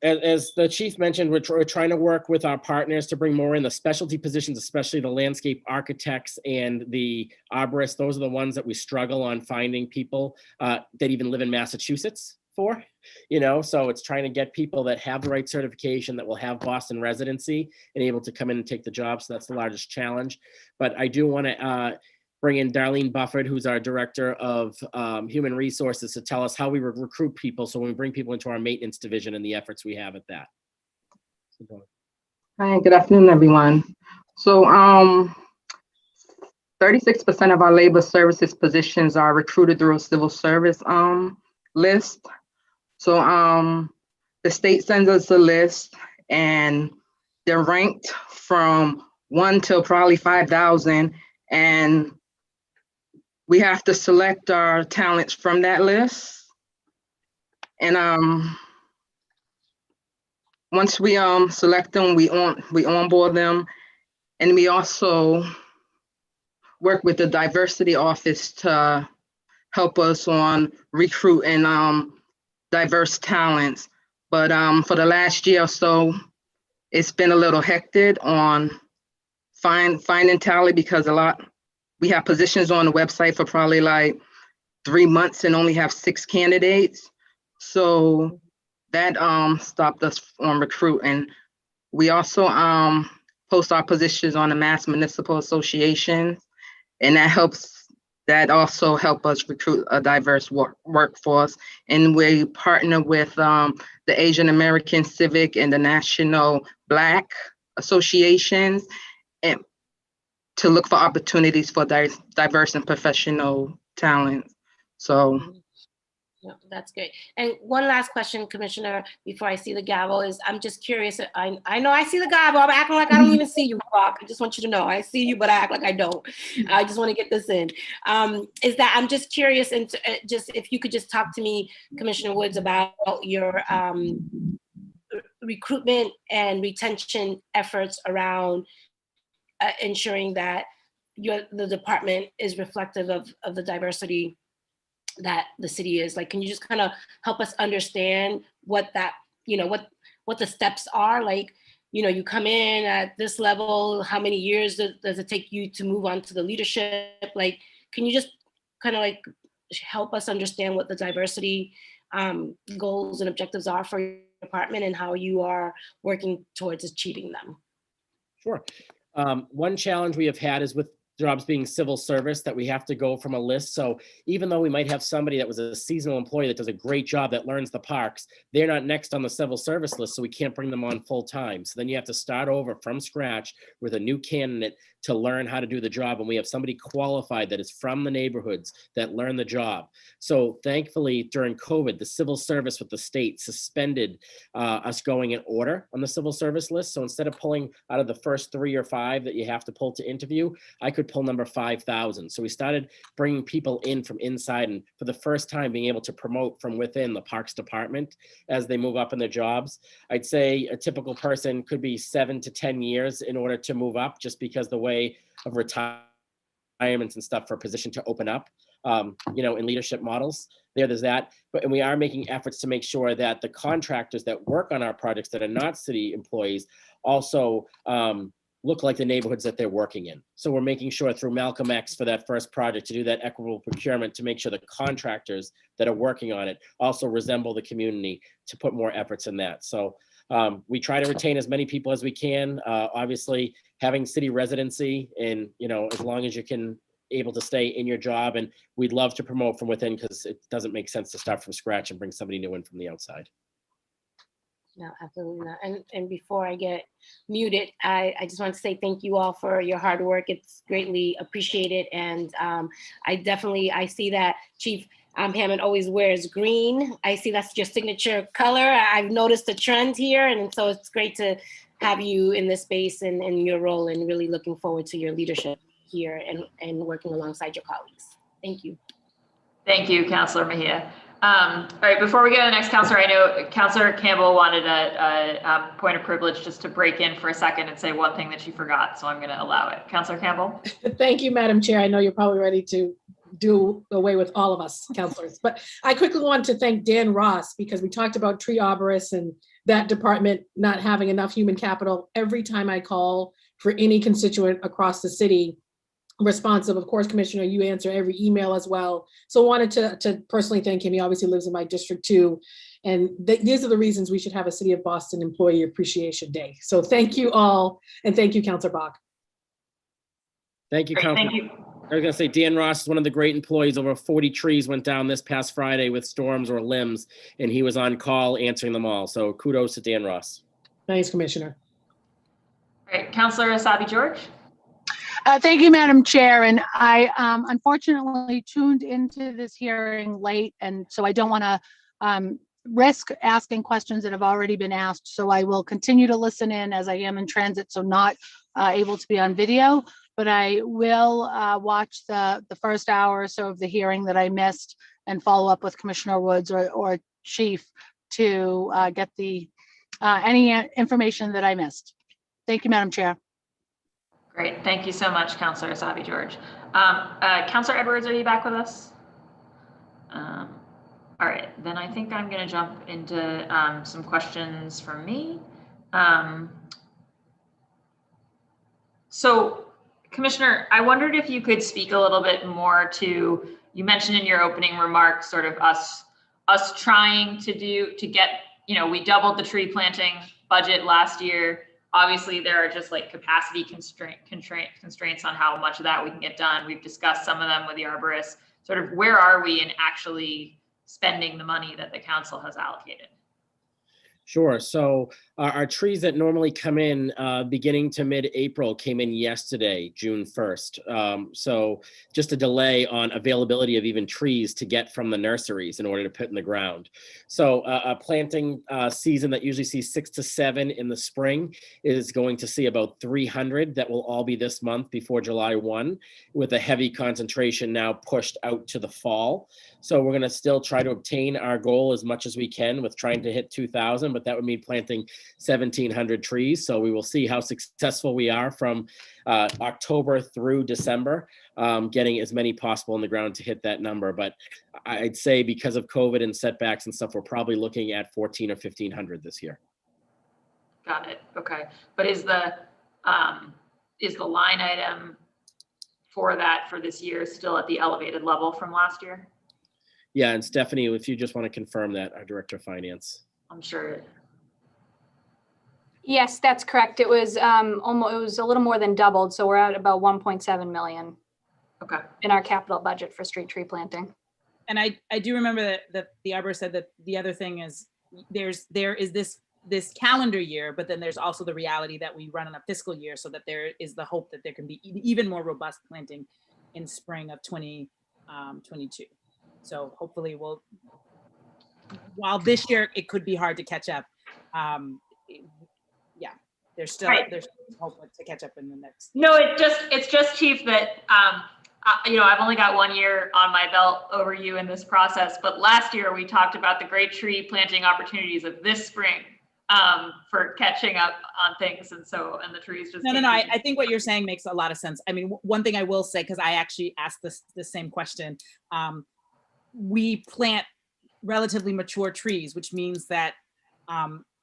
as the chief mentioned, we're trying to work with our partners to bring more in the specialty positions, especially the landscape architects and the arborists. Those are the ones that we struggle on finding people that even live in Massachusetts for, so it's trying to get people that have the right certification, that will have Boston residency and able to come in and take the job. So that's the largest challenge. But I do want to bring in Darlene Bufford, who's our director of human resources, to tell us how we recruit people. So when we bring people into our maintenance division and the efforts we have at that. Hi, good afternoon, everyone. So 36% of our labor services positions are recruited through a civil service list. So the state sends us a list and they're ranked from 1 to probably 5,000, and we have to select our talents from that list. And once we select them, we onboard them, and we also work with the diversity office to help us on recruiting diverse talents. But for the last year or so, it's been a little hectic on finding talent, because we have positions on the website for probably like 3 months and only have 6 candidates. So that stopped us from recruiting. We also post our positions on the Mass Municipal Associations, and that also help us recruit a diverse workforce. And we partner with the Asian American Civic and the National Black Associations, and to look for opportunities for diverse and professional talent. So. Yeah, that's great. And one last question, Commissioner, before I see the gavel, is I'm just curious. I know I see the gavel. I'm acting like I don't even see you, Brock. I just want you to know I see you, but I act like I don't. I just want to get this in. Is that I'm just curious, and just if you could just talk to me, Commissioner Woods, about your recruitment and retention efforts around ensuring that the department is reflective of the diversity that the city is. Like, can you just kind of help us understand what that, what the steps are? Like, you come in at this level, how many years does it take you to move on to the leadership? Like, can you just kind of like help us understand what the diversity goals and objectives are for your department and how you are working towards achieving them? Sure. One challenge we have had is with jobs being civil service, that we have to go from a list. So even though we might have somebody that was a seasonal employee that does a great job, that learns the parks, they're not next on the civil service list, so we can't bring them on full time. So then you have to start over from scratch with a new candidate to learn how to do the job. And we have somebody qualified that is from the neighborhoods that learn the job. So thankfully, during COVID, the civil service with the state suspended us going in order on the civil service list. So instead of pulling out of the first 3 or 5 that you have to pull to interview, I could pull number 5,000. So we started bringing people in from inside, and for the first time being able to promote from within the Parks Department as they move up in their jobs. I'd say a typical person could be 7 to 10 years in order to move up, just because the way of retirements and stuff for a position to open up. in leadership models. There's that, and we are making efforts to make sure that the contractors that work on our projects that are not city employees also look like the neighborhoods that they're working in. So we're making sure through Malcolm X for that first project to do that equitable procurement to make sure the contractors that are working on it also resemble the community, to put more efforts in that. So we try to retain as many people as we can. Obviously, having city residency, and as long as you can able to stay in your job, and we'd love to promote from within, because it doesn't make sense to start from scratch and bring somebody new in from the outside. No, absolutely not. And before I get muted, I just want to say thank you all for your hard work. It's greatly appreciated. And I see that Chief Hammond always wears green. I see that's your signature color. I've noticed a trend here. And so it's great to have you in this space and in your role, and really looking forward to your leadership here and working alongside your colleagues. Thank you. Thank you, Councilor Mejia. All right, before we go to the next counselor, I know Councilor Campbell wanted a point of privilege just to break in for a second and say one thing that she forgot, so I'm going to allow it. Councilor Campbell. Thank you, Madam Chair. I know you're probably ready to do away with all of us councilors, but I quickly want to thank Dan Ross, because we talked about tree arborists and that department not having enough human capital. Every time I call for any constituent across the city, responsive, of course, Commissioner, you answer every email as well. So wanted to personally thank him. He obviously lives in my district too. And these are the reasons we should have a City of Boston Employee Appreciation Day. So thank you all. And thank you, Councilor Bach. Thank you, Councilor. Thank you. I was going to say, Dan Ross is one of the great employees. Over 40 trees went down this past Friday with storms or limbs, and he was on call answering them all. So kudos to Dan Ross. Thanks, Commissioner. All right, Councilor Asabi George. Thank you, Madam Chair. And I unfortunately tuned into this hearing late, and so I don't want to risk asking questions that have already been asked. So I will continue to listen in as I am in transit, so not able to be on video, but I will watch the first hour or so of the hearing that I missed and follow up with Commissioner Woods or Chief to get any information that I missed. Thank you, Madam Chair. Great, thank you so much, Councilor Asabi George. Councilor Edwards, are you back with us? All right, then I think I'm going to jump into some questions from me. So, Commissioner, I wondered if you could speak a little bit more to, you mentioned in your opening remarks, sort of us trying to get, we doubled the tree planting budget last year. Obviously, there are just like capacity constraints on how much of that we can get done. We've discussed some of them with the arborists. Sort of where are we in actually spending the money that the council has allocated? Sure. So our trees that normally come in beginning to mid-April came in yesterday, June 1st. So just a delay on availability of even trees to get from the nurseries in order to put in the ground. So a planting season that usually sees 6 to 7 in the spring is going to see about 300 that will all be this month before July 1, with a heavy concentration now pushed out to the fall. So we're going to still try to obtain our goal as much as we can with trying to hit 2,000, but that would mean planting 1,700 trees. So we will see how successful we are from October through December, getting as many possible in the ground to hit that number. But I'd say because of COVID and setbacks and stuff, we're probably looking at 1,400 or 1,500 this year. Got it. Okay. But is the line item for that for this year still at the elevated level from last year? Yeah, and Stephanie, if you just want to confirm that, our Director of Finance. I'm sure. Yes, that's correct. It was almost, it was a little more than doubled. So we're at about 1.7 million. Okay. In our capital budget for street tree planting. And I do remember that the arborist said that the other thing is there is this calendar year, but then there's also the reality that we run on a fiscal year, so that there is the hope that there can be even more robust planting in spring of 2022. So hopefully while this year it could be hard to catch up, yeah, there's still hope to catch up in the next. No, it's just Chief that I've only got 1 year on my belt over you in this process, but last year we talked about the great tree planting opportunities of this spring for catching up on things. And the trees just. No. I think what you're saying makes a lot of sense. I mean, one thing I will say, because I actually asked the same question, we plant relatively mature trees, which means that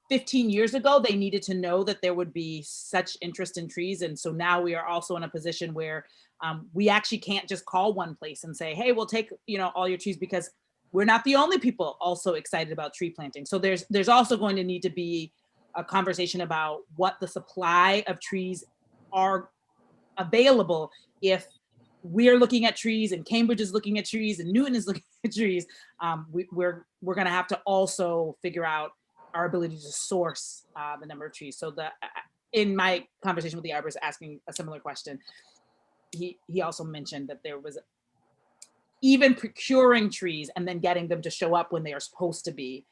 15 years ago, they needed to know that there would be such interest in trees. And so now we are also in a position where we actually can't just call one place and say, hey, we'll take, all your trees, because we're not the only people also excited about tree planting. So there's also going to need to be a conversation about what the supply of trees are available if we're looking at trees and Cambridge is looking at trees and Newton is looking at trees. We're going to have to also figure out our ability to source the number of trees. So in my conversation with the arborist asking a similar question, he also mentioned that there was even procuring trees and then getting them to show up when they are supposed to be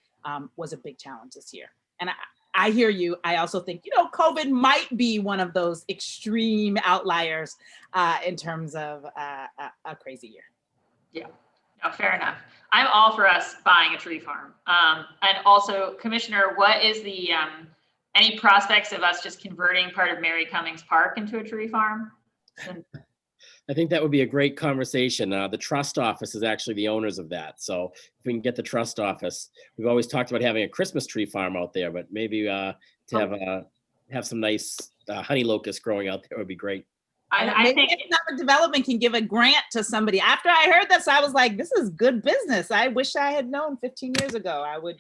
was a big challenge this year. And I hear you. I also think, COVID might be one of those extreme outliers in terms of a crazy year. Yeah, no, fair enough. I'm all for us buying a tree farm. And also, Commissioner, what is the, any prospects of us just converting part of Mary Cummings Park into a tree farm? I think that would be a great conversation. The trust office is actually the owners of that. So if we can get the trust office, we've always talked about having a Christmas tree farm out there, but maybe to have some nice honey locusts growing out there would be great. I think economic development can give a grant to somebody. After I heard this, I was like, this is good business. I wish I had known 15 years ago. I would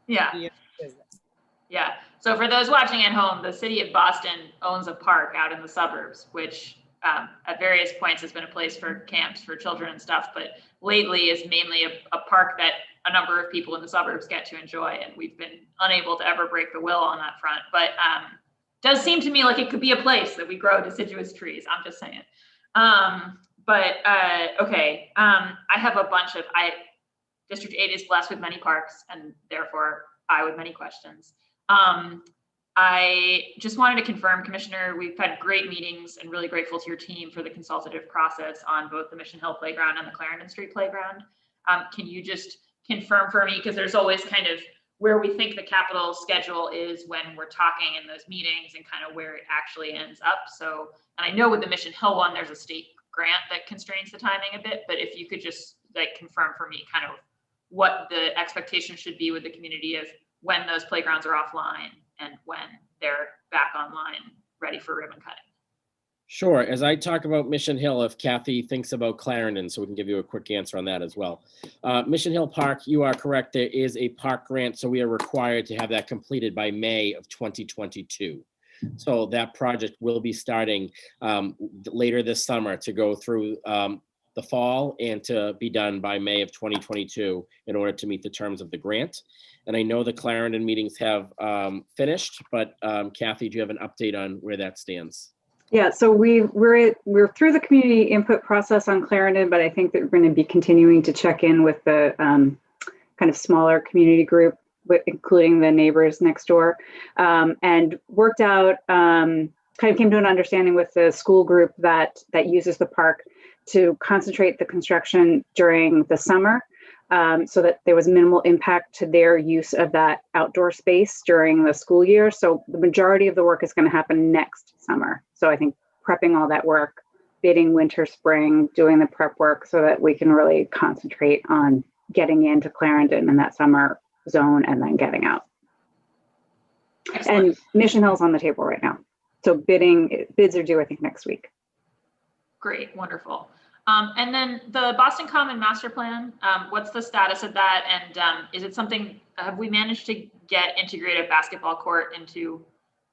be in business. Yeah. So for those watching at home, the city of Boston owns a park out in the suburbs, which at various points has been a place for camps for children and stuff, but lately is mainly a park that a number of people in the suburbs get to enjoy. And we've been unable to ever break the will on that front. But does seem to me like it could be a place that we grow deciduous trees. I'm just saying. Okay. I have a bunch of, District 8 is blessed with many parks and therefore I with many questions. I just wanted to confirm, Commissioner, we've had great meetings and really grateful to your team for the consultative process on both the Mission Hill Playground and the Clarendon Street Playground. Can you just confirm for me, because there's always kind of where we think the capital schedule is when we're talking in those meetings and kind of where it actually ends up. So, and I know with the Mission Hill one, there's a state grant that constrains the timing a bit, but if you could just confirm for me kind of what the expectation should be with the community of when those playgrounds are offline and when they're back online, ready for ribbon cutting. Sure. As I talk about Mission Hill, if Kathy thinks about Clarendon, so we can give you a quick answer on that as well. Mission Hill Park, you are correct. There is a park grant, so we are required to have that completed by May of 2022. So that project will be starting later this summer to go through the fall and to be done by May of 2022 in order to meet the terms of the grant. And I know the Clarendon meetings have finished, but Kathy, do you have an update on where that stands? Yeah, so we're through the community input process on Clarendon, but I think that we're going to be continuing to check in with the kind of smaller community group, including the neighbors next door, and worked out, kind of came to an understanding with the school group that uses the park to concentrate the construction during the summer, so that there was minimal impact to their use of that outdoor space during the school year. So the majority of the work is going to happen next summer. So I think prepping all that work, bidding winter, spring, doing the prep work so that we can really concentrate on getting into Clarendon in that summer zone and then getting out. Excellent. And Mission Hill's on the table right now. So bids are due, I think, next week. Great, wonderful. And then the Boston Common Master Plan, what's the status of that? And is it something, have we managed to get integrated basketball court into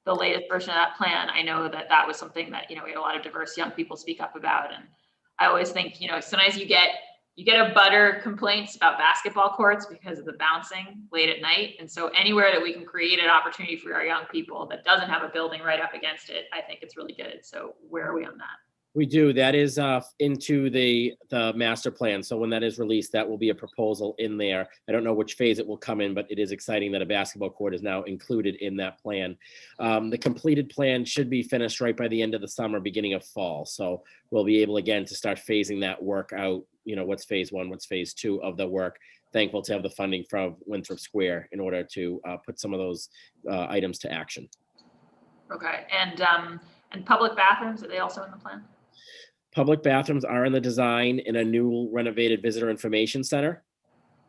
the latest version of that plan? I know that that was something that, we had a lot of diverse young people speak up about. And I always think, sometimes you get a butter complaints about basketball courts because of the bouncing late at night. And so anywhere that we can create an opportunity for our young people that doesn't have a building right up against it, I think it's really good. So where are we on that? We do. That is into the master plan. So when that is released, that will be a proposal in there. I don't know which phase it will come in, but it is exciting that a basketball court is now included in that plan. The completed plan should be finished right by the end of the summer, beginning of fall. So we'll be able again to start phasing that work out. What's phase 1, what's phase 2 of the work thankful to have the funding from Winthrop Square in order to put some of those items to action. Okay, and public bathrooms, are they also in the plan? Public bathrooms are in the design in a new renovated visitor information center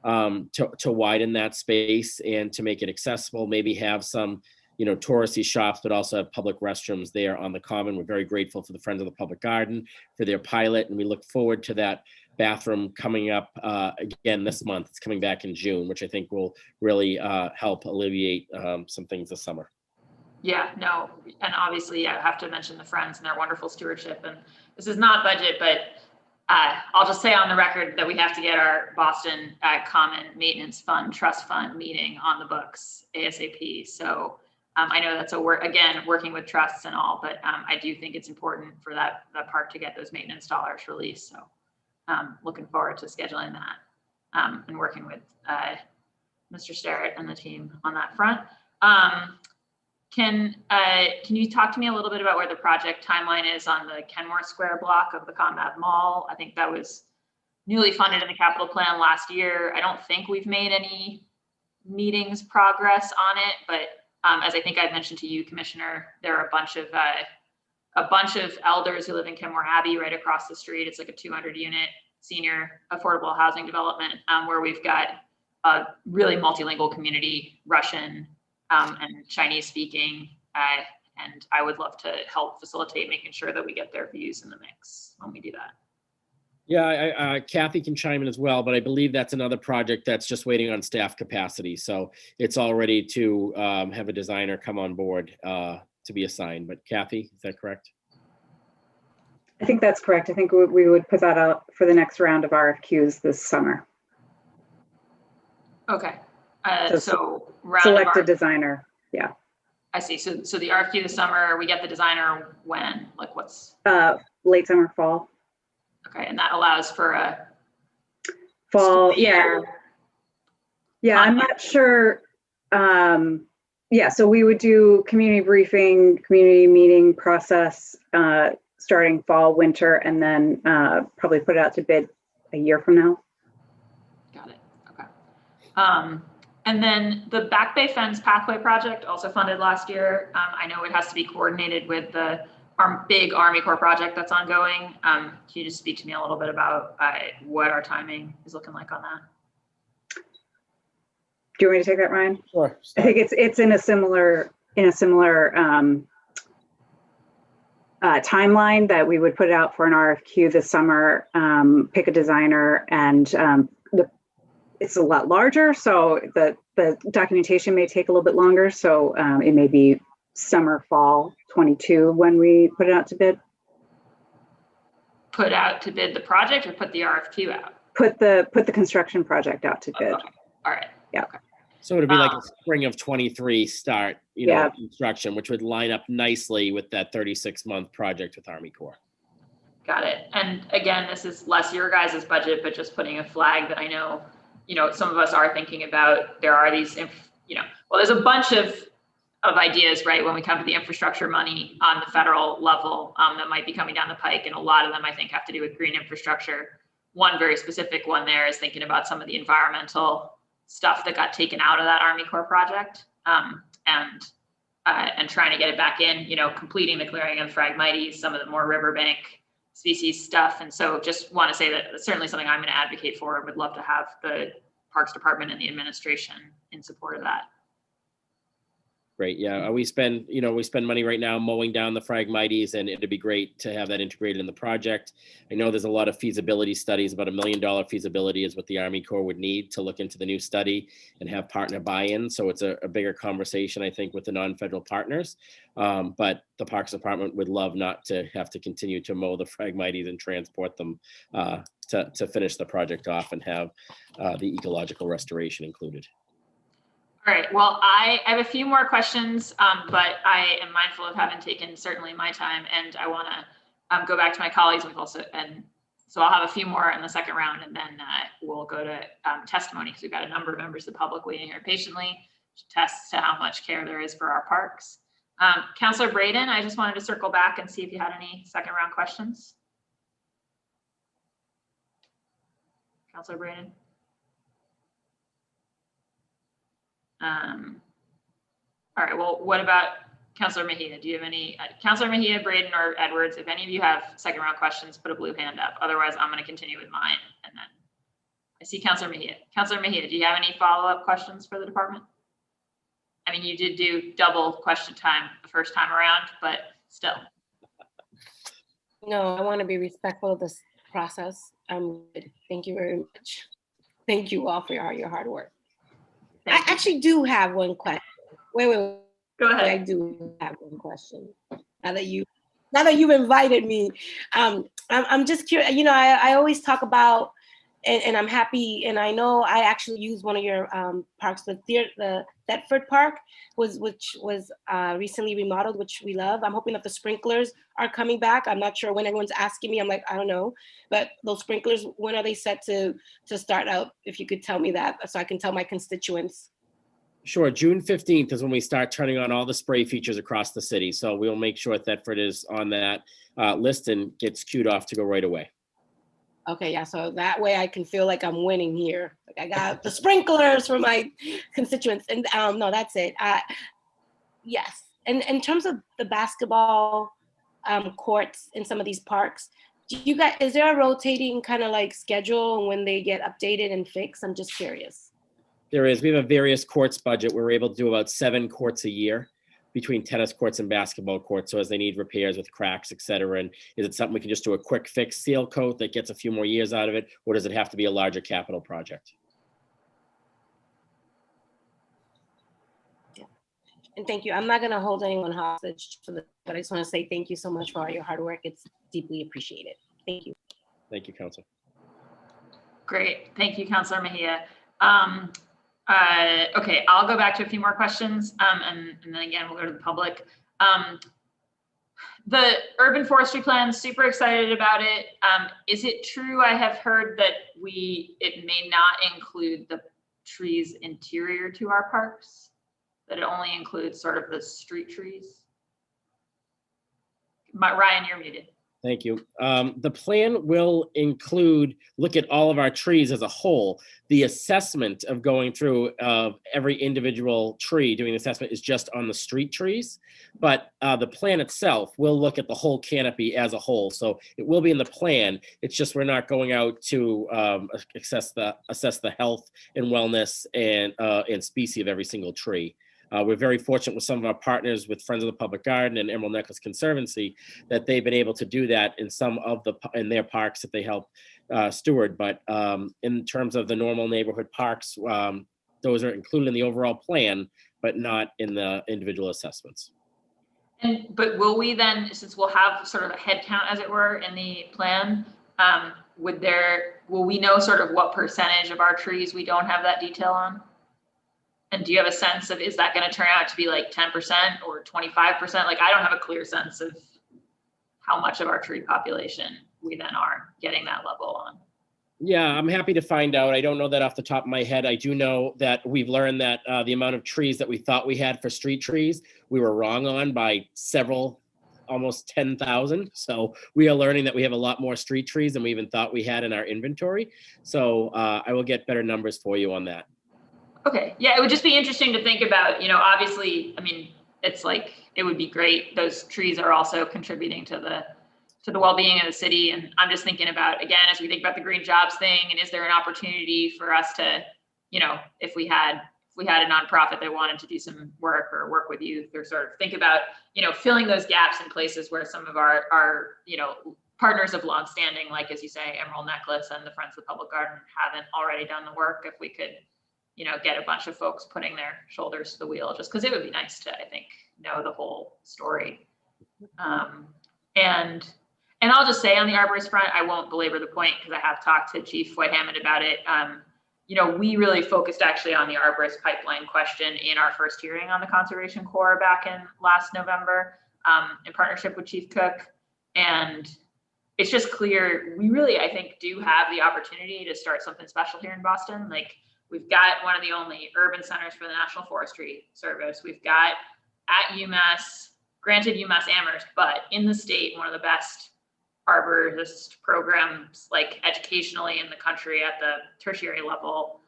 to widen that space and to make it accessible, maybe have some, touristy shops, but also have public restrooms there on the common. We're very grateful for the Friends of the Public Garden for their pilot, and we look forward to that bathroom coming up again this month. It's coming back in June, which I think will really help alleviate some things this summer. Yeah, no, and obviously I have to mention the Friends and their wonderful stewardship. And this is not budget, but I'll just say on the record that we have to get our Boston Common Maintenance Fund Trust Fund meeting on the books ASAP. So I know that's working with trusts and all, but I do think it's important for that park to get those maintenance dollars released. So looking forward to scheduling that and working with Mr. Starrett and the team on that front. Can you talk to me a little bit about where the project timeline is on the Kenmore Square block of the ComAv Mall? I think that was newly funded in the capital plan last year. I don't think we've made any meetings progress on it, but as I think I've mentioned to you, Commissioner, there are a bunch of elders who live in Kenmore Abbey right across the street. It's like a 200-unit senior affordable housing development where we've got a really multilingual community, Russian and Chinese speaking, and I would love to help facilitate making sure that we get their views in the mix when we do that. Yeah, Kathy can chime in as well, but I believe that's another project that's just waiting on staff capacity. So it's all ready to have a designer come on board to be assigned. But Kathy, is that correct? I think that's correct. I think we would put that out for the next round of RFQs this summer. Okay. So select a designer. Yeah. I see. So the RFQ this summer, we get the designer when? Like what's? Late summer, fall. Okay, and that allows for a fall. Yeah. Yeah, I'm not sure. Yeah, so we would do community briefing, community meeting process starting fall, winter, and then probably put it out to bid a year from now. Got it. Okay. And then the Back Bay Fence Pathway project, also funded last year. I know it has to be coordinated with the big Army Corps project that's ongoing. Can you just speak to me a little bit about what our timing is looking like on that? Do you want me to take that, Ryan? Sure. I think it's in a similar timeline that we would put out for an RFQ this summer, pick a designer, and it's a lot larger, so the documentation may take a little bit longer. So it may be summer, fall 22 when we put it out to bid. Put out to bid the project or put the RFQ out? Put the construction project out to bid. Okay. All right. Yeah. Okay. So it'd be like a spring of 23 start, construction, which would line up nicely with that 36-month project with Army Corps. Got it. And again, this is less your guys' budget, but just putting a flag that I know, some of us are thinking about. There are these, there's a bunch of ideas, right, when we come to the infrastructure money on the federal level that might be coming down the pike. And a lot of them, I think, have to do with green infrastructure. One very specific one there is thinking about some of the environmental stuff that got taken out of that Army Corps project and trying to get it back in, completing the clearing of Phragmites, some of the more riverbank species stuff. And so just want to say that it's certainly something I'm going to advocate for. Would love to have the Parks Department and the administration in support of that. Great. Yeah, we spend money right now mowing down the Phragmites, and it'd be great to have that integrated in the project. I know there's a lot of feasibility studies. About $1 million feasibility is what the Army Corps would need to look into the new study and have partner buy-in. So it's a bigger conversation, I think, with the non-federal partners. But the Parks Department would love not to have to continue to mow the Phragmites and transport them to finish the project off and have the ecological restoration included. All right, well, I have a few more questions, but I am mindful of having taken certainly my time, and I want to go back to my colleagues. So I'll have a few more in the second round, and then we'll go to testimony, because we've got a number of members of the public waiting here patiently to test to how much care there is for our parks. Councillor Braden, I just wanted to circle back and see if you had any second round questions. Councillor Braden. All right, well, what about Councilor Mejia? Do you have any, Councilor Mejia, Braden, or Edwards, if any of you have second round questions, put a blue hand up. Otherwise, I'm going to continue with mine. And then I see Councilor Mejia. Councilor Mejia, do you have any follow-up questions for the department? I mean, you did do double question time the first time around, but still. No, I want to be respectful of this process. Thank you very much. Thank you all for your hard work. I actually do have one question. Wait. Go ahead. I do have one question. Now that you've invited me, I'm just curious. You know, I always talk about, and I'm happy, and I know I actually used one of your parks, the Thetford Park, which was recently remodeled, which we love. I'm hoping that the sprinklers are coming back. I'm not sure when. Everyone's asking me. I'm like, I don't know. But those sprinklers, when are they set to start out? If you could tell me that, so I can tell my constituents. Sure. June 15th is when we start turning on all the spray features across the city. So we'll make sure Thetford is on that list and gets queued off to go right away. Okay, yeah, so that way I can feel like I'm winning here. Like I got the sprinklers for my constituents, and no, that's it. Yes, and in terms of the basketball courts in some of these parks, is there a rotating kind of like schedule when they get updated and fixed? I'm just curious. There is. We have a various courts budget. We're able to do about 7 courts a year between tennis courts and basketball courts. So as they need repairs with cracks, et cetera. And is it something we can just do a quick fix seal coat that gets a few more years out of it? Or does it have to be a larger capital project? Yeah. And thank you. I'm not going to hold anyone hostage, but I just want to say thank you so much for all your hard work. It's deeply appreciated. Thank you. Thank you, Councilor. Great. Thank you, Councilor Mejia. Okay, I'll go back to a few more questions, and then again, we'll go to the public. The urban forestry plan, super excited about it. Is it true, I have heard that it may not include the trees interior to our parks, that it only includes sort of the street trees? Ryan, you're muted. Thank you. The plan will look at all of our trees as a whole. The assessment of going through every individual tree, doing the assessment, is just on the street trees. But the plan itself will look at the whole canopy as a whole. So it will be in the plan. It's just we're not going out to assess the health and wellness and species of every single tree. We're very fortunate with some of our partners with Friends of the Public Garden and Emerald Necklace Conservancy that they've been able to do that in their parks that they help steward. But in terms of the normal neighborhood parks, those are included in the overall plan, but not in the individual assessments. But will we then, since we'll have sort of a head count, as it were, in the plan, will we know sort of what percentage of our trees we don't have that detail on? And do you have a sense of, is that going to turn out to be like 10% or 25%? Like, I don't have a clear sense of how much of our tree population we then are getting that level on. Yeah, I'm happy to find out. I don't know that off the top of my head. I do know that we've learned that the amount of trees that we thought we had for street trees, we were wrong on by several, almost 10,000. So we are learning that we have a lot more street trees than we even thought we had in our inventory. So I will get better numbers for you on that. Okay, yeah, it would just be interesting to think about, obviously, I mean, it's like, it would be great. Those trees are also contributing to the well-being of the city. And I'm just thinking about, again, as we think about the green jobs thing, and is there an opportunity for us to, if we had a nonprofit that wanted to do some work or work with youth, or sort of think about, filling those gaps in places where some of our partners of longstanding, like, as you say, Emerald Necklace and the Friends of the Public Garden, haven't already done the work. If we could, get a bunch of folks putting their shoulders to the wheel, just because it would be nice to, I think, know the whole story. And I'll just say on the arborist front, I won't belabor the point because I have talked to Chief White-Hammond about it. We really focused actually on the arborist pipeline question in our first hearing on the Conservation Corps back in last November, in partnership with Chief Cook. And it's just clear, we really, I think, do have the opportunity to start something special here in Boston. Like, we've got one of the only urban centers for the National Forestry Service. We've got at UMass, granted UMass Amherst, but in the state, one of the best arborist programs, like educationally in the country at the tertiary level.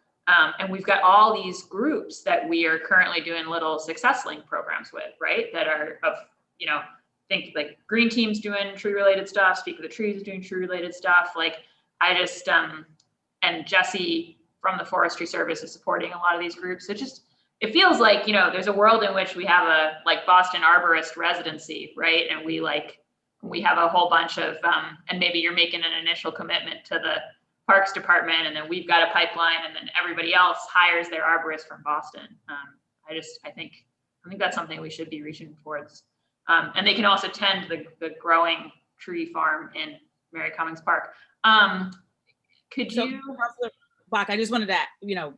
And we've got all these groups that we are currently doing little success link programs with, right? That are of, you know, think like Green Team's doing tree related stuff, Speak of the Trees is doing tree related stuff. Like I just, and Jesse from the Forestry Service is supporting a lot of these groups. It feels like, you know, there's a world in which we have a like Boston arborist residency, right? And we have a whole bunch of, and maybe you're making an initial commitment to the Parks Department, and then we've got a pipeline, and then everybody else hires their arborist from Boston. I think that's something we should be reaching towards. And they can also tend the growing tree farm in Mary Cummings Park. Could you, Councilor Bach, I just wanted to, you know,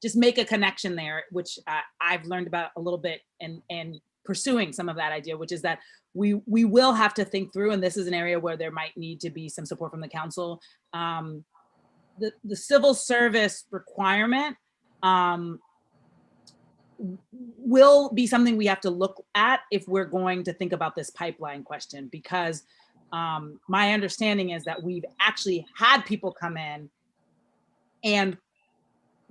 just make a connection there, which I've learned about a little bit and pursuing some of that idea, which is that we will have to think through, and this is an area where there might need to be some support from the council. The civil service requirement will be something we have to look at if we're going to think about this pipeline question, because my understanding is that we've actually had people come in, and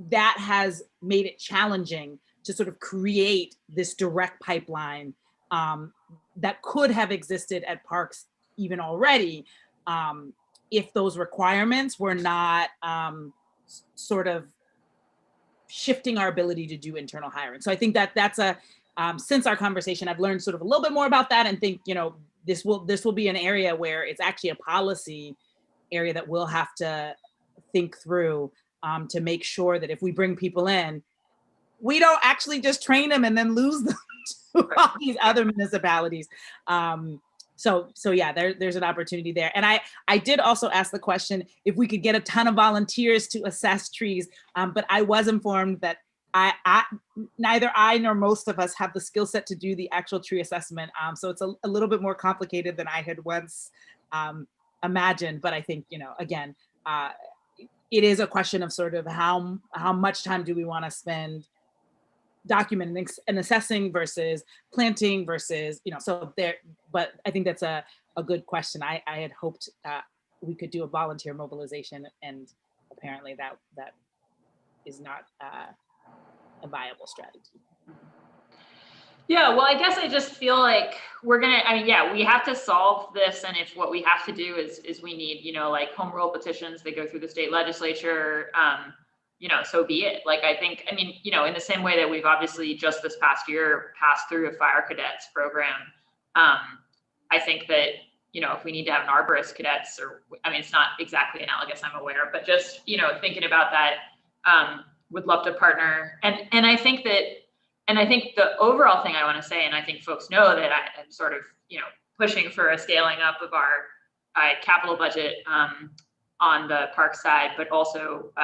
that has made it challenging to sort of create this direct pipeline that could have existed at parks even already if those requirements were not sort of shifting our ability to do internal hiring. So I think that that's since our conversation, I've learned sort of a little bit more about that, and think, you know, this will be an area where it's actually a policy area that we'll have to think through to make sure that if we bring people in, we don't actually just train them and then lose them to all these other municipalities. So yeah, there's an opportunity there. And I did also ask the question if we could get a ton of volunteers to assess trees, but I was informed that neither I nor most of us have the skill set to do the actual tree assessment. So it's a little bit more complicated than I had once imagined. But I think, you know, again, it is a question of sort of how much time do we want to spend documenting and assessing versus planting versus, you know, so there, but I think that's a good question. I had hoped we could do a volunteer mobilization, and apparently that is not a viable strategy. Yeah, well, I guess I just feel like yeah, we have to solve this. And if what we have to do is we need, you know, like home rule petitions that go through the state legislature, you know, so be it. Like, I mean, you know, in the same way that we've obviously just this past year passed through a fire cadets program, I think that, you know, if we need to have an arborist cadets, or, I mean, it's not exactly analogous, I'm aware, but just, you know, thinking about that, would love to partner. And I think the overall thing I want to say, and I think folks know that I'm sort of, you know, pushing for a scaling up of our capital budget on the park side, but also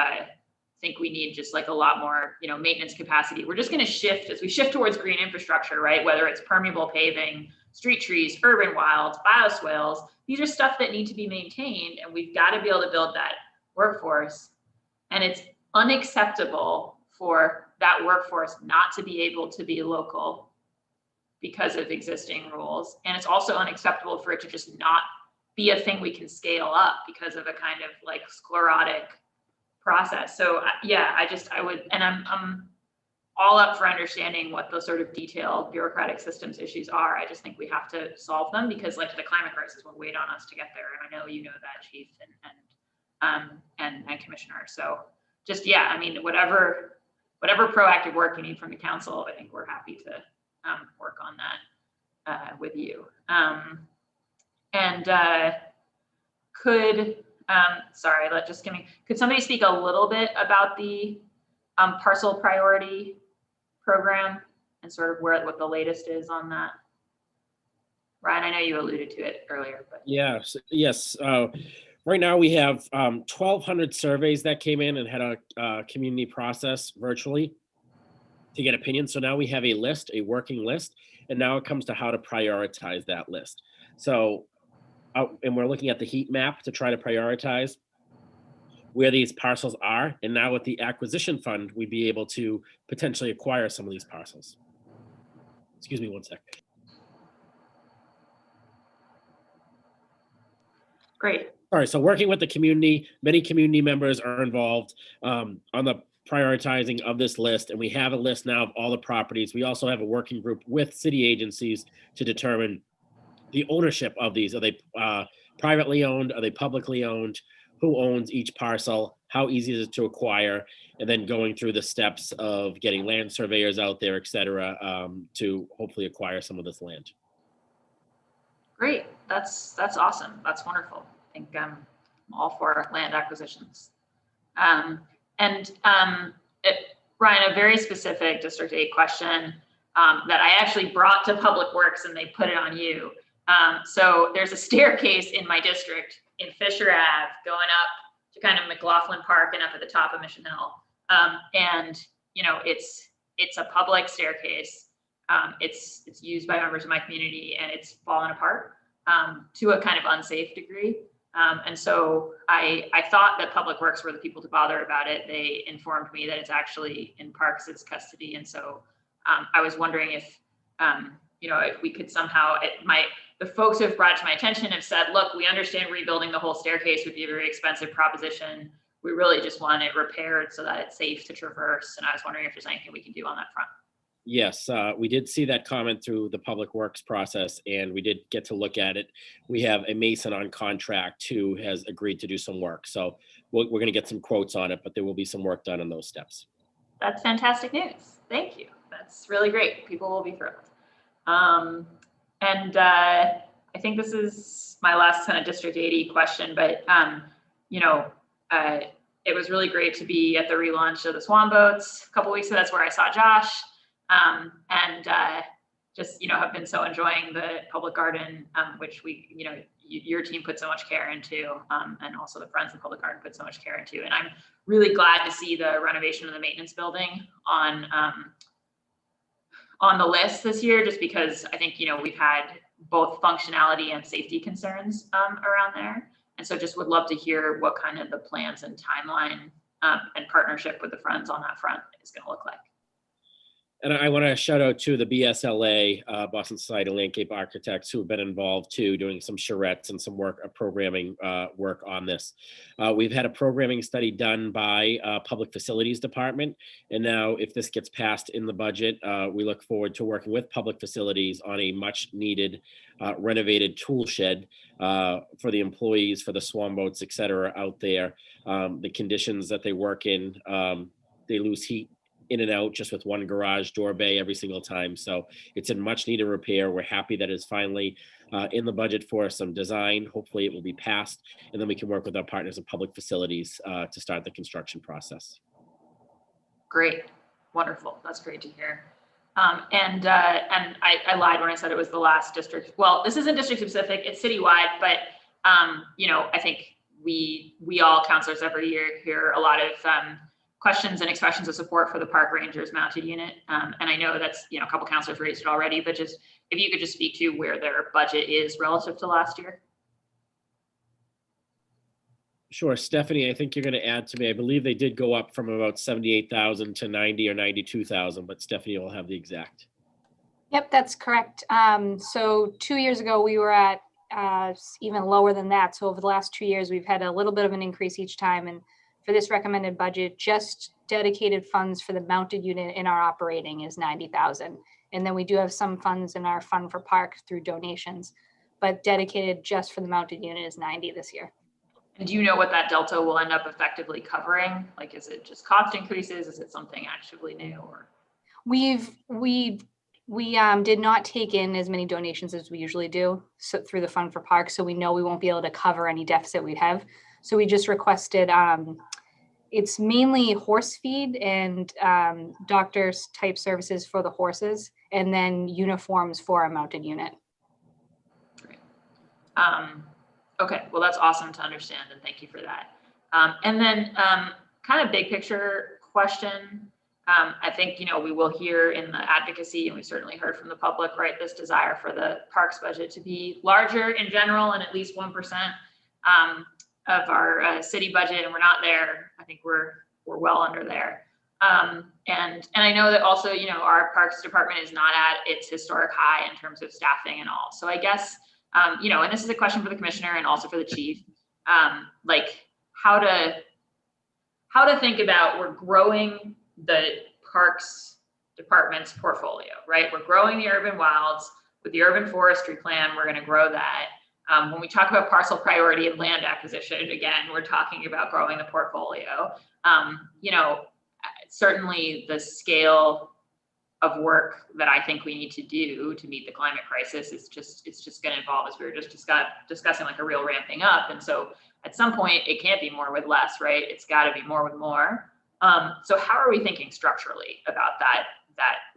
think we need just like a lot more, you know, maintenance capacity. We're just going to shift as we shift towards green infrastructure, right? Whether it's permeable paving, street trees, urban wilds, bioswales, these are stuff that need to be maintained, and we've got to be able to build that workforce. And it's unacceptable for that workforce not to be able to be local because of existing rules. And it's also unacceptable for it to just not be a thing we can scale up because of a kind of like sclerotic process. So yeah, I would, and I'm all up for understanding what those sort of detailed bureaucratic systems issues are. I just think we have to solve them, because like the climate crisis will wait on us to get there. And I know you know that, Chief and Commissioner. So just, yeah, I mean, whatever proactive work you need from the council, I think we're happy to work on that with you. Could somebody speak a little bit about the parcel priority program and sort of what the latest is on that? Ryan, I know you alluded to it earlier, but. Yes. Right now we have 1,200 surveys that came in and had a community process virtually to get opinions. So now we have a list, a working list, and now it comes to how to prioritize that list. So, and we're looking at the heat map to try to prioritize where these parcels are. And now with the acquisition fund, we'd be able to potentially acquire some of these parcels. Excuse me one sec. Great. Sorry, so working with the community, many community members are involved on the prioritizing of this list, and we have a list now of all the properties. We also have a working group with city agencies to determine the ownership of these. Are they privately owned? Are they publicly owned? Who owns each parcel? How easy is it to acquire? And then going through the steps of getting land surveyors out there, et cetera, to hopefully acquire some of this land. Great, that's awesome. That's wonderful. I think I'm all for land acquisitions. Ryan, a very specific District 8 question that I actually brought to Public Works and they put it on you. So there's a staircase in my district in Fisher Ave going up to kind of McLaughlin Park and up at the top of Mission Hill. And you know, it's a public staircase. It's used by members of my community and it's fallen apart to a kind of unsafe degree. And so I thought that Public Works were the people to bother about it. They informed me that it's actually in Parks' custody. And so I was wondering if, you know, if we could somehow, the folks who have brought it to my attention have said, look, we understand rebuilding the whole staircase would be a very expensive proposition. We really just want it repaired so that it's safe to traverse. And I was wondering if there's anything we can do on that front. Yes, we did see that comment through the Public Works process, and we did get to look at it. We have a mason on contract who has agreed to do some work. So we're going to get some quotes on it, but there will be some work done on those steps. That's fantastic news. Thank you. That's really great. People will be thrilled. I think this is my last kind of District 80 question, but you know, it was really great to be at the relaunch of the Swan Boats a couple weeks ago. That's where I saw Josh. Just, you know, have been so enjoying the public garden, which we, you know, your team put so much care into, and also the Friends of the Public Garden put so much care into. And I'm really glad to see the renovation of the maintenance building on the list this year, just because I think, you know, we've had both functionality and safety concerns around there. And so just would love to hear what kind of the plans and timeline and partnership with the Friends on that front is going to look like. And I want to shout out to the BSLA, Boston Society of Landscape Architects, who have been involved too, doing some charrettes and some work, programming work on this. We've had a programming study done by Public Facilities Department. And now if this gets passed in the budget, we look forward to working with Public Facilities on a much needed renovated tool shed for the employees, for the Swan Boats, et cetera, out there. The conditions that they work in, they lose heat in and out just with one garage door bay every single time. So it's in much needed repair. We're happy that it's finally in the budget for some design. Hopefully it will be passed, and then we can work with our partners in Public Facilities to start the construction process. Great, wonderful. That's great to hear. And I lied when I said it was the last district. Well, this isn't district specific, it's citywide, but you know, I think we all counselors every year hear a lot of questions and expressions of support for the park rangers mounted unit. And I know that's, you know, a couple counselors raised it already, but just if you could just speak to where their budget is relative to last year. Sure, Stephanie, I think you're going to add to me. I believe they did go up from about 78,000 to 90 or 92,000, but Stephanie will have the exact. Yep, that's correct. So 2 years ago, we were at even lower than that. So over the last 2 years, we've had a little bit of an increase each time. And for this recommended budget, just dedicated funds for the mounted unit in our operating is 90,000. And then we do have some funds in our fund for park through donations, but dedicated just for the mounted unit is 90 this year. And do you know what that delta will end up effectively covering? Like, is it just cost increases? Is it something actively new? Or We did not take in as many donations as we usually do through the fund for parks. So we know we won't be able to cover any deficit we'd have. So we just requested, it's mainly horse feed and doctors type services for the horses, and then uniforms for a mounted unit. Great. Okay, well, that's awesome to understand, and thank you for that. And then kind of big picture question. I think, you know, we will hear in the advocacy, and we've certainly heard from the public, right, this desire for the parks budget to be larger in general and at least 1% of our city budget, and we're not there. I think we're well under there. And I know that also, you know, our parks department is not at its historic high in terms of staffing and all. So I guess, you know, and this is a question for the commissioner and also for the chief. like how to think about, we're growing the parks department's portfolio, right? We're growing the urban wilds. With the urban forestry plan, we're going to grow that. When we talk about parcel priority and land acquisition, again, we're talking about growing the portfolio. You know, certainly the scale of work that I think we need to do to meet the climate crisis is it's just going to evolve, as we were just discussing, like a real ramping up. And so at some point it can't be more with less, right? It's got to be more with more. So how are we thinking structurally about that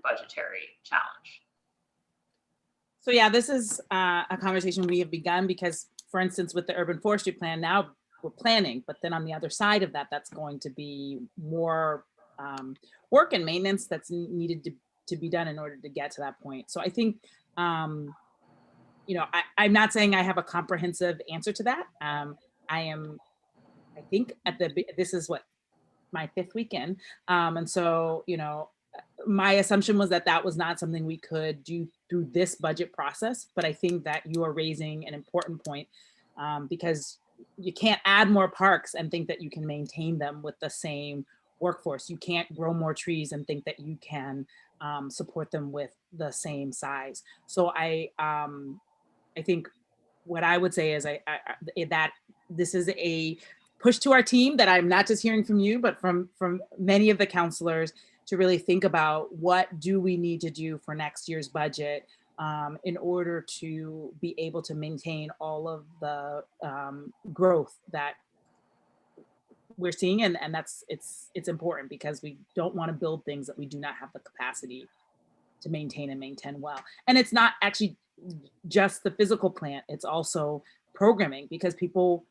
budgetary challenge? So yeah, this is a conversation we have begun because, for instance, with the urban forestry plan, now we're planning, but then on the other side of that, that's going to be more work and maintenance that's needed to be done in order to get to that point. So I think, you know, I'm not saying I have a comprehensive answer to that. I think this is what, my 5th weekend. And so, you know, my assumption was that was not something we could do through this budget process, but I think that you are raising an important point, because you can't add more parks and think that you can maintain them with the same workforce. You can't grow more trees and think that you can support them with the same size. So I think what I would say is that this is a push to our team that I'm not just hearing from you, but from many of the counselors, to really think about what do we need to do for next year's budget in order to be able to maintain all of the growth that we're seeing. And it's important, because we don't want to build things that we do not have the capacity to maintain and maintain well. And it's not actually just the physical plant, it's also programming, because people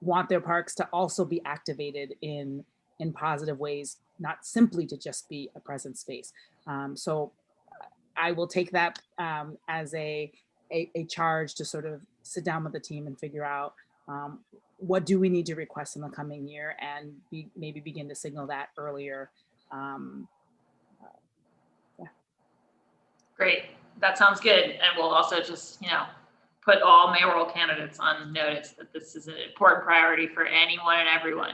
want their parks to also be activated in positive ways, not simply to just be a present space. So I will take that as a charge to sort of sit down with the team and figure out what do we need to request in the coming year, and maybe begin to signal that earlier. Yeah. Great, that sounds good. And we'll also just, you know, put all mayoral candidates on notice that this is an important priority for anyone and everyone.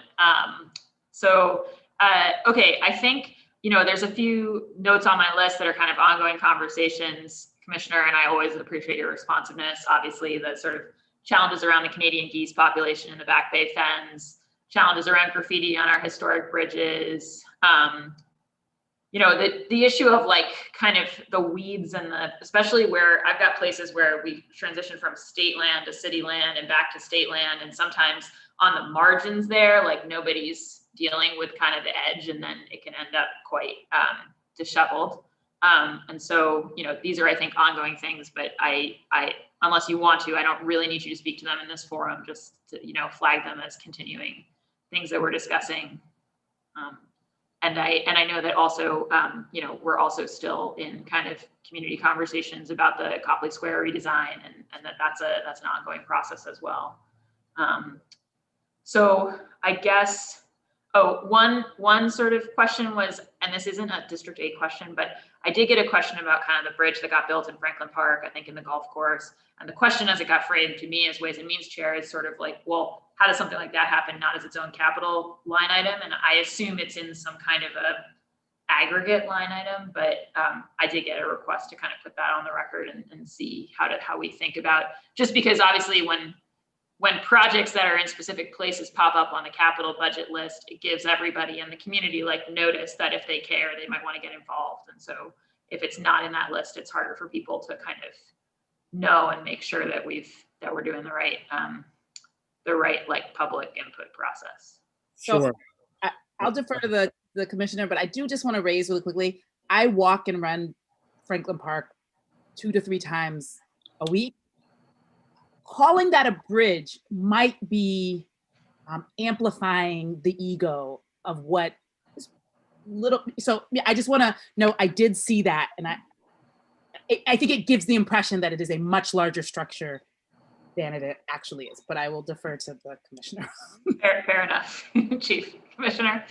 Okay, I think, you know, there's a few notes on my list that are kind of ongoing conversations, Commissioner, and I always appreciate your responsiveness. Obviously, the sort of challenges around the Canadian geese population in the Back Bay Fens, challenges around graffiti on our historic bridges, you know, the issue of like kind of the weeds and especially where I've got places where we transition from state land to city land and back to state land, and sometimes on the margins there, like nobody's dealing with kind of the edge, and then it can end up quite disheveled. And so, you know, these are, I think, ongoing things, but I unless you want to, I don't really need you to speak to them in this forum, just to, you know, flag them as continuing things that we're discussing. And I know that also, you know, we're also still in kind of community conversations about the Copley Square redesign, and that's an ongoing process as well. So I guess, one sort of question was, and this isn't a District 8 question, but I did get a question about kind of the bridge that got built in Franklin Park, I think in the golf course. And the question as it got framed to me as Ways and Means Chair is sort of like, well, how does something like that happen, not as its own capital line item? And I assume it's in some kind of a aggregate line item, but I did get a request to kind of put that on the record and see how we think about, just because obviously when projects that are in specific places pop up on the capital budget list, it gives everybody in the community like notice that if they care, they might want to get involved. And so if it's not in that list, it's harder for people to kind of know and make sure that we're doing the right like public input process. So Sure. I'll defer to the commissioner, but I do just want to raise really quickly, I walk and run Franklin Park 2 to 3 times a week. Calling that a bridge might be amplifying the ego of what is little. So yeah, I just want to know, I did see that, and I think it gives the impression that it is a much larger structure than it actually is, but I will defer to the commissioner. Fair enough, Chief Commissioner.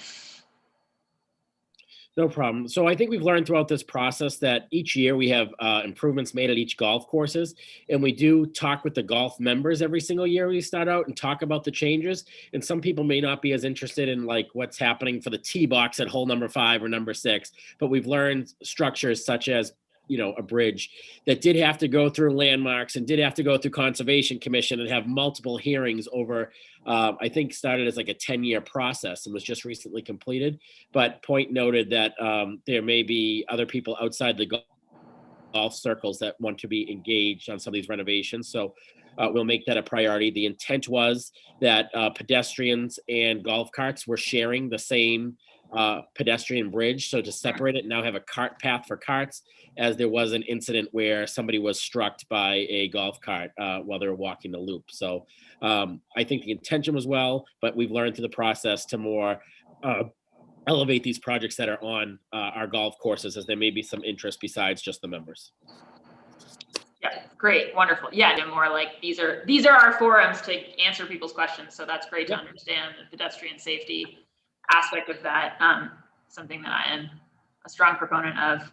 No problem. So I think we've learned throughout this process that each year we have improvements made at each golf courses, and we do talk with the golf members every single year. We start out and talk about the changes, and some people may not be as interested in like what's happening for the tee box at hole number 5 or number 6, but we've learned structures such as, you know, a bridge that did have to go through landmarks and did have to go through Conservation Commission and have multiple hearings over, I think started as like a 10-year process and was just recently completed. But point noted that there may be other people outside the golf circles that want to be engaged on some of these renovations. So we'll make that a priority. The intent was that pedestrians and golf carts were sharing the same pedestrian bridge. So to separate it, now have a cart path for carts, as there was an incident where somebody was struck by a golf cart while they were walking the loop. So I think the intention was well, but we've learned through the process to more elevate these projects that are on our golf courses, as there may be some interest besides just the members. Yeah, great, wonderful. Yeah, and more like these are our forums to answer people's questions. So that's great to understand the pedestrian safety aspect of that. Something that I am a strong proponent of.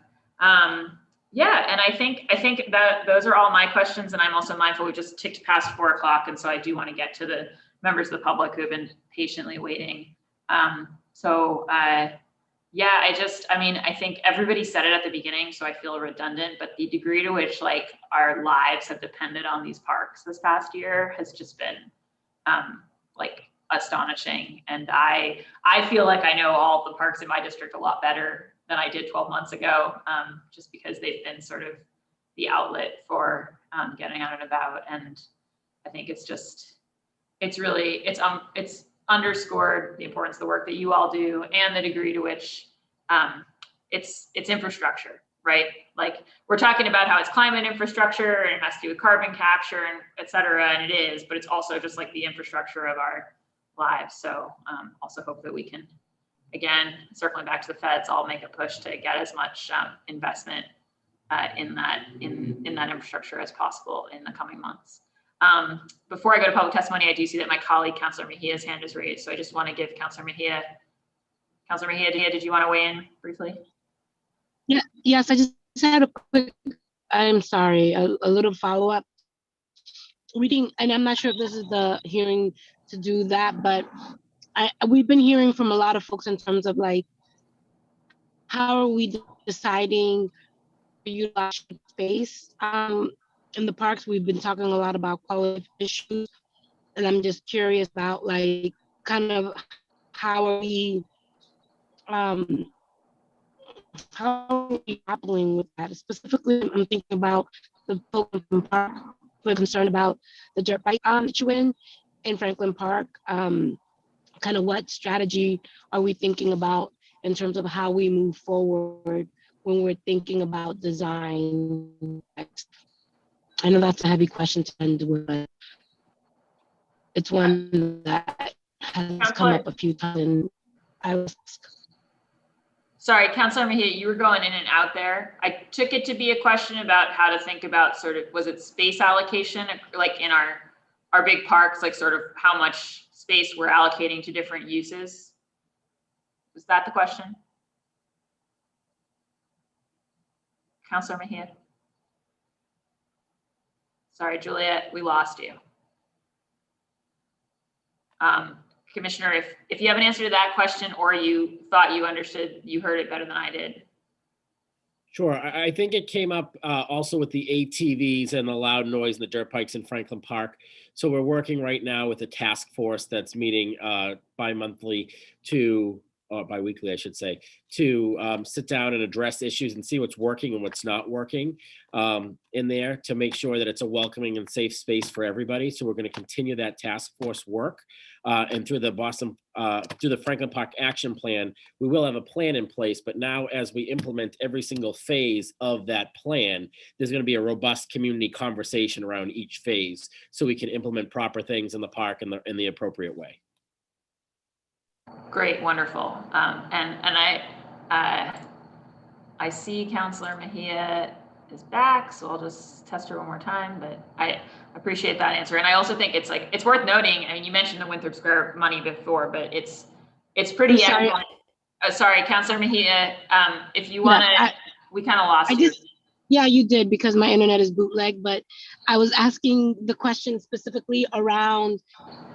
Yeah, and I think that those are all my questions, and I'm also mindful we just ticked past 4 o'clock, and so I do want to get to the members of the public who've been patiently waiting. Yeah, I think everybody said it at the beginning, so I feel redundant, but the degree to which like our lives have depended on these parks this past year has just been like astonishing. And I feel like I know all the parks in my district a lot better than I did 12 months ago, just because they've been sort of the outlet for getting out and about. And I think it's underscored the importance of the work that you all do and the degree to which it's infrastructure, right? Like we're talking about how it's climate infrastructure and it has to do with carbon capture and et cetera, and it is, but it's also just like the infrastructure of our lives. So also hope that we can, again, circling back to the feds, I'll make a push to get as much investment in that infrastructure as possible in the coming months. Before I go to public testimony, I do see that my colleague, Councilor Mejia's hand is raised. So I just want to give Councilor Mejia, did you want to weigh in briefly? Yeah, yes, I just had a quick, I'm sorry, a little follow-up. Reading, and I'm not sure if this is the hearing to do that, but we've been hearing from a lot of folks in terms of like, how are we deciding to utilize space in the parks? We've been talking a lot about quality issues, and I'm just curious about like, kind of how are we grappling with that? Specifically, I'm thinking about the Parkman Park. We're concerned about the dirt bike issue in Franklin Park. Kind of what strategy are we thinking about in terms of how we move forward when we're thinking about design? I know that's a heavy question to end with, but it's one that has come up a few times. And I was Sorry, Councilor Mejia, you were going in and out there. I took it to be a question about how to think about sort of, was it space allocation, like in our big parks, like sort of how much space we're allocating to different uses? Was that the question? Councilor Mejia? Sorry, Juliet, we lost you. Commissioner, if you have an answer to that question, or you thought you understood, you heard it better than I did. Sure. I think it came up also with the ATVs and the loud noise and the dirt bikes in Franklin Park. So we're working right now with a task force that's meeting bi-monthly or bi-weekly, I should say, to sit down and address issues and see what's working and what's not working in there to make sure that it's a welcoming and safe space for everybody. So we're going to continue that task force work. And through the through the Franklin Park Action Plan, we will have a plan in place. But now, as we implement every single phase of that plan, there's going to be a robust community conversation around each phase, so we can implement proper things in the park in the appropriate way. Great, wonderful. And I see Councilor Mejia is back, so I'll just test her one more time, but I appreciate that answer. And I also think it's worth noting, I mean, you mentioned the Winthrop Square money before, but it's pretty excellent. Sorry, Councilor Mejia, if you want to, we kind of lost you. Yeah, you did, because my internet is bootleg, but I was asking the question specifically around,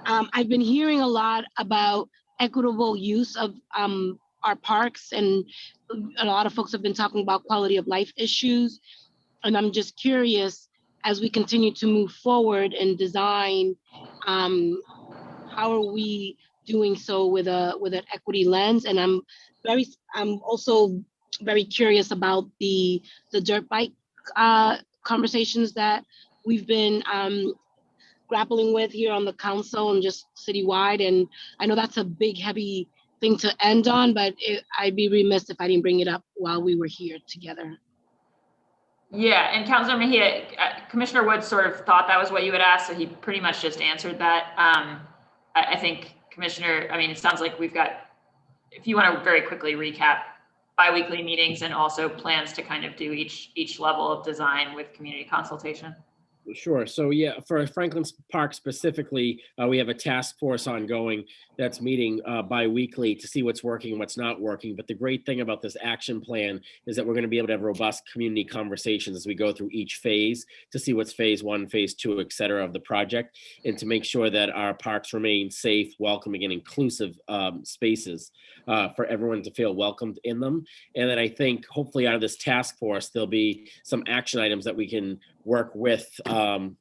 I've been hearing a lot about equitable use of our parks, and a lot of folks have been talking about quality of life issues. And I'm just curious, as we continue to move forward and design, how are we doing so with an equity lens? And I'm also very curious about the dirt bike conversations that we've been grappling with here on the council and just citywide. And I know that's a big, heavy thing to end on, but I'd be remiss if I didn't bring it up while we were here together. Yeah, and Councilor Mejia, Commissioner Woods sort of thought that was what you had asked, so he pretty much just answered that. I think, Commissioner, I mean, it sounds like we've got, if you want to very quickly recap bi-weekly meetings and also plans to kind of do each level of design with community consultation. Sure. So yeah, for Franklin Park specifically, we have a task force ongoing that's meeting bi-weekly to see what's working and what's not working. But the great thing about this action plan is that we're going to be able to have robust community conversations as we go through each phase to see what's phase 1, phase 2, et cetera, of the project, and to make sure that our parks remain safe, welcoming, and inclusive spaces for everyone to feel welcomed in them. And then I think hopefully out of this task force, there'll be some action items that we can work with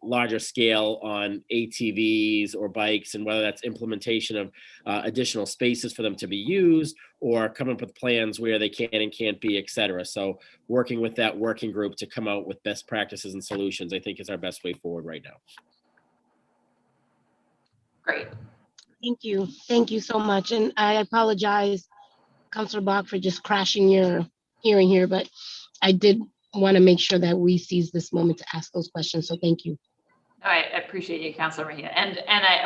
larger scale on ATVs or bikes, and whether that's implementation of additional spaces for them to be used, or come up with plans where they can and can't be, et cetera. So working with that working group to come out with best practices and solutions, I think, is our best way forward right now. Great. Thank you. Thank you so much. And I apologize, Councilor Bach, for just crashing your hearing here, but I did want to make sure that we seize this moment to ask those questions. So thank you. I appreciate you, Councilor Mejia. And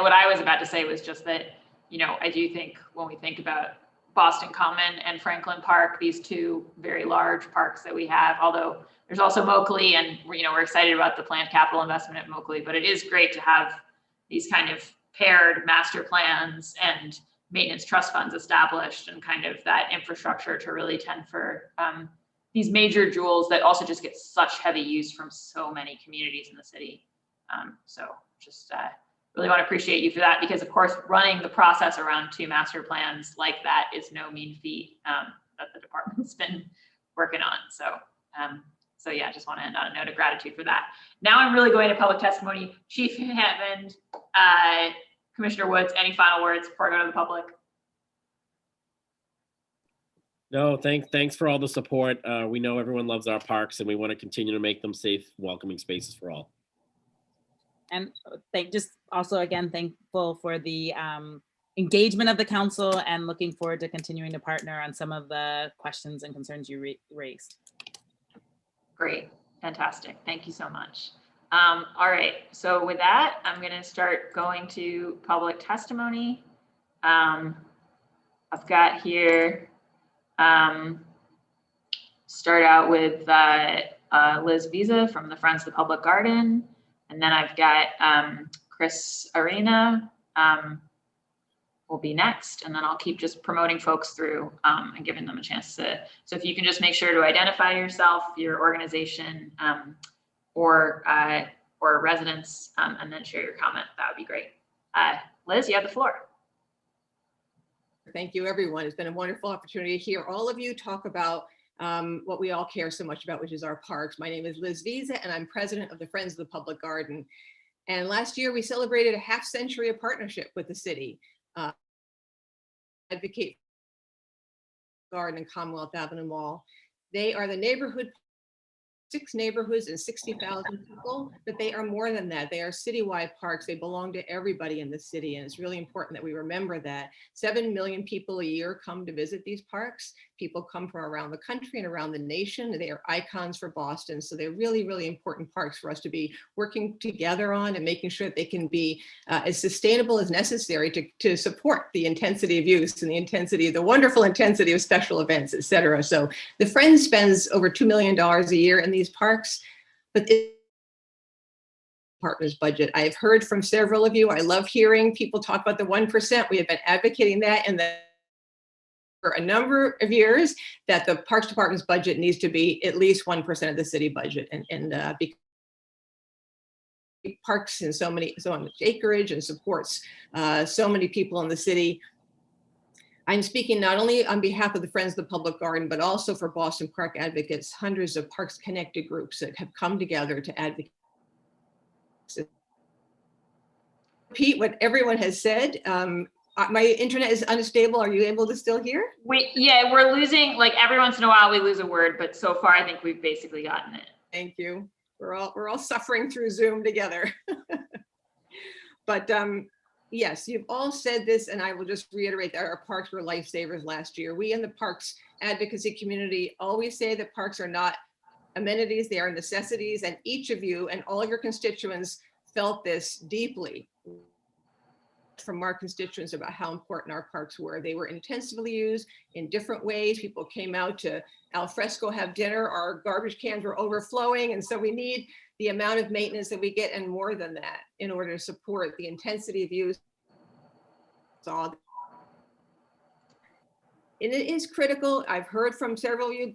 what I was about to say was just that, you know, I do think when we think about Boston Common and Franklin Park, these two very large parks that we have, although there's also Moakley, and you know, we're excited about the planned capital investment at Moakley, but it is great to have these kind of paired master plans and maintenance trust funds established, and kind of that infrastructure to really tend for these major jewels that also just get such heavy use from so many communities in the city. So just really want to appreciate you for that, because of course, running the process around 2 master plans like that is no mean feat that the department's been working on. So yeah, just want to end on a note of gratitude for that. Now I'm really going to public testimony. Chief Hammond, Commissioner Woods, any final words before I go to the public? No, thanks for all the support. We know everyone loves our parks, and we want to continue to make them safe, welcoming spaces for all. And just also again, thankful for the engagement of the council, and looking forward to continuing to partner on some of the questions and concerns you raised. Great, fantastic. Thank you so much. All right, so with that, I'm going to start going to public testimony. I've got here, start out with Liz Visa from the Friends of the Public Garden. And then I've got Chris Arena will be next. And then I'll keep just promoting folks through and giving them a chance to. So if you can just make sure to identify yourself, your organization, or residents, and then share your comment, that would be great. Liz, you have the floor. Thank you, everyone. It's been a wonderful opportunity to hear all of you talk about what we all care so much about, which is our parks. My name is Liz Visa, and I'm president of the Friends of the Public Garden. And last year, we celebrated a half century of partnership with the city. Advocate Garden and Commonwealth Avenue Mall. They are the neighborhood, 6 neighborhoods and 60,000 people, but they are more than that. They are citywide parks. They belong to everybody in the city, and it's really important that we remember that. 7 million people a year come to visit these parks. People come from around the country and around the nation. They are icons for Boston, so they're really, really important parks for us to be working together on, and making sure that they can be as sustainable as necessary to support the intensity of use and the wonderful intensity of special events, et cetera. So the Friends spends over $2 million a year in these parks, but partners budget. I've heard from several of you. I love hearing people talk about the 1%. We have been advocating that, and the for a number of years that the Parks Department's budget needs to be at least 1% of the city budget, and because parks and so much acreage and supports so many people in the city. I'm speaking not only on behalf of the Friends of the Public Garden, but also for Boston Park advocates, hundreds of parks connected groups that have come together to advocate. Repeat what everyone has said. My internet is unstable. Are you able to still hear? Yeah, we're losing, like every once in a while we lose a word, but so far I think we've basically gotten it. Thank you. We're all suffering through Zoom together. But yes, you've all said this, and I will just reiterate that our parks were lifesavers last year. We in the parks advocacy community always say that parks are not amenities, they are necessities, and each of you and all of your constituents felt this deeply from our constituents about how important our parks were. They were intensively used in different ways. People came out to al fresco have dinner. Our garbage cans were overflowing. And so we need the amount of maintenance that we get and more than that in order to support the intensity of use. And it is critical. I've heard from several of you,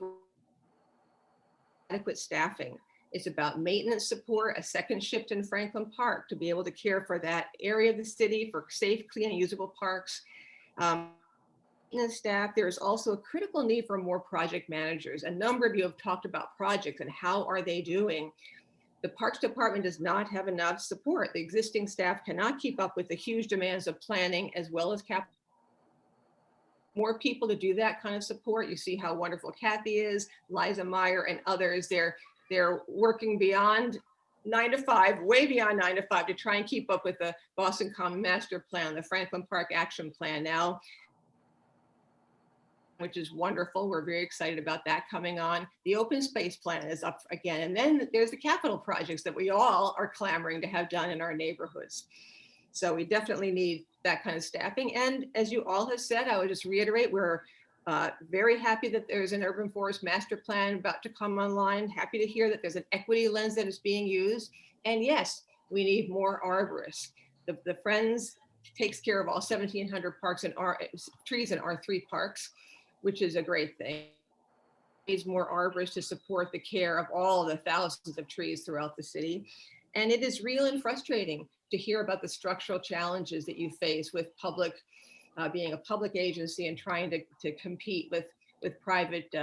adequate staffing. It's about maintenance support, a second shift in Franklin Park to be able to care for that area of the city for safe, clean, and usable parks. Maintenance staff, there is also a critical need for more project managers. A number of you have talked about projects and how are they doing. The Parks Department does not have enough support. The existing staff cannot keep up with the huge demands of planning as well as capital. More people to do that kind of support. You see how wonderful Kathy is, Liza Meyer and others. They're working beyond 9 to 5, way beyond 9 to 5 to try and keep up with the Boston Common Master Plan, the Franklin Park Action Plan now, which is wonderful. We're very excited about that coming on. The Open Space Plan is up again. And then there's the capital projects that we all are clamoring to have done in our neighborhoods. So we definitely need that kind of staffing. And as you all have said, I would just reiterate, we're very happy that there's an urban forest master plan about to come online. Happy to hear that there's an equity lens that is being used. And yes, we need more arborists. The Friends takes care of all 1,700 parks and trees in R3 parks, which is a great thing. Needs more arborists to support the care of all the thousands of trees throughout the city. And it is real and frustrating to hear about the structural challenges that you face with public being a public agency and trying to compete with private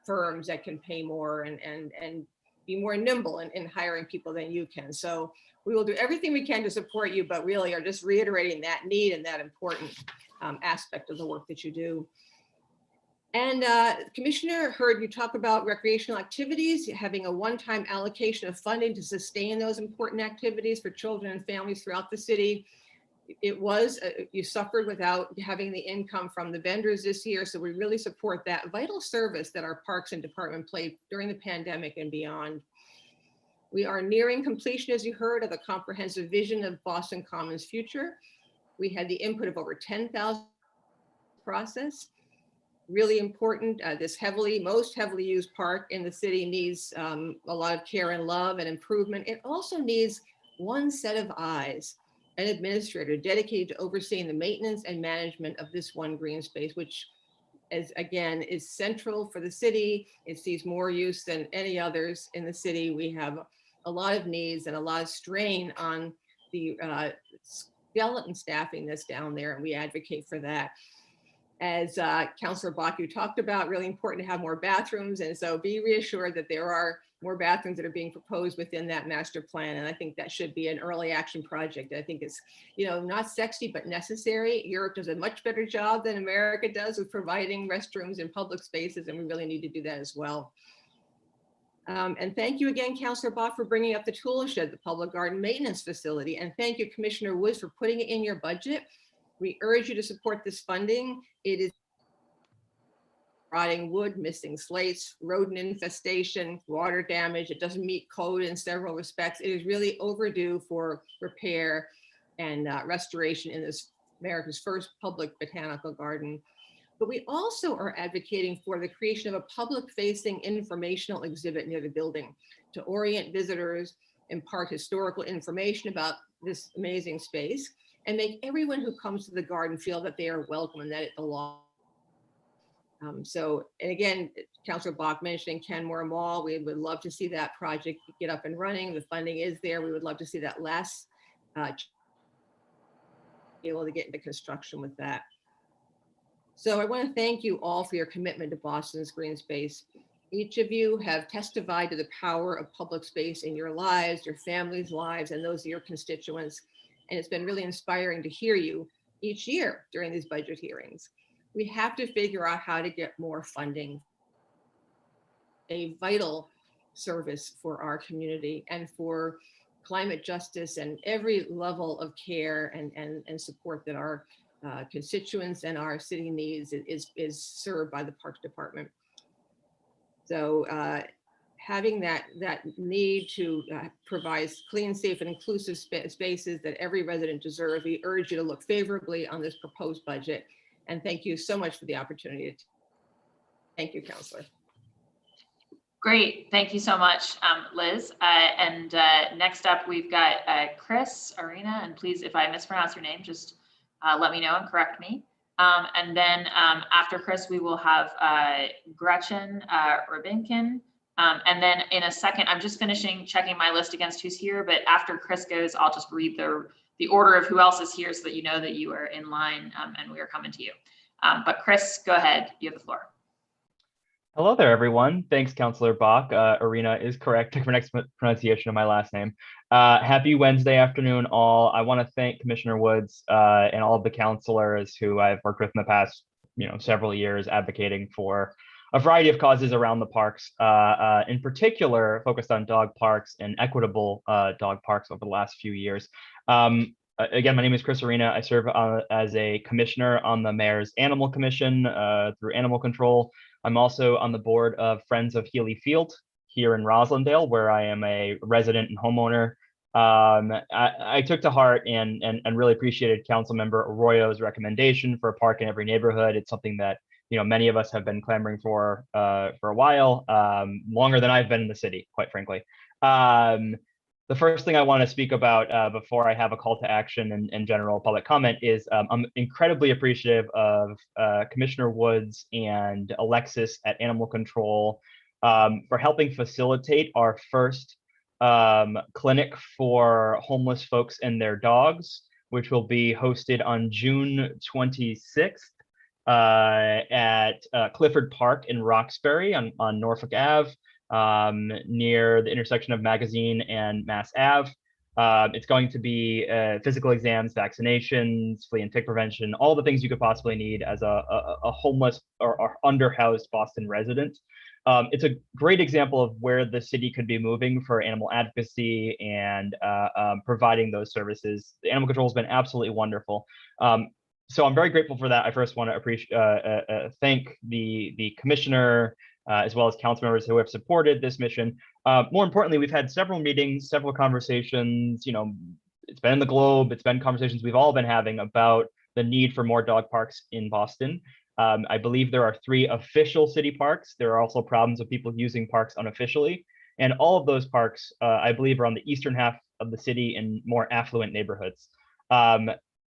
firms that can pay more and be more nimble in hiring people than you can. So we will do everything we can to support you, but really are just reiterating that need and that important aspect of the work that you do. And Commissioner, heard you talk about recreational activities, having a one-time allocation of funding to sustain those important activities for children and families throughout the city. It was, you suffered without having the income from the vendors this year. So we really support that vital service that our parks and department played during the pandemic and beyond. We are nearing completion, as you heard, of the comprehensive vision of Boston Commons future. We had the input of over 10,000 process. Really important, this most heavily used park in the city needs a lot of care and love and improvement. It also needs one set of eyes, an administrator dedicated to overseeing the maintenance and management of this one green space, which is central for the city. It sees more use than any others in the city. We have a lot of needs and a lot of strain on the skeleton staffing that's down there, and we advocate for that. As Councilor Bach, you talked about, really important to have more bathrooms. And so be reassured that there are more bathrooms that are being proposed within that master plan. And I think that should be an early action project. I think it's, not sexy, but necessary. Europe does a much better job than America does with providing restrooms in public spaces. And we really need to do that as well. And thank you again, Councilor Bach, for bringing up the tool shed, the public garden maintenance facility. And thank you, Commissioner Woods, for putting it in your budget. We urge you to support this funding. It is rotting wood, missing slates, rodent infestation, water damage. It doesn't meet code in several respects. It is really overdue for repair and restoration in this America's first public botanical garden. But we also are advocating for the creation of a public-facing informational exhibit near the building to orient visitors, impart historical information about this amazing space, and make everyone who comes to the garden feel that they are welcome and that it belongs. So, and again, Councilor Bach mentioning Kenmore Mall, we would love to see that project get up and running. The funding is there. We would love to see that less. Be able to get into construction with that. So I want to thank you all for your commitment to Boston's green space. Each of you have testified to the power of public space in your lives, your families' lives, and those of your constituents. And it's been really inspiring to hear you each year during these budget hearings. We have to figure out how to get more funding, a vital service for our community and for climate justice and every level of care and support that our constituents and our city needs is served by the Parks Department. So having that need to provide clean, safe, and inclusive spaces that every resident deserves, we urge you to look favorably on this proposed budget. And thank you so much for the opportunity. Thank you, Councilor. Great, thank you so much, Liz. And next up, we've got Chris Arena, and please, if I mispronounce your name, just let me know and correct me. And then after Chris, we will have Gretchen Rubinkin. And then in a second, I'm just checking my list against who's here, but after Chris goes, I'll just read the order of who else is here so that you know that you are in line and we are coming to you. But Chris, go ahead, you have the floor. Hello there, everyone. Thanks, Councilor Bach. Arena is correct for next pronunciation of my last name. Happy Wednesday afternoon, all. I want to thank Commissioner Woods and all of the councilors who I've worked with in the past, several years advocating for a variety of causes around the parks, in particular focused on dog parks and equitable dog parks over the last few years. Again, my name is Chris Arena. I serve as a commissioner on the Mayor's Animal Commission through Animal Control. I'm also on the board of Friends of Healy Field here in Roslindale, where I am a resident and homeowner. I took to heart and really appreciated Councilmember Arroyo's recommendation for a park in every neighborhood. It's something that many of us have been clamoring for a while, longer than I've been in the city, quite frankly. The first thing I want to speak about before I have a call to action and general public comment is I'm incredibly appreciative of Commissioner Woods and Alexis at Animal Control for helping facilitate our first clinic for homeless folks and their dogs, which will be hosted on June 26th at Clifford Park in Roxbury on Norfolk Ave. Near the intersection of Magazine and Mass Ave. It's going to be physical exams, vaccinations, flea and tick prevention, all the things you could possibly need as a homeless or underhoused Boston resident. It's a great example of where the city could be moving for animal advocacy and providing those services. The Animal Control has been absolutely wonderful. So I'm very grateful for that. I first want to thank the commissioner, as well as council members who have supported this mission. More importantly, we've had several meetings, several conversations, it's been in the Globe, it's been conversations we've all been having about the need for more dog parks in Boston. I believe there are 3 official city parks. There are also problems with people using parks unofficially. And all of those parks, I believe, are on the eastern half of the city in more affluent neighborhoods.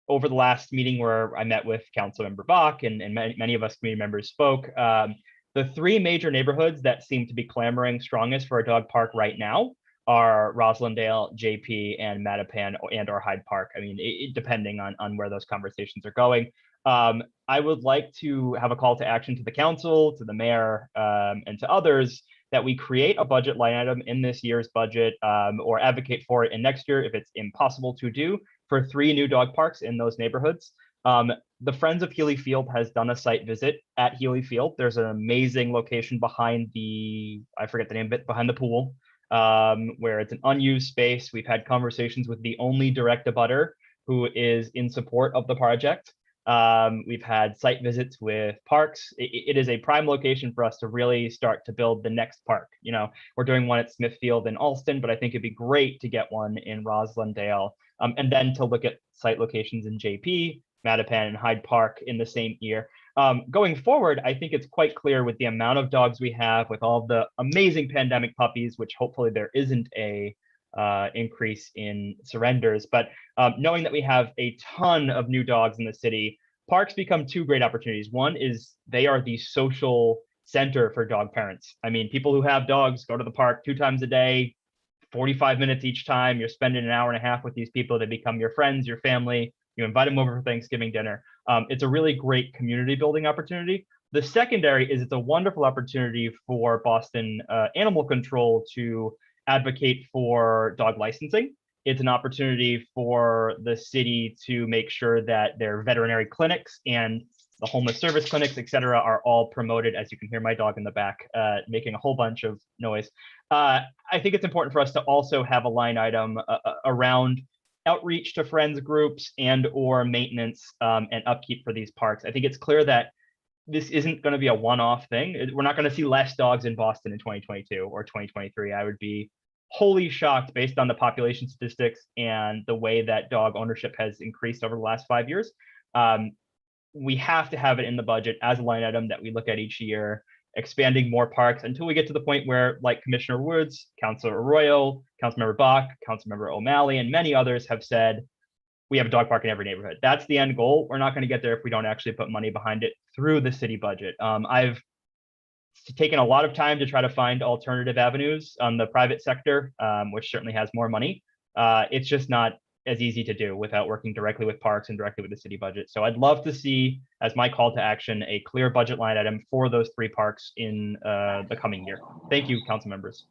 Over the last meeting where I met with Councilmember Bach and many of us community members spoke, the 3 major neighborhoods that seem to be clamoring strongest for a dog park right now are Roslindale, JP, and Mattapan and or Hyde Park. I mean, depending on where those conversations are going. I would like to have a call to action to the council, to the mayor, and to others that we create a budget line item in this year's budget or advocate for it in next year if it's impossible to do for 3 new dog parks in those neighborhoods. The Friends of Healy Field has done a site visit at Healy Field. There's an amazing location behind I forget the name of it, behind the pool, where it's an unused space. We've had conversations with the only direct abutter who is in support of the project. We've had site visits with parks. It is a prime location for us to really start to build the next park. We're doing one at Smithfield in Alston, but I think it'd be great to get one in Roslindale, and then to look at site locations in JP, Mattapan, and Hyde Park in the same year. Going forward, I think it's quite clear with the amount of dogs we have, with all the amazing pandemic puppies, which hopefully there isn't a increase in surrenders, but knowing that we have a ton of new dogs in the city, parks become two great opportunities. One is they are the social center for dog parents. I mean, people who have dogs go to the park 2 times a day, 45 minutes each time. You're spending an hour and a half with these people. They become your friends, your family. You invite them over for Thanksgiving dinner. It's a really great community building opportunity. The secondary is it's a wonderful opportunity for Boston Animal Control to advocate for dog licensing. It's an opportunity for the city to make sure that their veterinary clinics and the homeless service clinics, et cetera, are all promoted. As you can hear my dog in the back making a whole bunch of noise. I think it's important for us to also have a line item around outreach to friends groups and or maintenance and upkeep for these parks. I think it's clear that this isn't going to be a one-off thing. We're not going to see less dogs in Boston in 2022 or 2023. I would be wholly shocked based on the population statistics and the way that dog ownership has increased over the last 5 years. We have to have it in the budget as a line item that we look at each year, expanding more parks until we get to the point where, like Commissioner Woods, Councilor Arroyo, Councilmember Bach, Councilmember O'Malley, and many others have said, we have a dog park in every neighborhood. That's the end goal. We're not going to get there if we don't actually put money behind it through the city budget. I've taken a lot of time to try to find alternative avenues on the private sector, which certainly has more money. It's just not as easy to do without working directly with parks and directly with the city budget. So I'd love to see, as my call to action, a clear budget line item for those 3 parks in the coming year. Thank you, council members.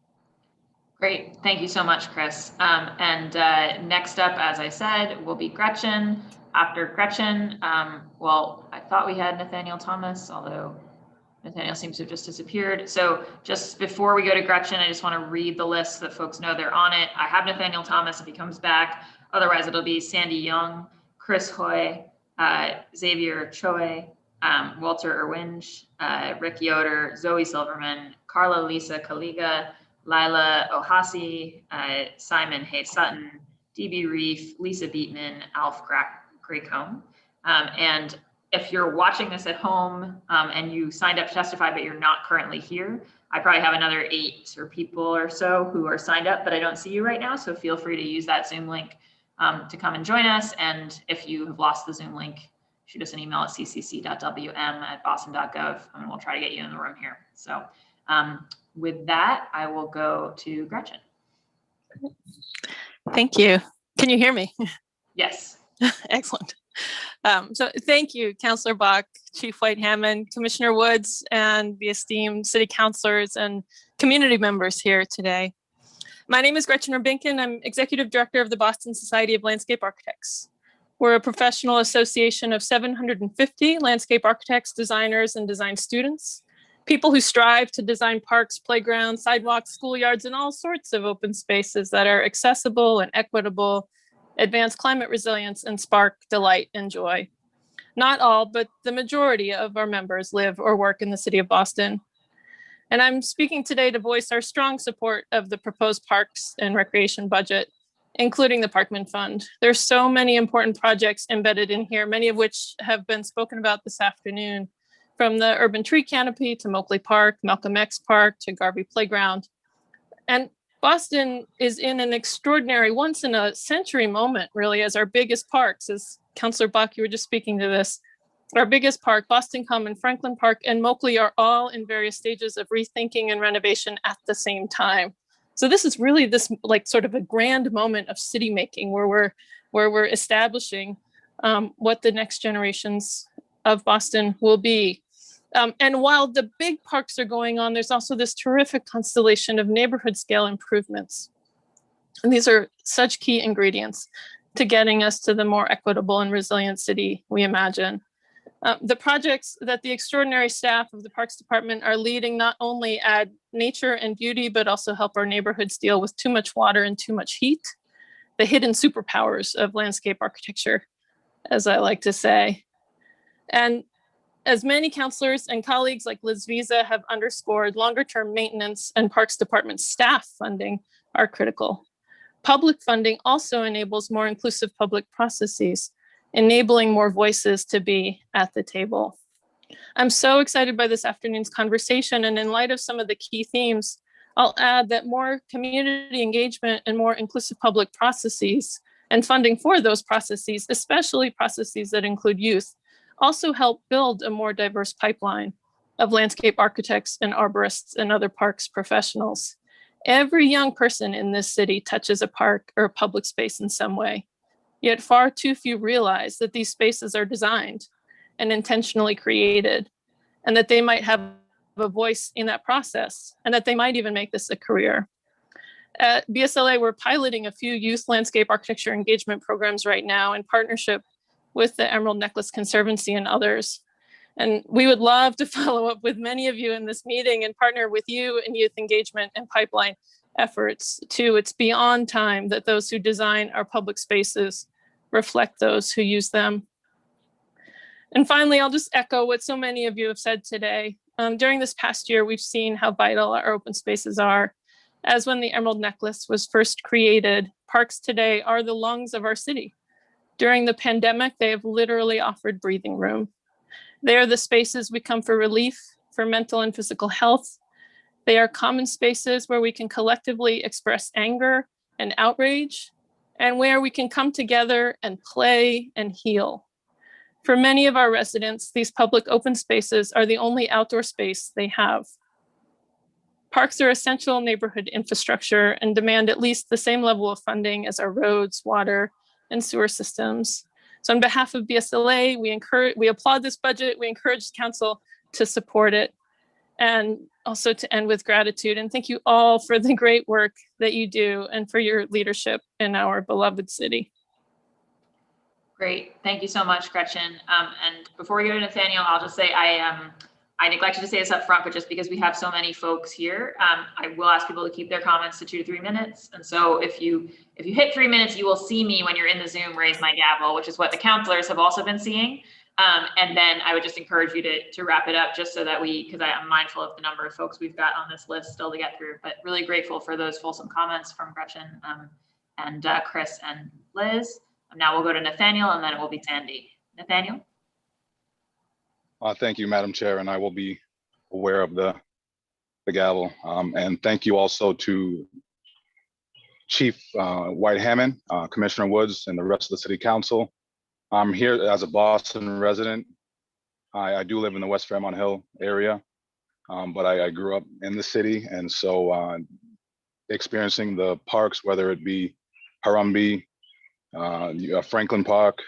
Great, thank you so much, Chris. Next up, as I said, will be Gretchen. After Gretchen, well, I thought we had Nathaniel Thomas, although Nathaniel seems to have just disappeared. So just before we go to Gretchen, I just want to read the list so that folks know they're on it. I have Nathaniel Thomas if he comes back. Otherwise, it'll be Sandy Young, Chris Hoy, Xavier Choi, Walter Irwinge, Rick Yoder, Zoe Silverman, Carla Lisa Kaliga, Lila Ohasi, Simon Hay Sutton, DB Reef, Lisa Beatman, Alf Graycombe. And if you're watching this at home and you signed up to testify, but you're not currently here, I probably have another 8 or people or so who are signed up, but I don't see you right now. So feel free to use that Zoom link to come and join us. And if you have lost the Zoom link, shoot us an email at ccc.wm@boston.gov and we'll try to get you in the room here. So with that, I will go to Gretchen. Thank you. Can you hear me? Yes. Excellent. So thank you, Councilor Bach, Chief White Hammond, Commissioner Woods, and the esteemed city councilors and community members here today. My name is Gretchen Rubinkin. I'm Executive Director of the Boston Society of Landscape Architects. We're a professional association of 750 landscape architects, designers, and design students, people who strive to design parks, playgrounds, sidewalks, schoolyards, and all sorts of open spaces that are accessible and equitable, advance climate resilience, and spark delight and joy. Not all, but the majority of our members live or work in the city of Boston. And I'm speaking today to voice our strong support of the proposed parks and recreation budget, including the Parkman Fund. There's so many important projects embedded in here, many of which have been spoken about this afternoon, from the urban tree canopy to Moakley Park, Malcolm X Park to Garvey Playground. And Boston is in an extraordinary once in a century moment, really, as our biggest parks, as Councilor Bach, you were just speaking to this, our biggest park, Boston Common, Franklin Park, and Moakley are all in various stages of rethinking and renovation at the same time. So this is really this like sort of a grand moment of city making where we're establishing what the next generations of Boston will be. And while the big parks are going on, there's also this terrific constellation of neighborhood scale improvements. And these are such key ingredients to getting us to the more equitable and resilient city we imagine. The projects that the extraordinary staff of the Parks Department are leading not only add nature and beauty, but also help our neighborhoods deal with too much water and too much heat, the hidden superpowers of landscape architecture, as I like to say. And as many councilors and colleagues like Liz Visa have underscored, longer-term maintenance and Parks Department staff funding are critical. Public funding also enables more inclusive public processes, enabling more voices to be at the table. I'm so excited by this afternoon's conversation, and in light of some of the key themes, I'll add that more community engagement and more inclusive public processes and funding for those processes, especially processes that include youth, also help build a more diverse pipeline of landscape architects and arborists and other parks professionals. Every young person in this city touches a park or a public space in some way, yet far too few realize that these spaces are designed and intentionally created, and that they might have a voice in that process, and that they might even make this a career. At BSLA, we're piloting a few youth landscape architecture engagement programs right now in partnership with the Emerald Necklace Conservancy and others. And we would love to follow up with many of you in this meeting and partner with you in youth engagement and pipeline efforts too. It's beyond time that those who design our public spaces reflect those who use them. And finally, I'll just echo what so many of you have said today. During this past year, we've seen how vital our open spaces are. As when the Emerald Necklace was first created, parks today are the lungs of our city. During the pandemic, they have literally offered breathing room. They are the spaces we come for relief, for mental and physical health. They are common spaces where we can collectively express anger and outrage, and where we can come together and play and heal. For many of our residents, these public open spaces are the only outdoor space they have. Parks are essential neighborhood infrastructure and demand at least the same level of funding as our roads, water, and sewer systems. So on behalf of BSLA, we applaud this budget. We encourage the council to support it, and also to end with gratitude. And thank you all for the great work that you do and for your leadership in our beloved city. Great, thank you so much, Gretchen. And before we go to Nathaniel, I'll just say I neglected to say this up front, but just because we have so many folks here, I will ask people to keep their comments to 2 to 3 minutes. And so if you hit 3 minutes, you will see me when you're in the Zoom raise my gavel, which is what the counselors have also been seeing. And then I would just encourage you to wrap it up, just so that because I'm mindful of the number of folks we've got on this list still to get through, but really grateful for those fulsome comments from Gretchen and Chris and Liz. Now we'll go to Nathaniel, and then it will be Sandy. Nathaniel? Thank you, Madam Chair, and I will be aware of the gavel. And thank you also to Chief White-Hammond, Commissioner Woods, and the rest of the City Council. I'm here as a Boston resident. I do live in the West Fairmont Hill area, but I grew up in the city, and so experiencing the parks, whether it be Harambee, Franklin Park,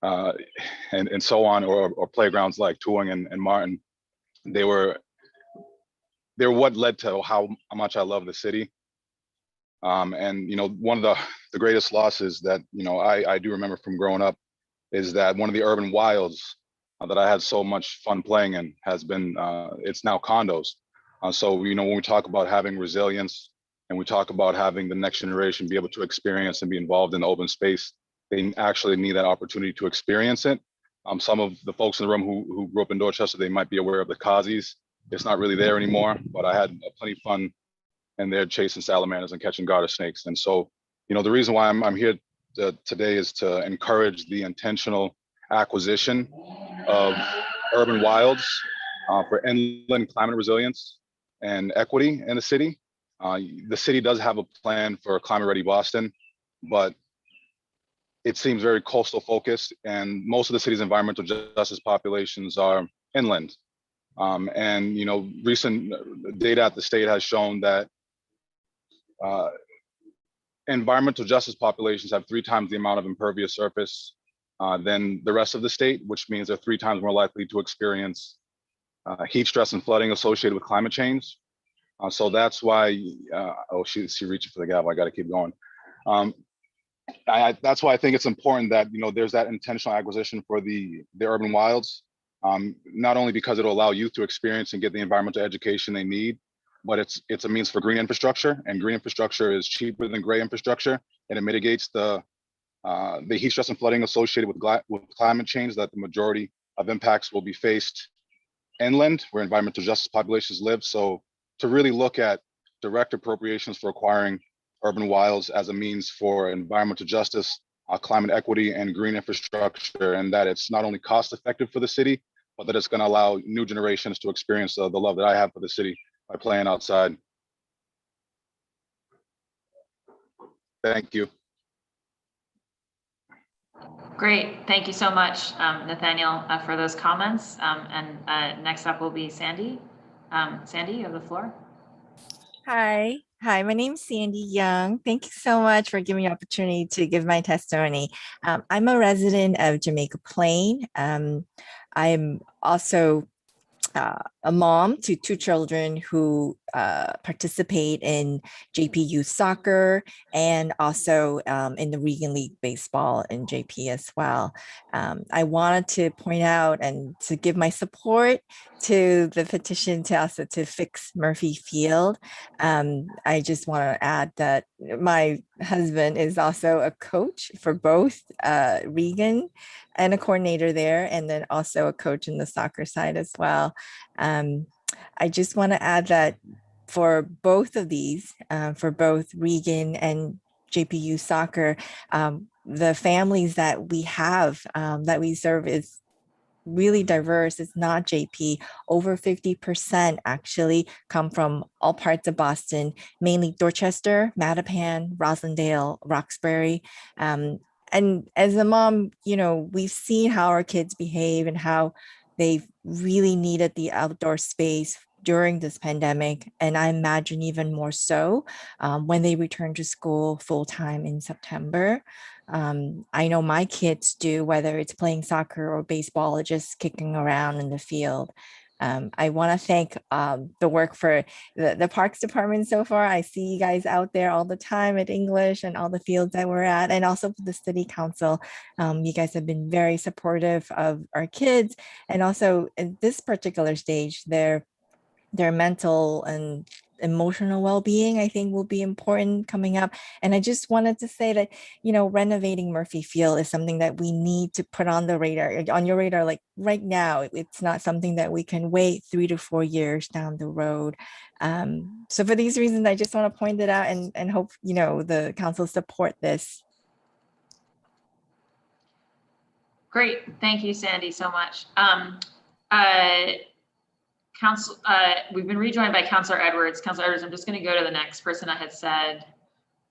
and so on, or playgrounds like Tooling and Martin, they're what led to how much I love the city. And one of the greatest losses that I do remember from growing up is that one of the urban wilds that I had so much fun playing in has been it's now condos. So when we talk about having resilience, and we talk about having the next generation be able to experience and be involved in the open space, they actually need that opportunity to experience it. Some of the folks in the room who grew up in Dorchester, they might be aware of the Kazi's. It's not really there anymore, but I had plenty of fun in there chasing salamanders and catching garter snakes. And so, the reason why I'm here today is to encourage the intentional acquisition of urban wilds for inland climate resilience and equity in the city. The city does have a plan for Climate Ready Boston, but it seems very coastal focused, and most of the city's environmental justice populations are inland. And recent data at the state has shown that environmental justice populations have 3 times the amount of impervious surface than the rest of the state, which means they're 3 times more likely to experience heat stress and flooding associated with climate change. So that's why, she's reaching for the gavel, I gotta keep going. That's why I think it's important that, there's that intentional acquisition for the urban wilds, not only because it'll allow youth to experience and get the environmental education they need, but it's a means for green infrastructure, and green infrastructure is cheaper than gray infrastructure, and it mitigates the heat stress and flooding associated with climate change that the majority of impacts will be faced inland, where environmental justice populations live. So to really look at direct appropriations for acquiring urban wilds as a means for environmental justice, climate equity, and green infrastructure, and that it's not only cost effective for the city, but that it's going to allow new generations to experience the love that I have for the city by playing outside. Thank you. Great. Thank you so much, Nathaniel, for those comments. Next up will be Sandy. Sandy, you have the floor. Hi, my name's Sandy Young. Thank you so much for giving me the opportunity to give my testimony. I'm a resident of Jamaica Plain. I'm also a mom to 2 children who participate in JP Youth Soccer and also in the Regan League Baseball in JP as well. I wanted to point out and to give my support to the petition to also to fix Murphy Field. I just want to add that my husband is also a coach for both Regan and a coordinator there, and then also a coach in the soccer side as well. I just want to add that for both of these, for both Regan and JPU soccer, the families that we have, that we serve is really diverse. It's not JP. Over 50% actually come from all parts of Boston, mainly Dorchester, Mattapan, Roslindale, Roxbury. And as a mom, you know, we've seen how our kids behave and how they've really needed the outdoor space during this pandemic. And I imagine even more so when they return to school full-time in September. I know my kids do, whether it's playing soccer or baseball or just kicking around in the field. I want to thank the work for the Parks Department so far. I see you guys out there all the time at English and all the fields that we're at, and also the City Council. You guys have been very supportive of our kids, and also at this particular stage, their mental and emotional well-being, I think, will be important coming up. And I just wanted to say that, you know, renovating Murphy Field is something that we need to put on the radar, on your radar, like right now. It's not something that we can wait 3 to 4 years down the road. So for these reasons, I just want to point it out and hope, you know, the council support this. Great. Thank you, Sandy, so much. We've been rejoined by Councilor Edwards. Councilor Edwards, I'm just going to go to the next person I had said,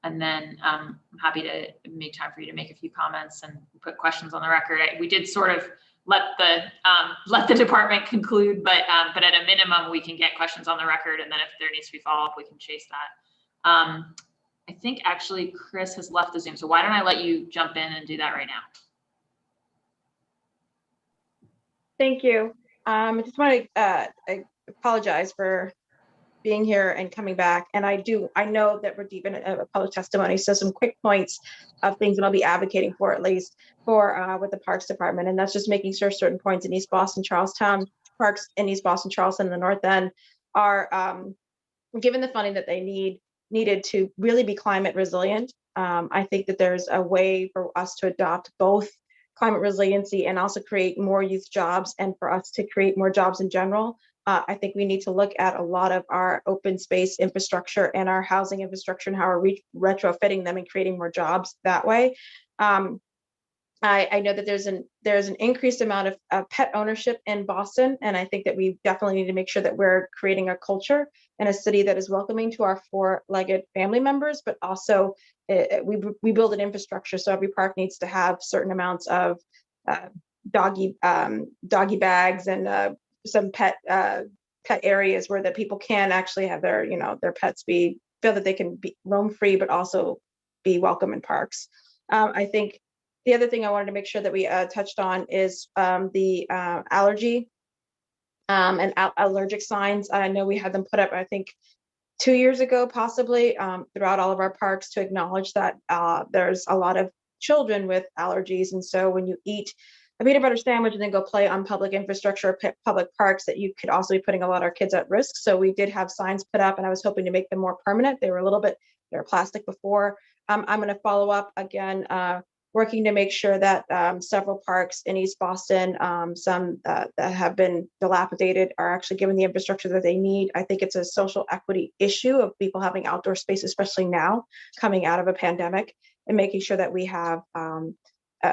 and then I'm happy to make time for you to make a few comments and put questions on the record. We did sort of let the department conclude, but at a minimum, we can get questions on the record, and then if there needs to be follow-up, we can chase that. I think actually Chris has left the Zoom, so why don't I let you jump in and do that right now? Thank you. I just want to apologize for being here and coming back. And I know that we're deep in a public testimony. So some quick points of things that I'll be advocating for, at least for with the Parks Department. And that's just making sure certain points in East Boston, Charlestown, parks in East Boston, Charleston, and the North End are given the funding that they needed to really be climate resilient. I think that there's a way for us to adopt both climate resiliency and also create more youth jobs, and for us to create more jobs in general. I think we need to look at a lot of our open space infrastructure and our housing infrastructure and how we're retrofitting them and creating more jobs that way. I know that there's an increased amount of pet ownership in Boston, and I think that we definitely need to make sure that we're creating a culture in a city that is welcoming to our 4-legged family members, but also we build an infrastructure. So every park needs to have certain amounts of doggy bags and some pet areas where that people can actually have their pets feel that they can be roam free, but also be welcome in parks. I think the other thing I wanted to make sure that we touched on is the allergy and allergic signs. I know we had them put up, I think, 2 years ago, possibly, throughout all of our parks, to acknowledge that there's a lot of children with allergies. And so when you eat a peanut butter sandwich and then go play on public infrastructure or public parks, that you could also be putting a lot of our kids at risk. So we did have signs put up, and I was hoping to make them more permanent. They were they were plastic before. I'm going to follow up again, working to make sure that several parks in East Boston, some that have been dilapidated, are actually given the infrastructure that they need. I think it's a social equity issue of people having outdoor space, especially now coming out of a pandemic, and making sure that we have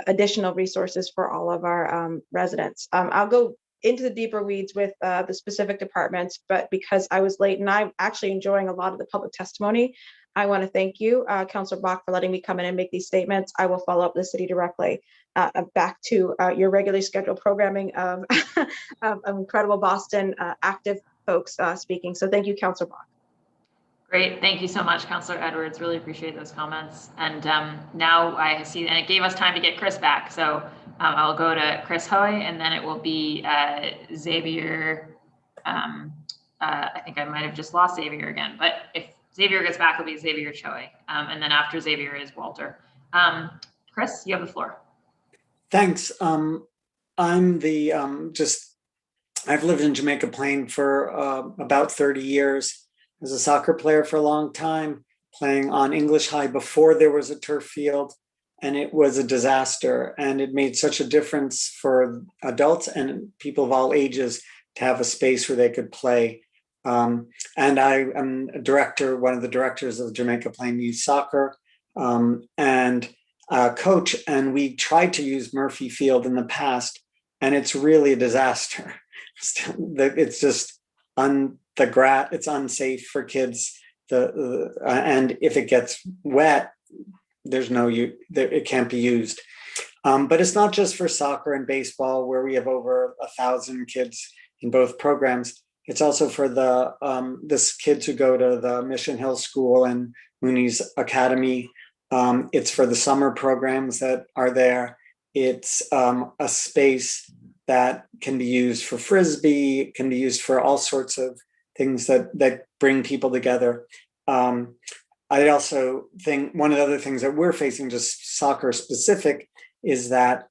additional resources for all of our residents. I'll go into the deeper weeds with the specific departments, but because I was late and I'm actually enjoying a lot of the public testimony, I want to thank you, Councilor Bach, for letting me come in and make these statements. I will follow up with the city directly. Back to your regularly scheduled programming of, of incredible Boston active folks speaking. So thank you, Councilor Bach. Great, thank you so much, Councilor Edwards. Really appreciate those comments. And now I see, and it gave us time to get Chris back. So I'll go to Chris Hoy, and then it will be Xavier. I think I might have just lost Xavier again, but if Xavier gets back, it'll be Xavier Choi. And then after Xavier is Walter. Chris, you have the floor. Thanks. I'm the, I've lived in Jamaica Plain for about 30 years. I was a soccer player for a long time, playing on English High before there was a turf field, and it was a disaster. And it made such a difference for adults and people of all ages to have a space where they could play. And I am a director, one of the directors of Jamaica Plain Youth Soccer, and coach. And we tried to use Murphy Field in the past, and it's really a disaster. It's just it's unsafe for kids. And if it gets wet, it can't be used. But it's not just for soccer and baseball, where we have over 1,000 kids in both programs. It's also for the kids who go to the Mission Hill School and Mooney's Academy. It's for the summer programs that are there. It's a space that can be used for Frisbee, can be used for all sorts of things that bring people together. I also think one of the other things that we're facing, just soccer specific, is that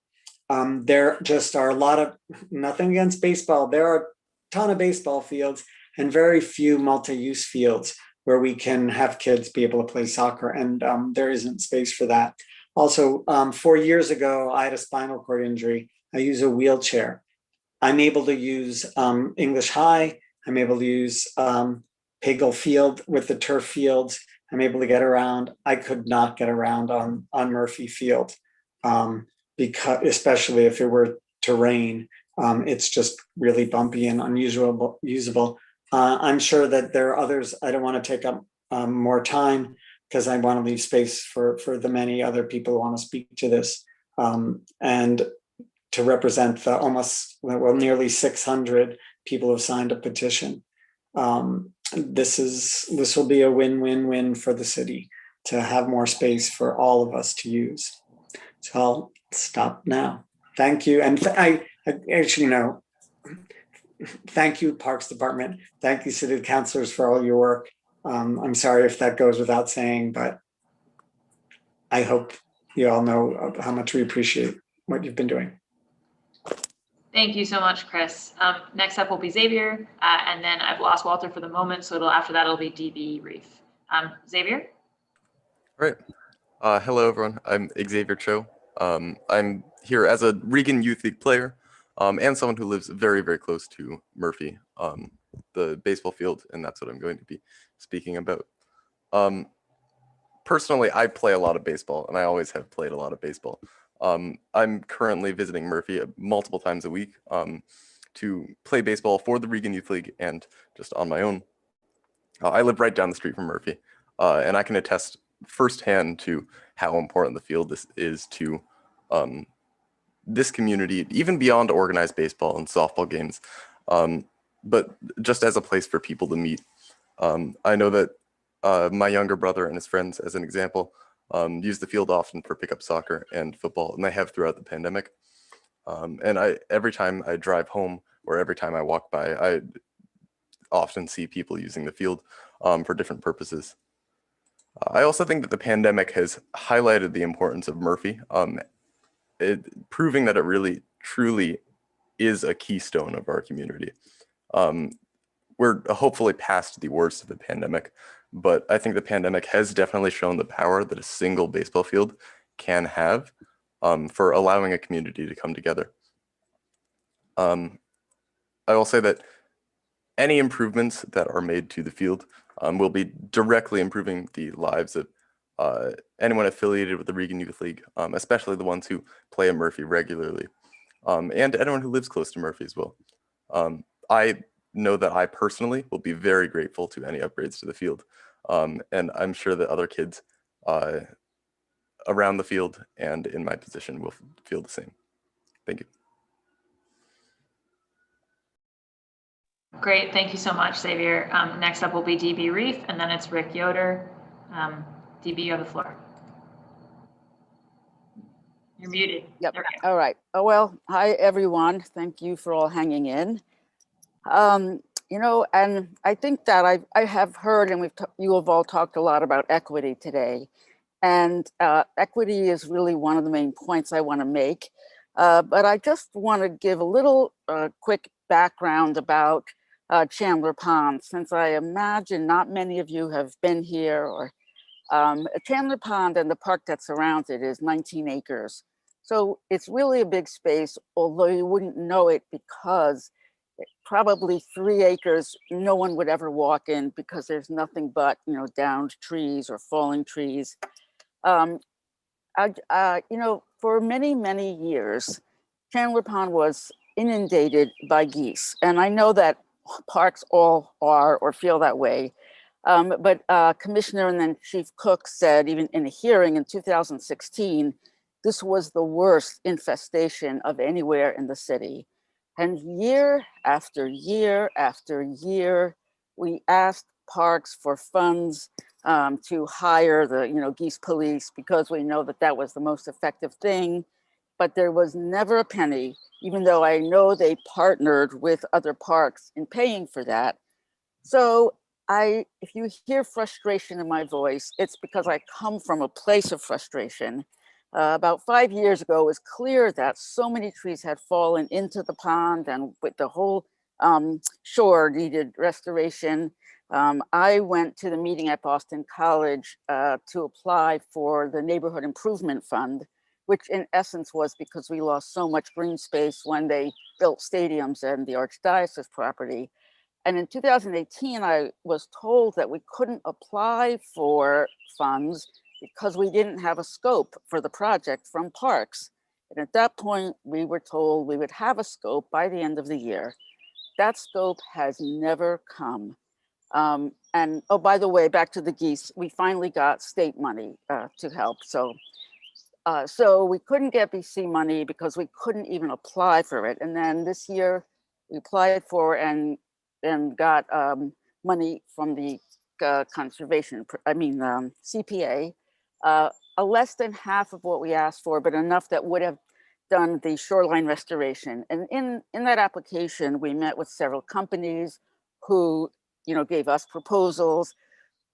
there just are a lot of, nothing against baseball, there are a ton of baseball fields and very few multi-use fields where we can have kids be able to play soccer, and there isn't space for that. Also, 4 years ago, I had a spinal cord injury. I use a wheelchair. I'm able to use English High. I'm able to use Piggle Field with the turf fields. I'm able to get around. I could not get around on Murphy Field, because especially if it were to rain. It's just really bumpy and unusable. I'm sure that there are others. I don't want to take up more time because I want to leave space for the many other people who want to speak to this, and to represent the nearly 600 people who have signed a petition. This will be a win-win-win for the city to have more space for all of us to use. So I'll stop now. Thank you. And thank you, Parks Department. Thank you, City Councilors, for all your work. I'm sorry if that goes without saying, but I hope you all know how much we appreciate what you've been doing. Thank you so much, Chris. Next up will be Xavier, and then I've lost Walter for the moment, so after that it'll be DB Reef. Xavier? All right. Hello, everyone. I'm Xavier Cho. I'm here as a Regan Youth League player, and someone who lives very, very close to Murphy, the baseball field, and that's what I'm going to be speaking about. Personally, I play a lot of baseball, and I always have played a lot of baseball. I'm currently visiting Murphy multiple times a week to play baseball for the Regan Youth League and just on my own. I live right down the street from Murphy, and I can attest firsthand to how important the field is to this community, even beyond organized baseball and softball games, but just as a place for people to meet. I know that my younger brother and his friends, as an example, use the field often for pickup soccer and football, and they have throughout the pandemic. And every time I drive home or every time I walk by, I often see people using the field for different purposes. I also think that the pandemic has highlighted the importance of Murphy, proving that it really, truly is a keystone of our community. We're hopefully past the worst of the pandemic, but I think the pandemic has definitely shown the power that a single baseball field can have for allowing a community to come together. I will say that any improvements that are made to the field will be directly improving the lives of anyone affiliated with the Regan Youth League, especially the ones who play at Murphy regularly, and anyone who lives close to Murphy as well. I know that I personally will be very grateful to any upgrades to the field. And I'm sure that other kids around the field and in my position will feel the same. Thank you. Great, thank you so much, Xavier. Next up will be DB Reef, and then it's Rick Yoder. DB, you have the floor. You're muted. Yep. There we go. All right. Oh, well, hi, everyone. Thank you for all hanging in. You know, and I think that I have heard, and you have all talked a lot about equity today. And equity is really one of the main points I want to make. But I just want to give a little quick background about Chandler Pond, since I imagine not many of you have been here. Or Chandler Pond and the park that surrounds it is 19 acres. So it's really a big space, although you wouldn't know it because probably 3 acres, no one would ever walk in because there's nothing but, you know, downed trees or falling trees. You know, for many, many years, Chandler Pond was inundated by geese. And I know that parks all are or feel that way. But Commissioner and then Chief Cook said, even in a hearing in 2016, this was the worst infestation of anywhere in the city. And year after year after year, we asked parks for funds to hire the, you know, geese police because we know that that was the most effective thing. But there was never a penny, even though I know they partnered with other parks in paying for that. So if you hear frustration in my voice, it's because I come from a place of frustration. About 5 years ago, it was clear that so many trees had fallen into the pond and with the whole shore needed restoration. I went to the meeting at Boston College to apply for the Neighborhood Improvement Fund, which in essence was because we lost so much green space when they built stadiums and the Archdiocese property. And in 2018, I was told that we couldn't apply for funds because we didn't have a scope for the project from parks. And at that point, we were told we would have a scope by the end of the year. That scope has never come. And oh, by the way, back to the geese, we finally got state money to help. So we couldn't get BC money because we couldn't even apply for it. And then this year we applied for and got money from the CPA, a less than half of what we asked for, but enough that would have done the shoreline restoration. And in that application, we met with several companies who, you know, gave us proposals,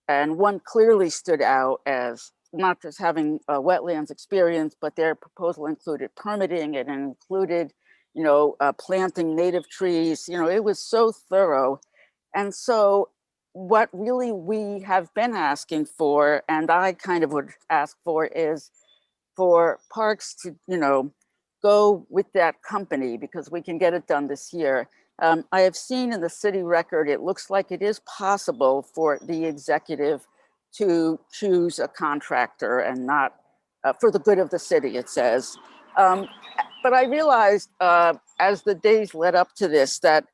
and one clearly stood out as not just having wetlands experience, but their proposal included permitting, it included, you know, planting native trees. You know, it was so thorough. And so what really we have been asking for, and I kind of would ask for, is for parks to, you know, go with that company because we can get it done this year. I have seen in the city record, it looks like it is possible for the executive to choose a contractor and not for the good of the city, it says. But I realized as the days led up to this, that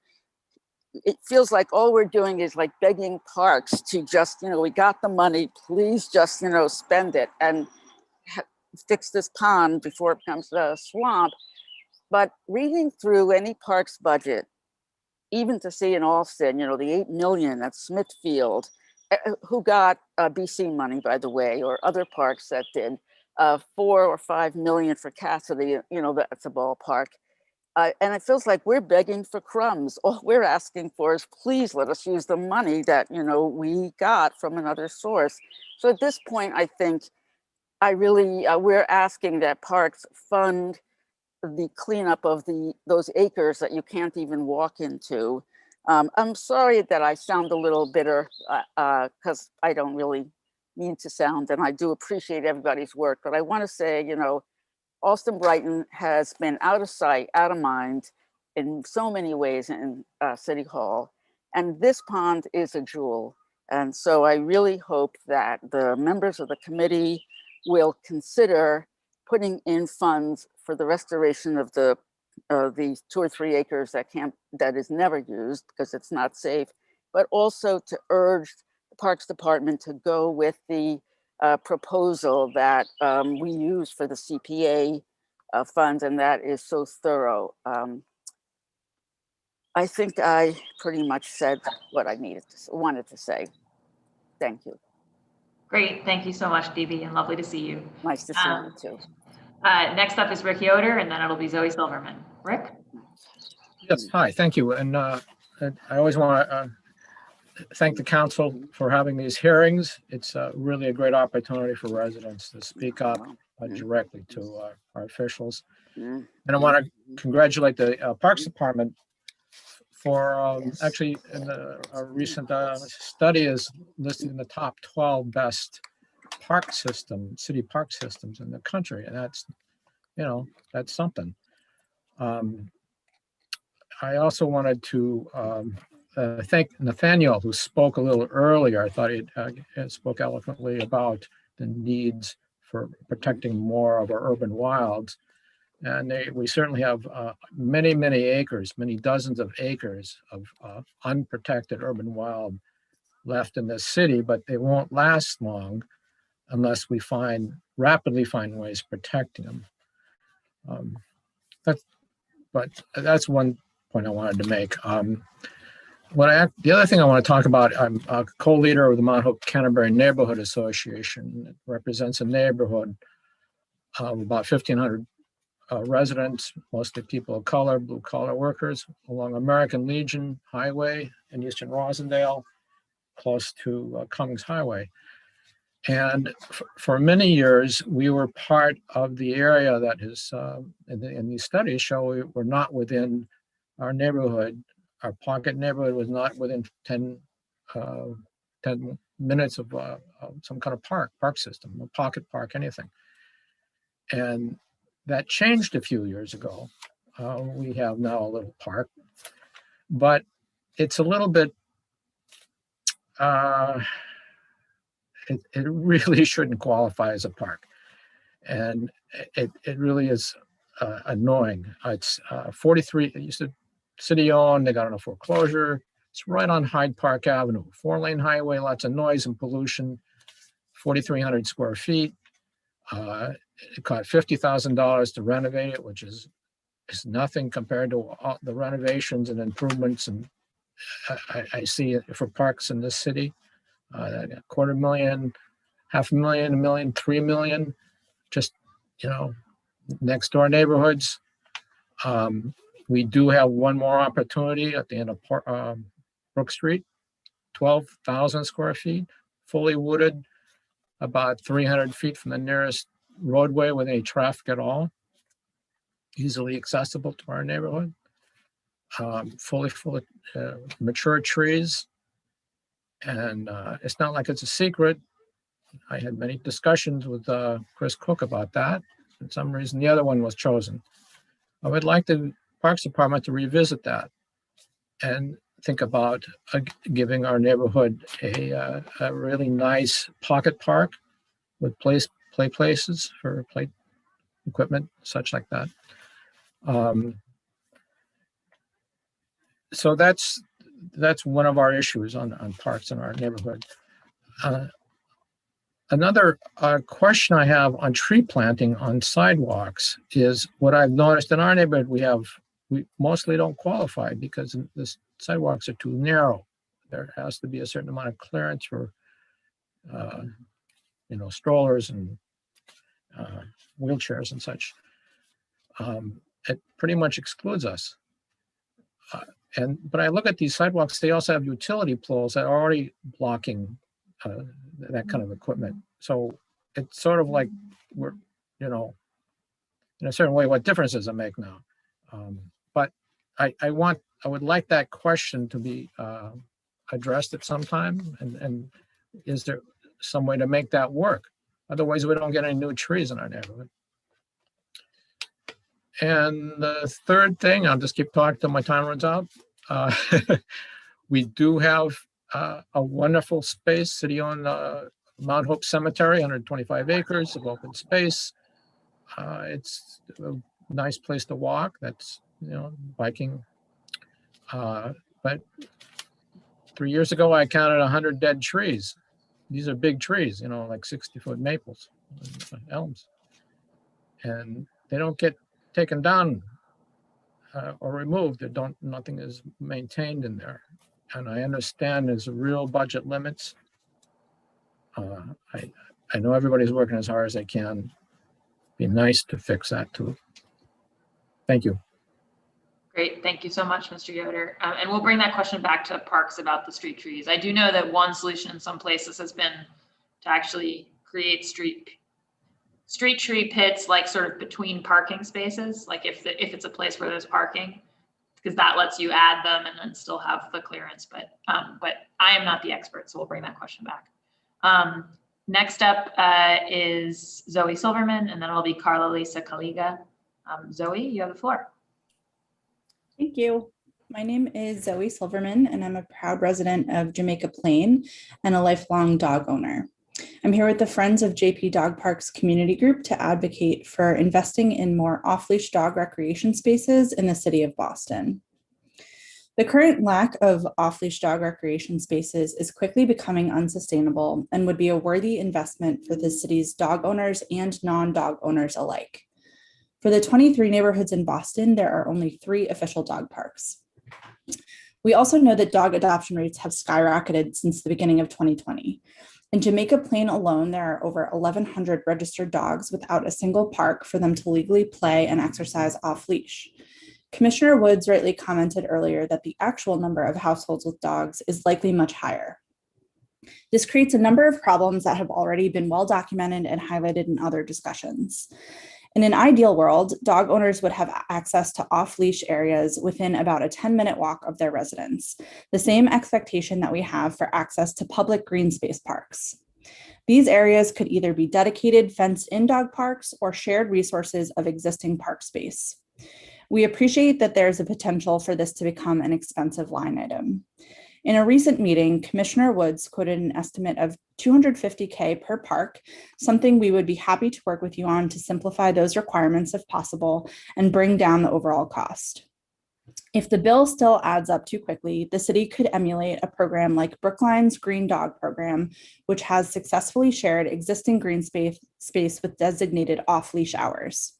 it feels like all we're doing is like begging parks to just, you know, we got the money, please just, you know, spend it and fix this pond before it becomes a swamp. But reading through any park's budget, even to see in Alston, you know, the 8 million at Smithfield, who got BC money, by the way, or other parks that did 4 or 5 million for Cassidy, you know, that's a ballpark. And it feels like we're begging for crumbs. All we're asking for is please let us use the money that, you know, we got from another source. So at this point, I think we're asking that parks fund the cleanup of those acres that you can't even walk into. I'm sorry that I sound a little bitter because I don't really mean to sound, and I do appreciate everybody's work, but I want to say, you know, Alston Brighton has been out of sight, out of mind in so many ways in City Hall. And this pond is a jewel. And so I really hope that the members of the committee will consider putting in funds for the restoration of these 2 or 3 acres that is never used because it's not safe, but also to urge the Parks Department to go with the proposal that we use for the CPA funds, and that is so thorough. I think I pretty much said what I wanted to say. Thank you. Great, thank you so much, Dee, and lovely to see you. Nice to see you too. Next up is Rick Yoder, and then it'll be Zoe Silverman. Rick? Yes, hi, thank you. And I always want to thank the council for having these hearings. It's really a great opportunity for residents to speak up directly to our officials. And I want to congratulate the Parks Department for actually in a recent study is listed in the top 12 best city park systems in the country. And that's, that's something. I also wanted to thank Nathaniel, who spoke a little earlier. I thought he spoke eloquently about the needs for protecting more of our urban wilds. And we certainly have many, many acres, many dozens of acres of unprotected urban wild left in this city, but they won't last long unless we rapidly find ways protecting them. But that's one point I wanted to make. The other thing I want to talk about, I'm a co-leader of the Mount Hope Canterbury Neighborhood Association. It represents a neighborhood of about 1,500 residents, mostly people of color, blue collar workers, along American Legion Highway in Eastern Rosendale, close to Cummings Highway. And for many years, we were part of the area that is, in these studies show we're not within our neighborhood. Our pocket neighborhood was not within 10 minutes of some kind of park system, a pocket park, anything. And that changed a few years ago. We have now a little park, but it's a little bit, it really shouldn't qualify as a park. And it really is annoying. It's 43, it used to city owned, they got on a foreclosure. It's right on Hyde Park Avenue, 4-lane highway, lots of noise and pollution, 4,300 square feet. It cost $50,000 to renovate it, which is nothing compared to all the renovations and improvements and I see it for parks in this city. $250,000, $500,000, $1 million, $3 million, just, next door neighborhoods. We do have one more opportunity at the end of Brook Street, 12,000 square feet, fully wooded, about 300 feet from the nearest roadway with any traffic at all, easily accessible to our neighborhood, fully mature trees. And it's not like it's a secret. I had many discussions with Chris Cook about that. For some reason, the other one was chosen. I would like the Parks Department to revisit that and think about giving our neighborhood a really nice pocket park with play places for play equipment, such like that. So that's one of our issues on parks in our neighborhood. Another question I have on tree planting on sidewalks is what I've noticed in our neighborhood, we mostly don't qualify because the sidewalks are too narrow. There has to be a certain amount of clearance for, strollers and wheelchairs and such. It pretty much excludes us. But I look at these sidewalks, they also have utility poles that are already blocking that kind of equipment. So it's sort of like we're, in a certain way, what difference does it make now? But I would like that question to be addressed at some time. And is there some way to make that work? Otherwise, we don't get any new trees in our neighborhood. And the third thing, I'll just keep talking till my time runs out. We do have a wonderful space, city-owned Mount Hope Cemetery, 125 acres of open space. It's a nice place to walk. That's, biking. But 3 years ago, I counted 100 dead trees. These are big trees, like 60-foot maples, elms. And they don't get taken down or removed. Nothing is maintained in there. And I understand there's real budget limits. I know everybody's working as hard as they can. Be nice to fix that too. Thank you. Great, thank you so much, Mr. Yoder. And we'll bring that question back to parks about the street trees. I do know that one solution in some places has been to actually create street tree pits, like sort of between parking spaces, like if it's a place where there's parking, because that lets you add them and then still have the clearance. But I am not the expert, so we'll bring that question back. Next up is Zoe Silverman, and then it'll be Carla Lisa Kaliga. Zoe, you have the floor. Thank you. My name is Zoe Silverman, and I'm a proud resident of Jamaica Plain and a lifelong dog owner. I'm here with the Friends of JP Dog Parks community group to advocate for investing in more off-leash dog recreation spaces in the city of Boston. The current lack of off-leash dog recreation spaces is quickly becoming unsustainable and would be a worthy investment for the city's dog owners and non-dog owners alike. For the 23 neighborhoods in Boston, there are only 3 official dog parks. We also know that dog adoption rates have skyrocketed since the beginning of 2020. In Jamaica Plain alone, there are over 1,100 registered dogs without a single park for them to legally play and exercise off-leash. Commissioner Woods rightly commented earlier that the actual number of households with dogs is likely much higher. This creates a number of problems that have already been well documented and highlighted in other discussions. In an ideal world, dog owners would have access to off-leash areas within about a 10-minute walk of their residence, the same expectation that we have for access to public green space parks. These areas could either be dedicated fenced-in dog parks or shared resources of existing park space. We appreciate that there's a potential for this to become an expensive line item. In a recent meeting, Commissioner Woods quoted an estimate of $250K per park, something we would be happy to work with you on to simplify those requirements if possible and bring down the overall cost. If the bill still adds up too quickly, the city could emulate a program like Brookline's Green Dog Program, which has successfully shared existing green space with designated off-leash hours.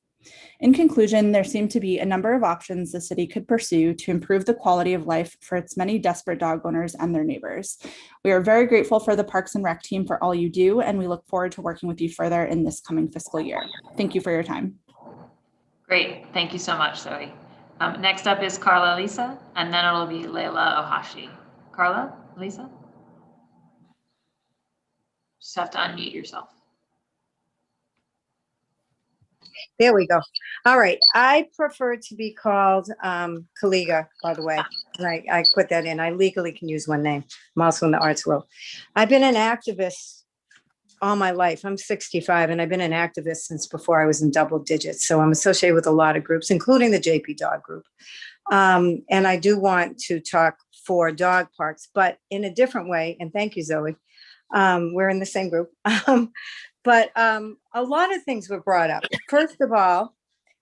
In conclusion, there seem to be a number of options the city could pursue to improve the quality of life for its many desperate dog owners and their neighbors. We are very grateful for the Parks and Rec team for all you do, and we look forward to working with you further in this coming fiscal year. Thank you for your time. Great, thank you so much, Zoe. Next up is Carla Lisa, and then it'll be Leila Ohashi. Carla, Lisa? Just have to unmute yourself. There we go. All right. I prefer to be called Kaliga, by the way. And I put that in. I legally can use one name. I'm also in the arts world. I've been an activist all my life. I'm 65 and I've been an activist since before I was in double digits. So I'm associated with a lot of groups, including the JP Dog Group. And I do want to talk for dog parks, but in a different way. And thank you, Zoe. We're in the same group. But a lot of things were brought up. First of all,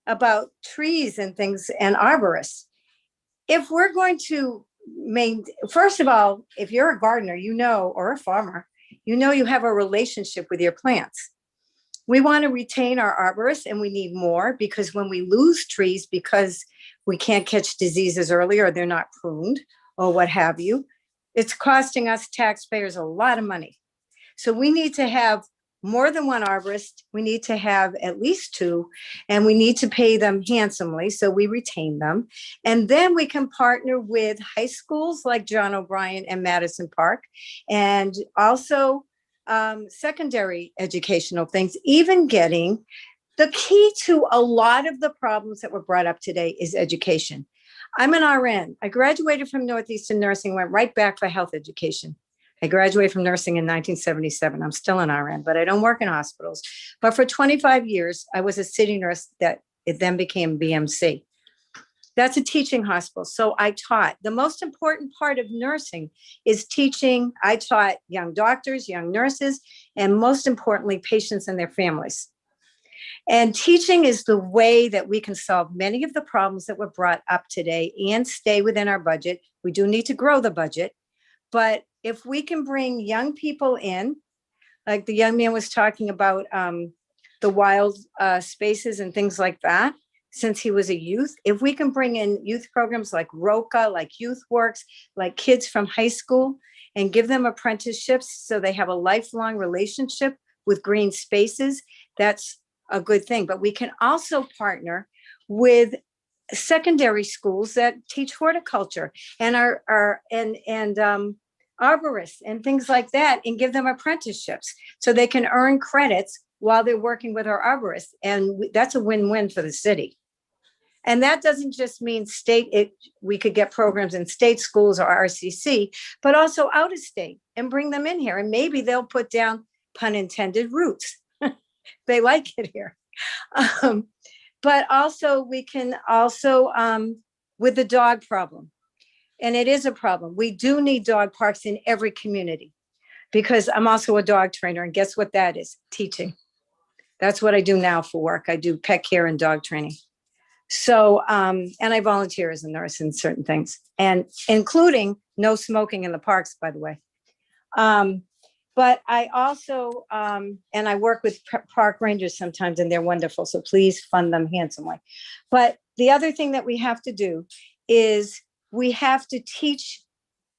about trees and things and arborists. If we're going to first of all, if you're a gardener, or a farmer, you have a relationship with your plants. We want to retain our arborists and we need more because when we lose trees because we can't catch diseases early or they're not pruned or what have you, it's costing us taxpayers a lot of money. So we need to have more than one arborist. We need to have at least 2, and we need to pay them handsomely so we retain them. And then we can partner with high schools like John O'Brien and Madison Park, and also secondary educational things, even getting the key to a lot of the problems that were brought up today is education. I'm an RN. I graduated from Northeastern Nursing, went right back for health education. I graduated from nursing in 1977. I'm still an RN, but I don't work in hospitals. But for 25 years, I was a city nurse that it then became BMC. That's a teaching hospital. So I taught. The most important part of nursing is teaching. I taught young doctors, young nurses, and most importantly, patients and their families. And teaching is the way that we can solve many of the problems that were brought up today and stay within our budget. We do need to grow the budget. But if we can bring young people in, like the young man was talking about the wild spaces and things like that, since he was a youth, if we can bring in youth programs like ROCA, like Youth Works, like kids from high school, and give them apprenticeships so they have a lifelong relationship with green spaces, that's a good thing. But we can also partner with secondary schools that teach horticulture and arborists and things like that, and give them apprenticeships so they can earn credits while they're working with our arborists. And that's a win-win for the city. And that doesn't just mean we could get programs in state schools or RCC, but also out of state and bring them in here. And maybe they'll put down, pun intended, roots. They like it here. But also we can also, with the dog problem, and it is a problem. We do need dog parks in every community, because I'm also a dog trainer, and guess what that is? Teaching. That's what I do now for work. I do pet care and dog training. So, and I volunteer as a nurse in certain things, and including no smoking in the parks, by the way. But I also, and I work with park rangers sometimes, and they're wonderful. So please fund them handsomely. But the other thing that we have to do is we have to teach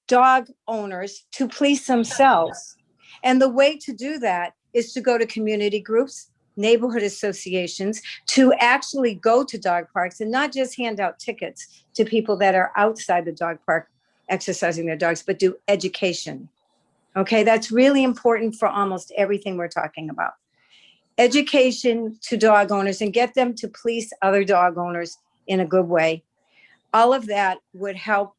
dog owners to police themselves. And the way to do that is to go to community groups, neighborhood associations, to actually go to dog parks and not just hand out tickets to people that are outside the dog park exercising their dogs, but do education. Okay, that's really important for almost everything we're talking about. Education to dog owners and get them to police other dog owners in a good way. All of that would help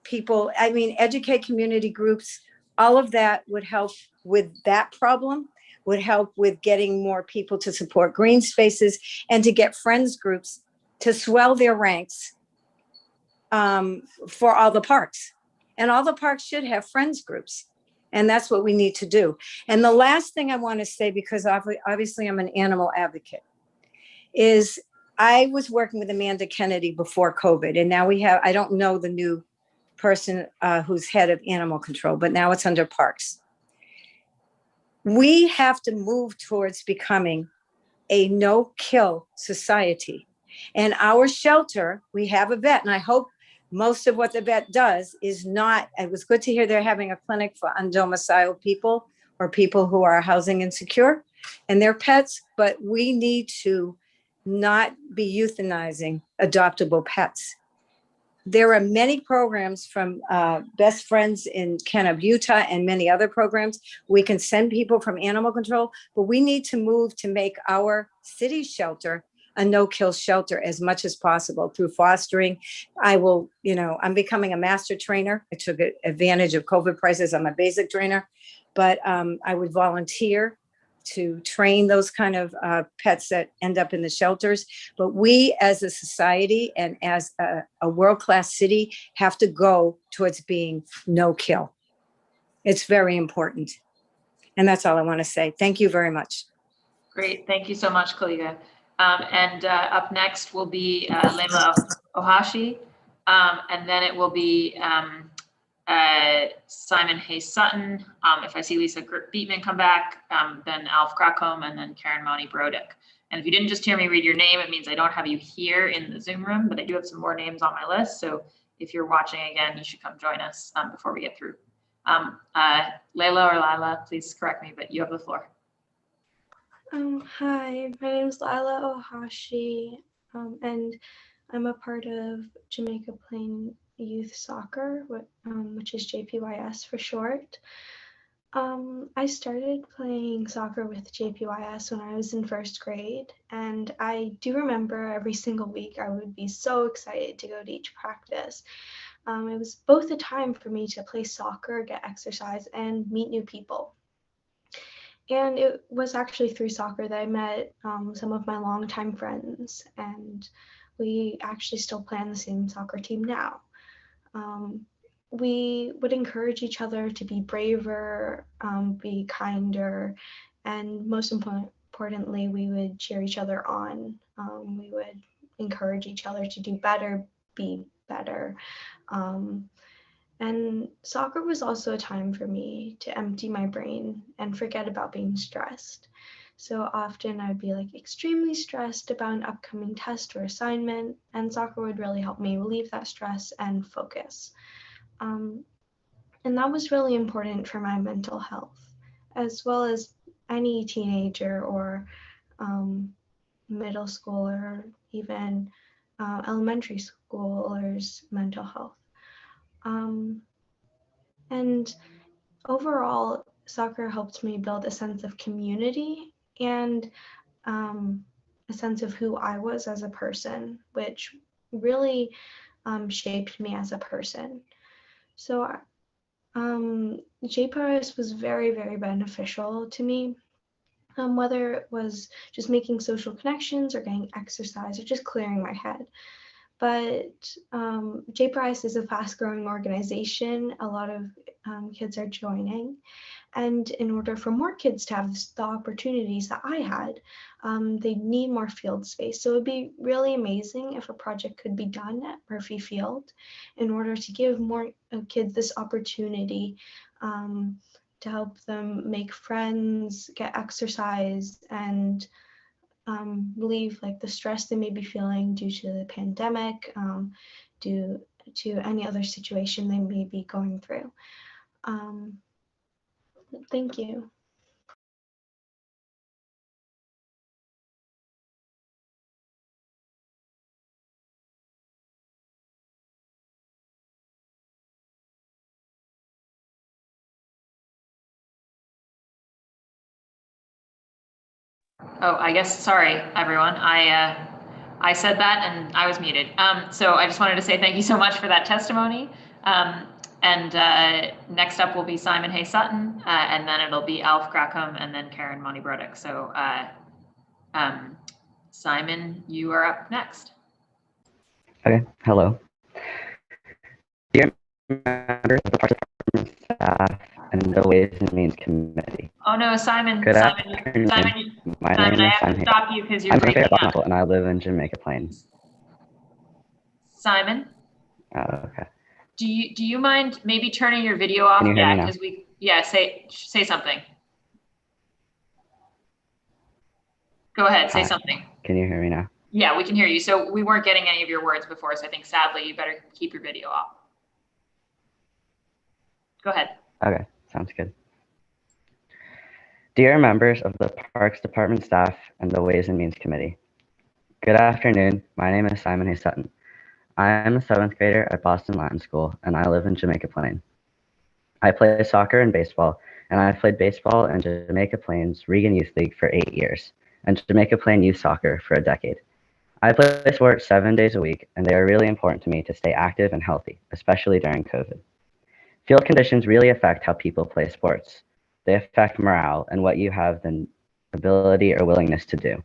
people, educate community groups. All of that would help with that problem, would help with getting more people to support green spaces and to get friends groups to swell their ranks for all the parks. And all the parks should have friends groups. And that's what we need to do. And the last thing I want to say, because obviously I'm an animal advocate, is I was working with Amanda Kennedy before COVID. And now we have, I don't know the new person who's head of animal control, but now it's under parks. We have to move towards becoming a no-kill society. And our shelter, we have a vet, and I hope most of what the vet does is not, it was good to hear they're having a clinic for undomiciled people or people who are housing insecure and their pets, but we need to not be euthanizing adoptable pets. There are many programs from Best Friends in Canopy, Utah, and many other programs. We can send people from animal control, but we need to move to make our city shelter a no-kill shelter as much as possible through fostering. I'm becoming a master trainer. I took advantage of COVID prices. I'm a basic trainer, but I would volunteer to train those kind of pets that end up in the shelters. But we as a society and as a world-class city have to go towards being no-kill. It's very important. And that's all I want to say. Thank you very much. Great. Thank you so much, Kaliga. And up next will be Layla Ohashi, and then it will be Simon Hayes Sutton. If I see Lisa Beatman come back, then Alf Krakom, and then Karen Money Brodick. And if you didn't just hear me read your name, it means I don't have you here in the Zoom room, but I do have some more names on my list. So if you're watching again, you should come join us before we get through. Layla or Lila, please correct me, but you have the floor. Hi, my name is Lila Ohashi, and I'm a part of Jamaica Plain Youth Soccer, which is JPYS for short. I started playing soccer with JPYS when I was in first grade, and I do remember every single week I would be so excited to go to each practice. It was both a time for me to play soccer, get exercise, and meet new people. And it was actually through soccer that I met some of my longtime friends, and we actually still play on the same soccer team now. We would encourage each other to be braver, be kinder, and most importantly, we would cheer each other on. We would encourage each other to do better, be better. And soccer was also a time for me to empty my brain and forget about being stressed. So often I'd be like extremely stressed about an upcoming test or assignment, and soccer would really help me relieve that stress and focus. And that was really important for my mental health, as well as any teenager or middle school or even elementary schoolers' mental health. And overall, soccer helped me build a sense of community and a sense of who I was as a person, which really shaped me as a person. So JPRS was very, very beneficial to me, whether it was just making social connections or getting exercise or just clearing my head. But JPRS is a fast-growing organization. A lot of kids are joining. And in order for more kids to have the opportunities that I had, they need more field space. So it'd be really amazing if a project could be done at Murphy Field in order to give more kids this opportunity to help them make friends, get exercise, and relieve like the stress they may be feeling due to the pandemic, due to any other situation they may be going through. Thank you. Oh, I guess, sorry, everyone. I said that and I was muted. So I just wanted to say thank you so much for that testimony. Next up will be Simon Hay Sutton, and then it'll be Alf Grackham and then Karen Monty Brodick. So Simon, you are up next. Okay, hello. Dear members of the Parks Department staff and the Ways and Means Committee. Oh no, Simon, Good Simon, afternoon. Simon, My Simon, name I is have Simon to Hay. stop you because you're I'm from breaking up. and I live in Jamaica Plains. Simon, Oh, okay. do you mind maybe turning your video off? Can you hear me now? Because say something. Go ahead, say Hi. something. Can you hear me now? Yeah, we can hear you. So we weren't getting any of your words before, so I think sadly you better keep your video off. Go ahead. Okay, sounds good. Dear members of the Parks Department staff and the Ways and Means Committee. Good afternoon. My name is Simon Hay Sutton. I am a 7th grader at Boston Latin School, and I live in Jamaica Plain. I play soccer and baseball, and I've played baseball in Jamaica Plains Regan Youth League for 8 years, and Jamaica Plain Youth Soccer for a decade. I play sports 7 days a week, and they are really important to me to stay active and healthy, especially during COVID. Field conditions really affect how people play sports. They affect morale and what you have the ability or willingness to do.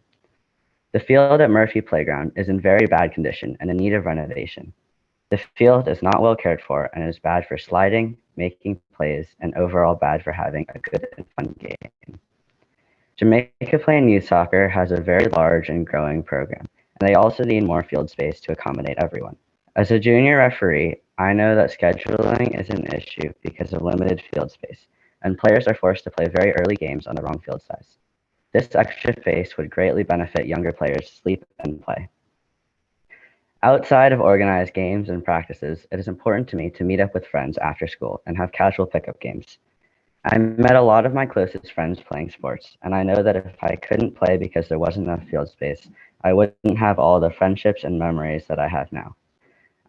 The field at Murphy Playground is in very bad condition and in need of renovation. The field is not well cared for and is bad for sliding, making plays, and overall bad for having a good and fun game. Jamaica Plain Youth Soccer has a very large and growing program, and they also need more field space to accommodate everyone. As a junior referee, I know that scheduling is an issue because of limited field space, and players are forced to play very early games on the wrong field size. This extra space would greatly benefit younger players' sleep and play. Outside of organized games and practices, it is important to me to meet up with friends after school and have casual pickup games. I met a lot of my closest friends playing sports, and I know that if I couldn't play because there wasn't enough field space, I wouldn't have all the friendships and memories that I have now.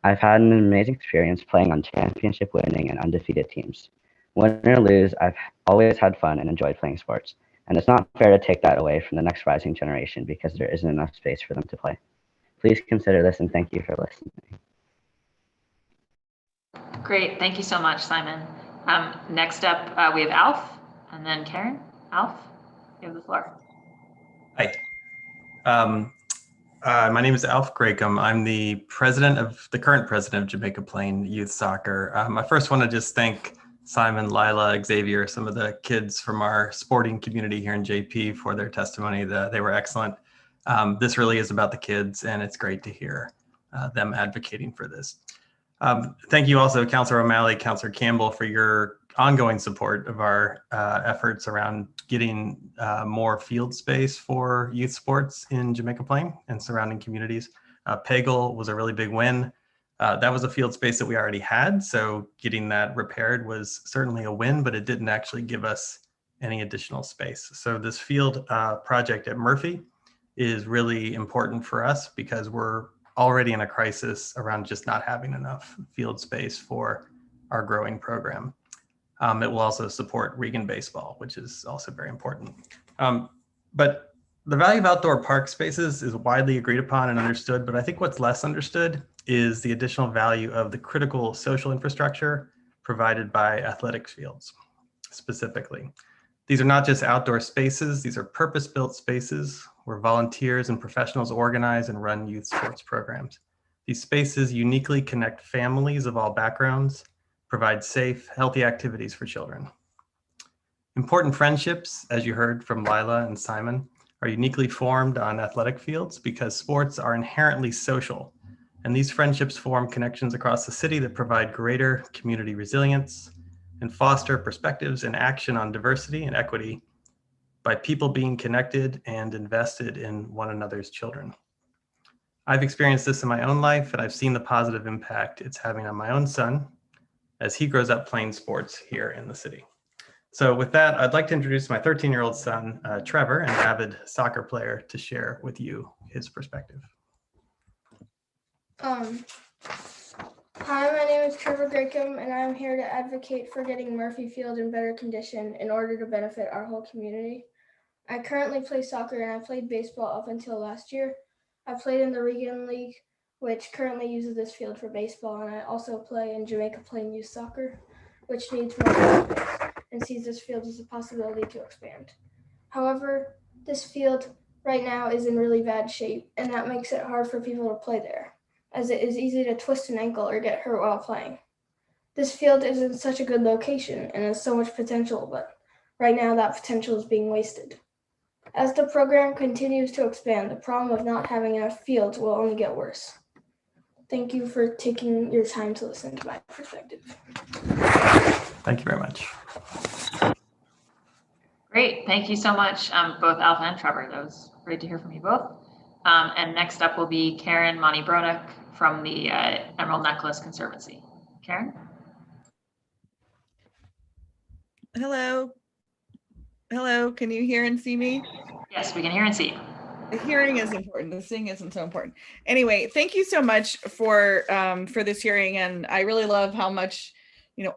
I've had an amazing experience playing on championship winning and undefeated teams. Win or lose, I've always had fun and enjoyed playing sports, and it's not fair to take that away from the next rising generation because there isn't enough space for them to play. Please consider this, and thank you for listening. Great, thank you so much, Simon. Next up, we have Alf, and then Karen. Alf, you have the floor. Hi. My name is Alf Grackham. I'm the current president of Jamaica Plain Youth Soccer. I first want to just thank Simon, Lila, Xavier, some of the kids from our sporting community here in JP for their testimony. They were excellent. This really is about the kids, and it's great to hear them advocating for this. Thank you also, Councilor O'Malley, Councilor Campbell, for your ongoing support of our efforts around getting more field space for youth sports in Jamaica Plain and surrounding communities. Pagel was a really big win. That was a field space that we already had, so getting that repaired was certainly a win, but it didn't actually give us any additional space. So this field project at Murphy is really important for us because we're already in a crisis around just not having enough field space for our growing program. It will also support Regan baseball, which is also very important. But the value of outdoor park spaces is widely agreed upon and understood, but I think what's less understood is the additional value of the critical social infrastructure provided by athletic fields specifically. These are not just outdoor spaces, these are purpose-built spaces where volunteers and professionals organize and run youth sports programs. These spaces uniquely connect families of all backgrounds, provide safe, healthy activities for children. Important friendships, as you heard from Lila and Simon, are uniquely formed on athletic fields because sports are inherently social. And these friendships form connections across the city that provide greater community resilience and foster perspectives and action on diversity and equity by people being connected and invested in one another's children. I've experienced this in my own life, and I've seen the positive impact it's having on my own son as he grows up playing sports here in the city. So with that, I'd like to introduce my 13-year-old son, Trevor, an avid soccer player, to share with you his perspective. Hi, my name is Trevor Gracom, and I'm here to advocate for getting Murphy Field in better condition in order to benefit our whole community. I currently play soccer, and I played baseball up until last year. I played in the Regan League, which currently uses this field for baseball, and I also play in Jamaica Plain Youth Soccer, which needs more space and sees this field as a possibility to expand. However, this field right now is in really bad shape, and that makes it hard for people to play there, as it is easy to twist an ankle or get hurt while playing. This field is in such a good location and has so much potential, but right now that potential is being wasted. As the program continues to expand, the problem of not having enough fields will only get worse. Thank you for taking your time to listen to my perspective. Thank you very much. Great, thank you so much, both Alpha and Trevor. That was great to hear from you both. And next up will be Karen Monty-Bronick from the Emerald Necklace Conservancy. Karen? Hello. Hello, can you hear and see me? Yes, we can hear and see. The hearing is important. The seeing isn't so important. Anyway, thank you so much for this hearing, and I really love how much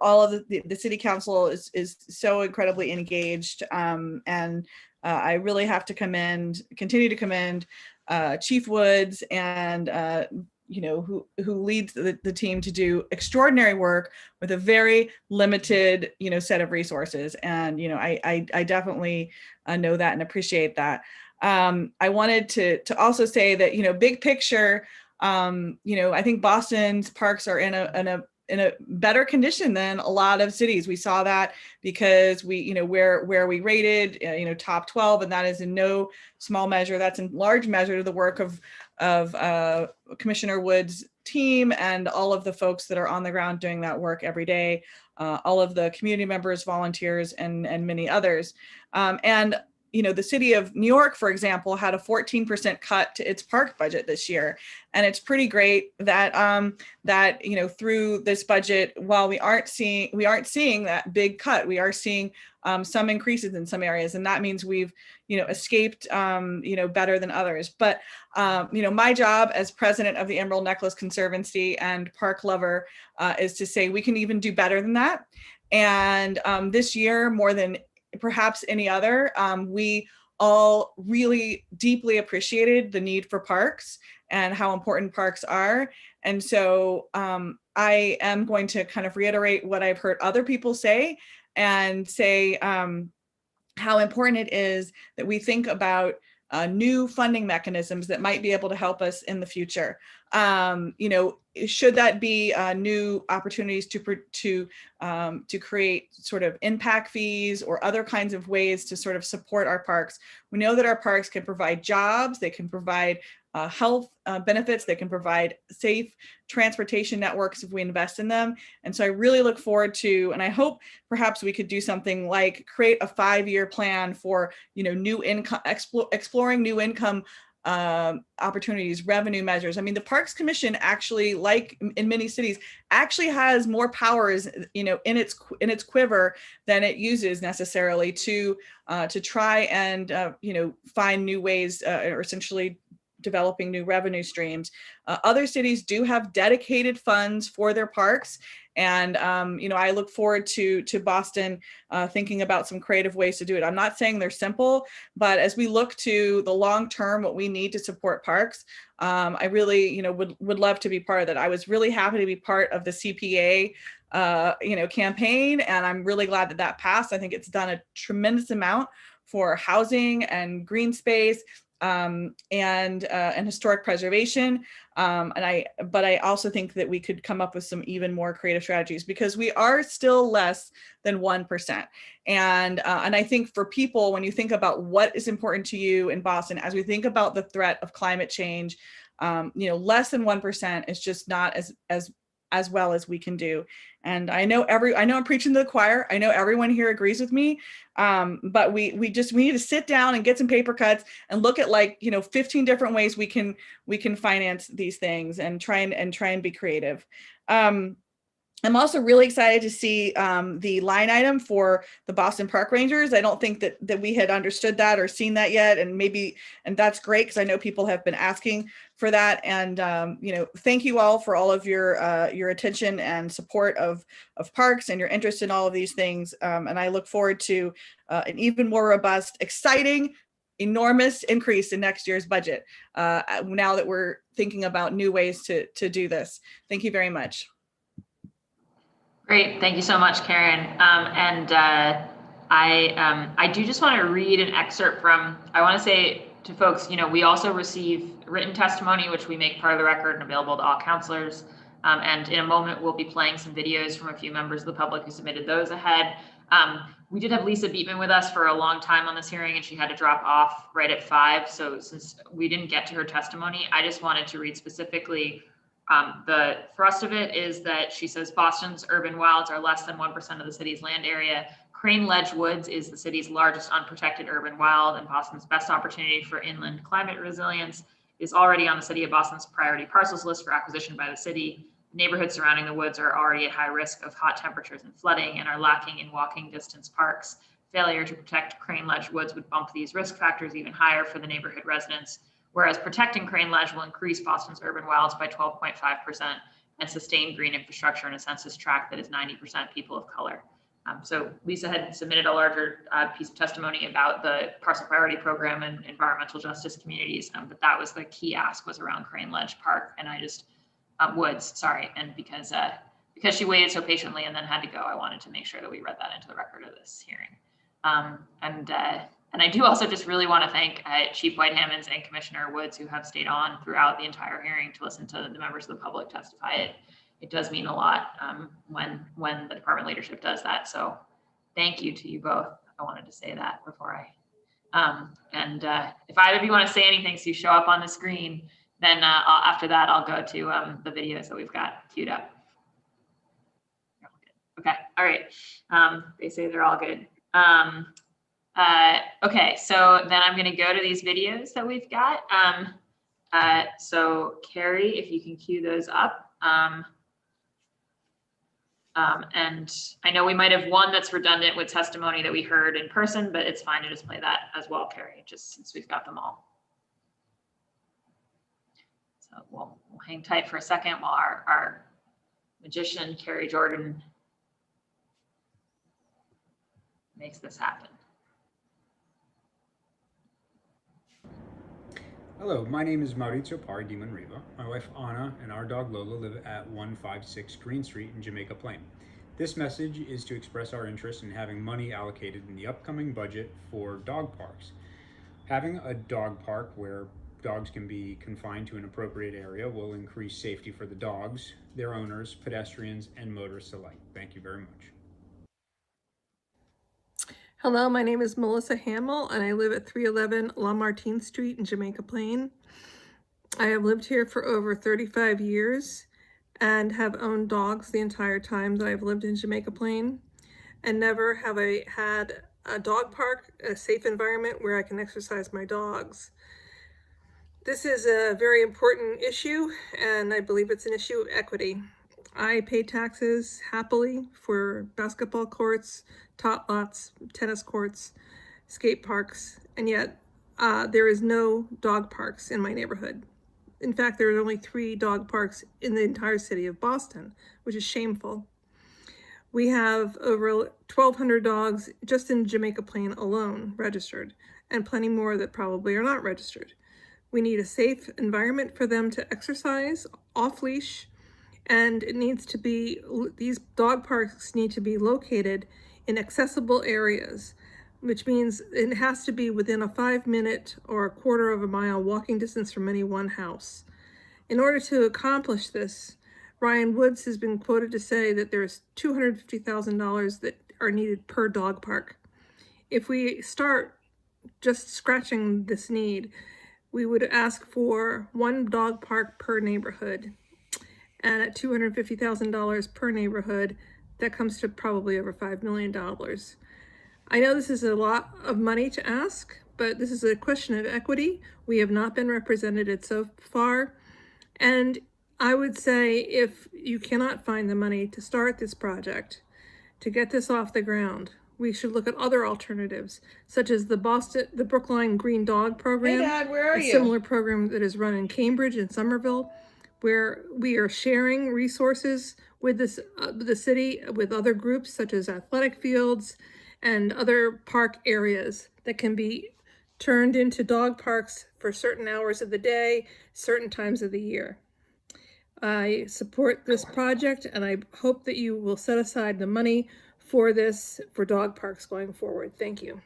all of the city council is so incredibly engaged. And I really have to continue to commend Chief Woods and who leads the team to do extraordinary work with a very limited set of resources. And I definitely know that and appreciate that. I wanted to also say that big picture, I think Boston's parks are in a better condition than a lot of cities. We saw that because we where we rated top 12, and that is in no small measure. That's in large measure to the work of Commissioner Wood's team and all of the folks that are on the ground doing that work every day, all of the community members, volunteers, and many others. And the city of New York, for example, had a 14% cut to its park budget this year. And it's pretty great that through this budget, while we aren't seeing that big cut, we are seeing some increases in some areas. And that means we've escaped better than others. But my job as president of the Emerald Necklace Conservancy and park lover is to say we can even do better than that. And this year, more than perhaps any other, we all really deeply appreciated the need for parks and how important parks are. And so I am going to kind of reiterate what I've heard other people say and say how important it is that we think about new funding mechanisms that might be able to help us in the future. Should that be new opportunities to create sort of impact fees or other kinds of ways to sort of support our parks? We know that our parks can provide jobs, they can provide health benefits. They can provide safe transportation networks if we invest in them. And so I really look forward to, and I hope perhaps we could do something like create a 5-year plan for, new income, exploring new income opportunities, revenue measures. I mean, the Parks Commission actually, like in many cities, actually has more powers, in its quiver than it uses necessarily to try and find new ways, or essentially developing new revenue streams. Other cities do have dedicated funds for their parks. And, I look forward to Boston thinking about some creative ways to do it. I'm not saying they're simple, but as we look to the long term, what we need to support parks, I really, would love to be part of that. I was really happy to be part of the CPA campaign, and I'm really glad that that passed. I think it's done a tremendous amount for housing and green space, and historic preservation. But I also think that we could come up with some even more creative strategies, because we are still less than 1%. And I think for people, when you think about what is important to you in Boston, as we think about the threat of climate change, less than 1% is just not as well as we can do. And I know I'm preaching to the choir. I know everyone here agrees with me. But we need to sit down and get some paper cuts and look at 15 different ways we can finance these things and try and be creative. I'm also really excited to see the line item for the Boston Park Rangers. I don't think that we had understood that or seen that yet, and that's great, because I know people have been asking for that. And thank you all for all of your attention and support of parks and your interest in all of these things. And I look forward to an even more robust, exciting, enormous increase in next year's budget. Now that we're thinking about new ways to do this. Thank you very much. Great, thank you so much, Karen. I do just want to read an excerpt from, I want to say to folks, we also receive written testimony, which we make part of the record and available to all counselors. And in a moment, we'll be playing some videos from a few members of the public who submitted those ahead. We did have Lisa Beatman with us for a long time on this hearing, and she had to drop off right at 5. So since we didn't get to her testimony, I just wanted to read specifically. The thrust of it is that she says Boston's urban wilds are less than 1% of the city's land area. Crane Ledge Woods is the city's largest unprotected urban wild, and Boston's best opportunity for inland climate resilience is already on the city of Boston's priority parcels list for acquisition by the city. Neighborhoods surrounding the woods are already at high risk of hot temperatures and flooding and are lacking in walking distance parks. Failure to protect Crane Ledge Woods would bump these risk factors even higher for the neighborhood residents, whereas protecting Crane Ledge will increase Boston's urban wilds by 12.5% and sustain green infrastructure in a census tract that is 90% people of color. So Lisa had submitted a larger piece of testimony about the parcel priority program and environmental justice communities, but that was the key ask, was around Crane Ledge Park, and I just, Woods, sorry, and because she waited so patiently and then had to go, I wanted to make sure that we read that into the record of this hearing. And I do also just really want to thank Chief White-Hammons and Commissioner Woods, who have stayed on throughout the entire hearing to listen to the members of the public testify. It does mean a lot when the department leadership does that. So thank you to you both. I wanted to say that before if either of you want to say anything so you show up on the screen, then after that, I'll go to the videos that we've got queued up. Okay, all right. They say they're all good. Okay, so then I'm going to go to these videos that we've got. So Carrie, if you can cue those up. And I know we might have one that's redundant with testimony that we heard in person, but it's fine to just play that as well, Carrie, just since we've got them all. So we'll hang tight for a second while our magician, Carrie Jordan, makes this happen. Hello, my name is Maurizio Paradiman-Riva. My wife Anna and our dog Lola live at 156 Green Street in Jamaica Plain. This message is to express our interest in having money allocated in the upcoming budget for dog parks. Having a dog park where dogs can be confined to an appropriate area will increase safety for the dogs, their owners, pedestrians, and motorists alike. Thank you very much. Hello, my name is Melissa Hamill and I live at 311 La Martine Street in Jamaica Plain. I have lived here for over 35 years and have owned dogs the entire time that I've lived in Jamaica Plain. And never have I had a dog park, a safe environment where I can exercise my dogs. This is a very important issue, and I believe it's an issue of equity. I pay taxes happily for basketball courts, tot lots, tennis courts, skate parks, and yet there is no dog parks in my neighborhood. In fact, there are only 3 dog parks in the entire city of Boston, which is shameful. We have over 1,200 dogs just in Jamaica Plain alone registered, and plenty more that probably are not registered. We need a safe environment for them to exercise off leash, and it needs to be, these dog parks need to be located in accessible areas, which means it has to be within a 5-minute or a quarter of a mile walking distance from any one house. In order to accomplish this, Ryan Woods has been quoted to say that there's $250,000 that are needed per dog park. If we start just scratching this need, we would ask for 1 dog park per neighborhood. And at $250,000 per neighborhood, that comes to probably over $5 million. I know this is a lot of money to ask, but this is a question of equity. We have not been represented so far. And I would say if you cannot find the money to start this project, to get this off the ground, we should look at other alternatives, such as the Brookline Green Dog Program. Hey, Dad, where are a you? similar program that is run in Cambridge and Somerville, where we are sharing resources with the city, with other groups such as athletic fields and other park areas that can be turned into dog parks for certain hours of the day, certain times of the year. I support this project, and I hope that you will set aside the money for this, for dog parks going forward. Thank you.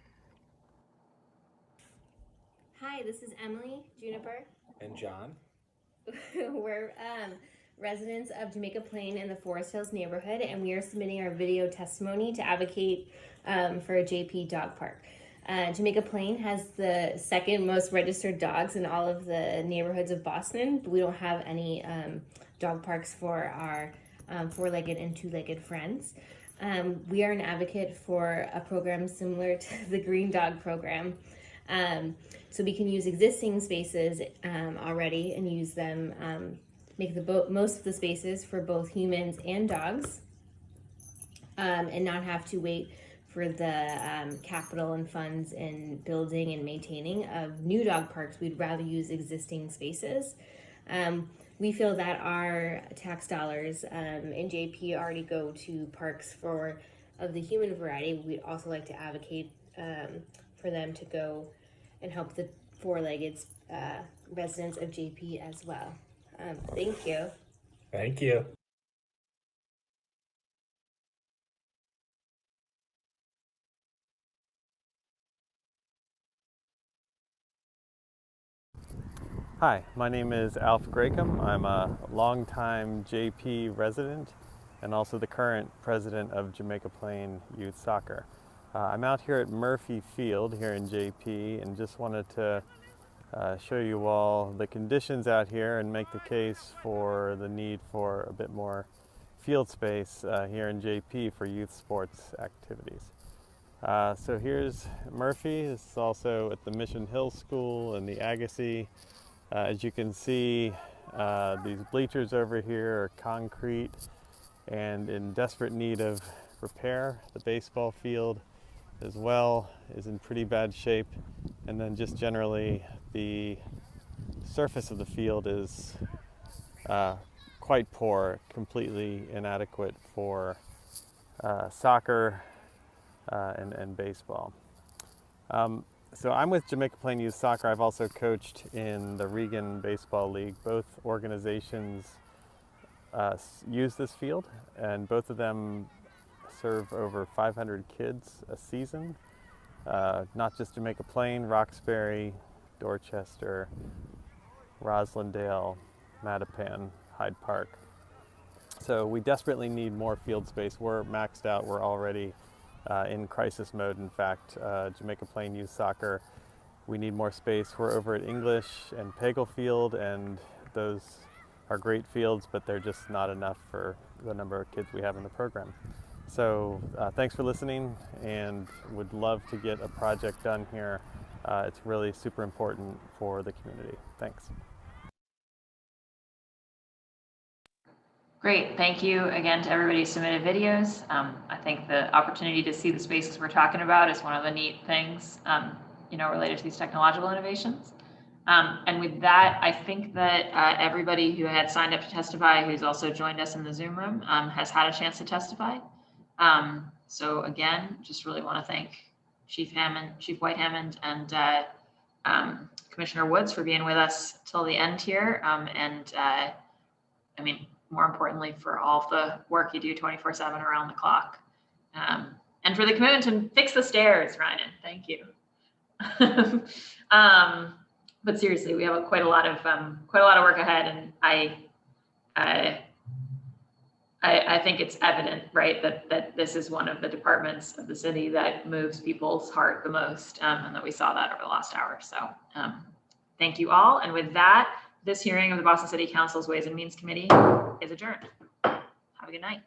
Hi, this is Emily Juniper. And John. We're residents of Jamaica Plain in the Forest Hills neighborhood, and we are submitting our video testimony to advocate for a JP dog park. Jamaica Plain has the 2nd most registered dogs in all of the neighborhoods of Boston. We don't have any dog parks for our 4-legged and 2-legged friends. We are an advocate for a program similar to the Green Dog Program. So we can use existing spaces already and use them, make most of the spaces for both humans and dogs, and not have to wait for the capital and funds in building and maintaining of new dog parks. We'd rather use existing spaces. We feel that our tax dollars in JP already go to parks of the human variety. We'd also like to advocate for them to go and help the 4-legged residents of JP as well. Thank you. Thank you. Hi, my name is Alf Gracom. I'm a longtime JP resident and also the current president of Jamaica Plain Youth Soccer. I'm out here at Murphy Field here in JP and just wanted to show you all the conditions out here and make the case for the need for a bit more field space here in JP for youth sports activities. So here's Murphy. This is also at the Mission Hill School and the Agassiz. As you can see, these bleachers over here are concrete and in desperate need of repair. The baseball field as well is in pretty bad shape, and then just generally the surface of the field is quite poor, completely inadequate for soccer and baseball. So I'm with Jamaica Plain Youth Soccer. I've also coached in the Regan Baseball League. Both organizations use this field, and both of them serve over 500 kids a season. Not just Jamaica Plain, Roxbury, Dorchester, Roslindale, Mattapan, Hyde Park. So we desperately need more field space. We're maxed out. We're already in crisis mode. In fact, Jamaica Plain Youth Soccer We need more space. We're over at English and Pickleball, and those are great fields, but they're just not enough for the number of kids we have in the program. So thanks for listening, and would love to get a project done here. It's really super important for the community. Thanks. Great, thank you again to everybody who submitted videos. I think the opportunity to see the spaces we're talking about is one of the neat things, related to these technological innovations. And with that, I think that everybody who had signed up to testify, who's also joined us in the Zoom room, has had a chance to testify. So again, just really want to thank Chief White-Hammond, and Commissioner Woods for being with us till the end here. More importantly, for all the work you do 24/7 around the clock. And for the commitment to fix the stairs, Ryan, thank you. But seriously, we have quite a lot of work ahead, and I think it's evident, right, that this is one of the departments of the city that moves people's heart the most, and that we saw that over the last hour. So thank you all. And with that, this hearing of the Boston City Council's Ways and Means Committee is adjourned. Have a good night.